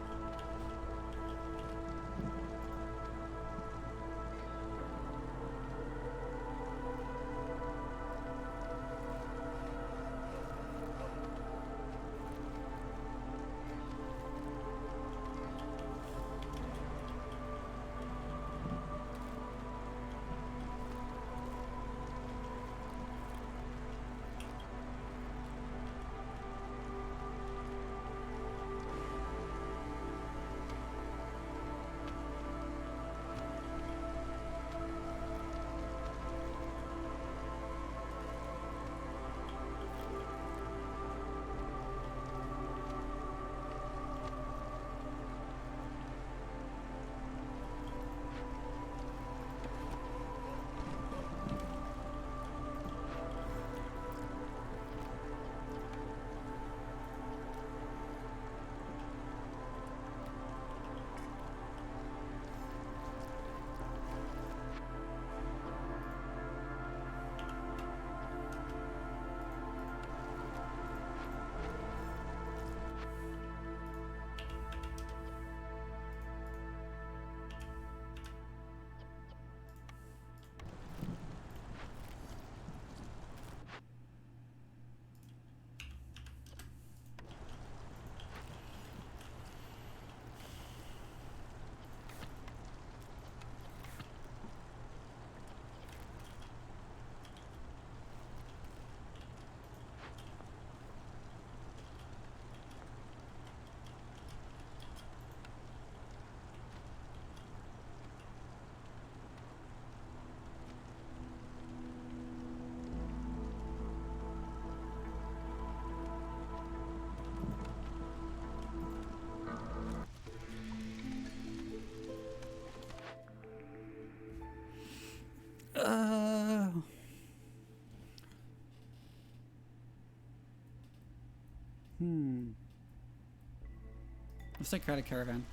Speaker 1: Let's take credit caravan.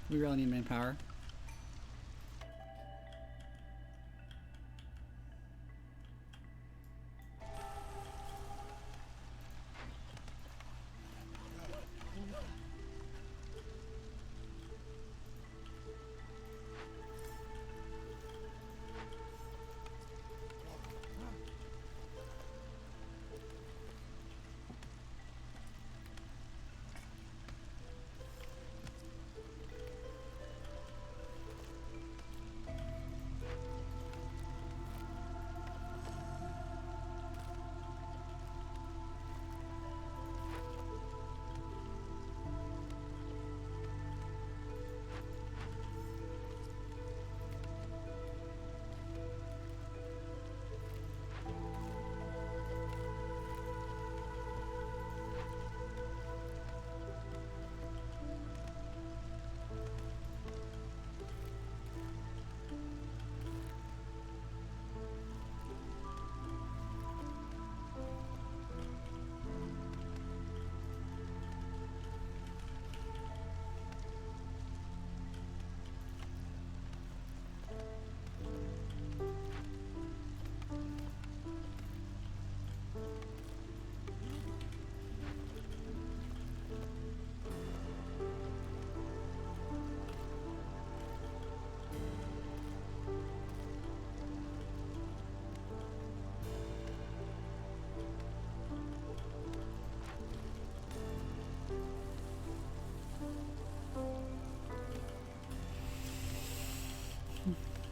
Speaker 1: We really need manpower.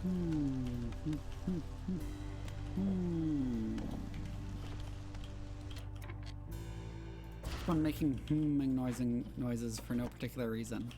Speaker 1: I'm making noises for no particular reason.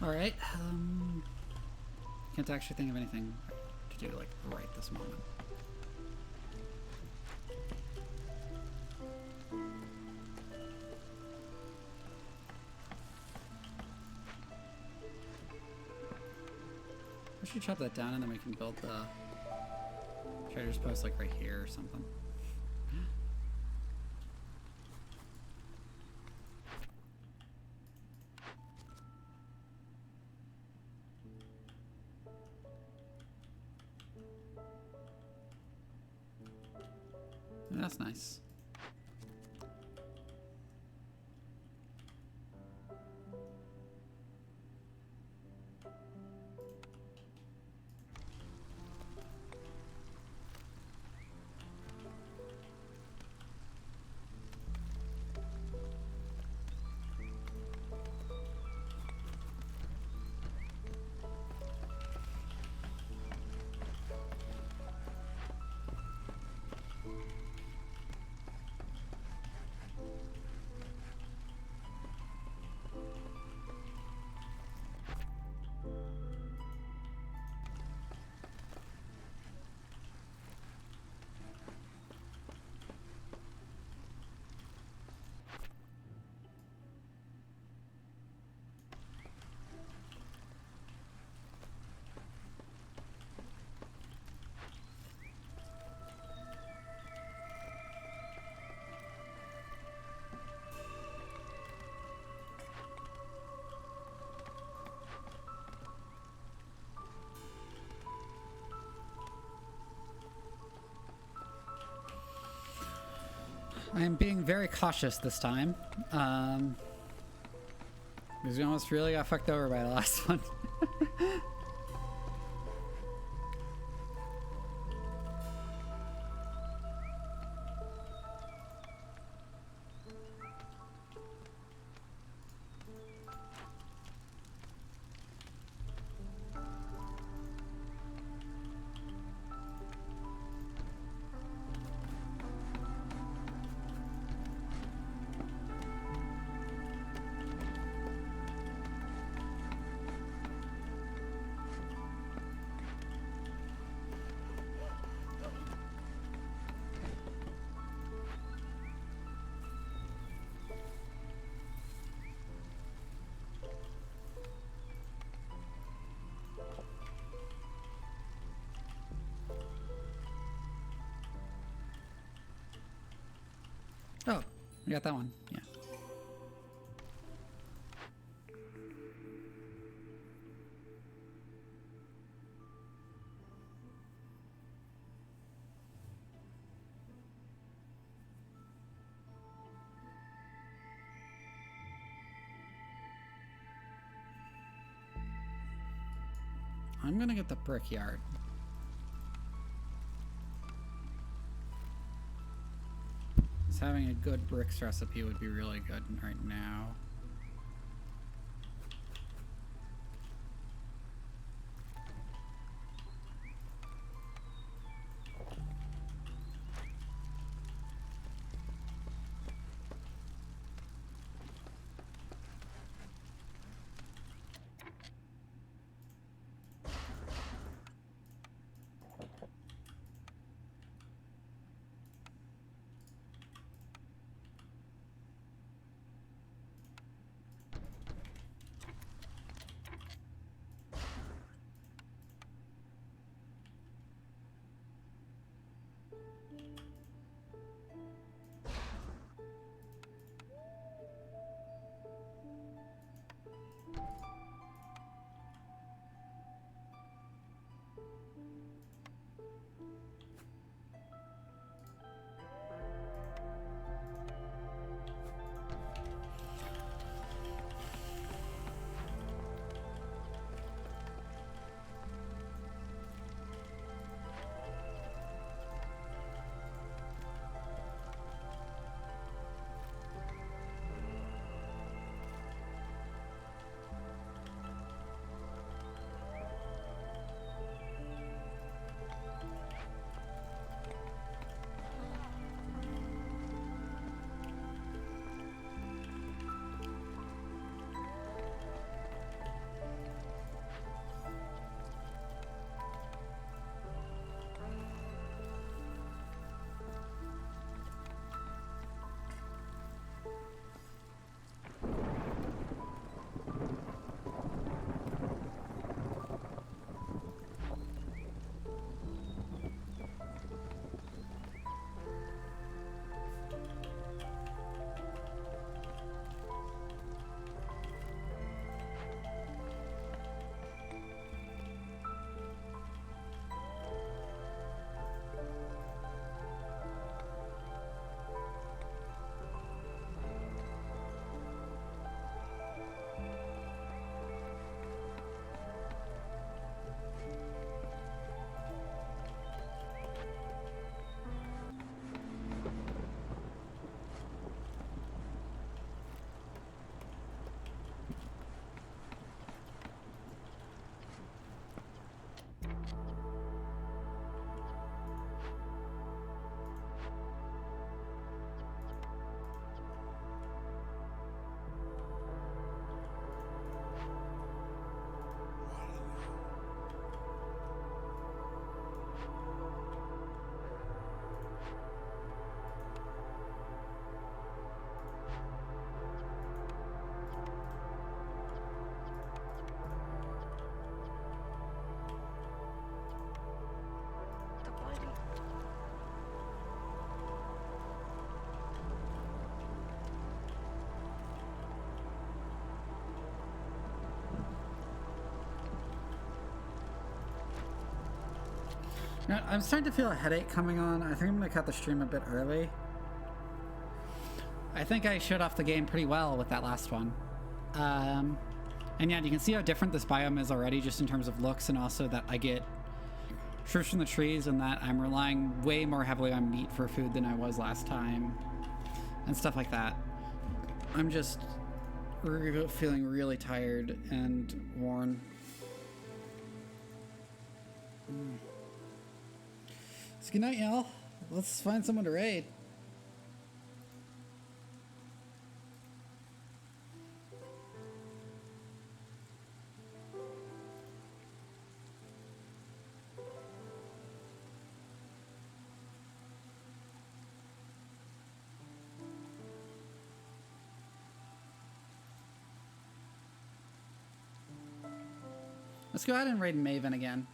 Speaker 1: Alright, can't actually think of anything to do, like, right this moment. We should chop that down and then we can build the trader's post, like, right here or something. That's nice. I am being very cautious this time, because we almost really got fucked over by the last one. Oh, we got that one. Yeah. I'm gonna get the brickyard. Just having a good bricks recipe would be really good right now. Now, I'm starting to feel a headache coming on. I think I'm going to cut the stream a bit early. I think I showed off the game pretty well with that last one. And yeah, you can see how different this biome is already just in terms of looks, and also that I get fruits from the trees and that I'm relying way more heavily on meat for food than I was last time. And stuff like that. I'm just feeling really tired and worn. So good night, y'all. Let's find someone to raid. Let's go ahead and raid Maven again.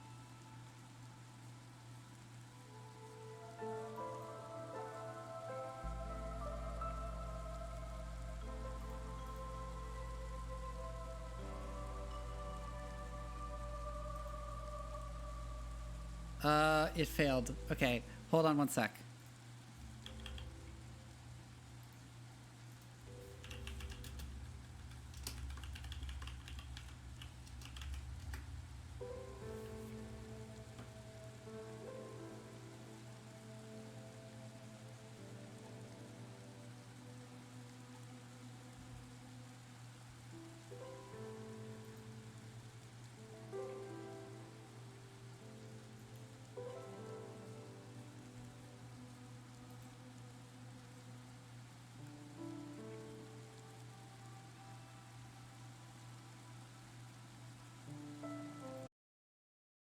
Speaker 1: It failed. Okay, hold on one sec.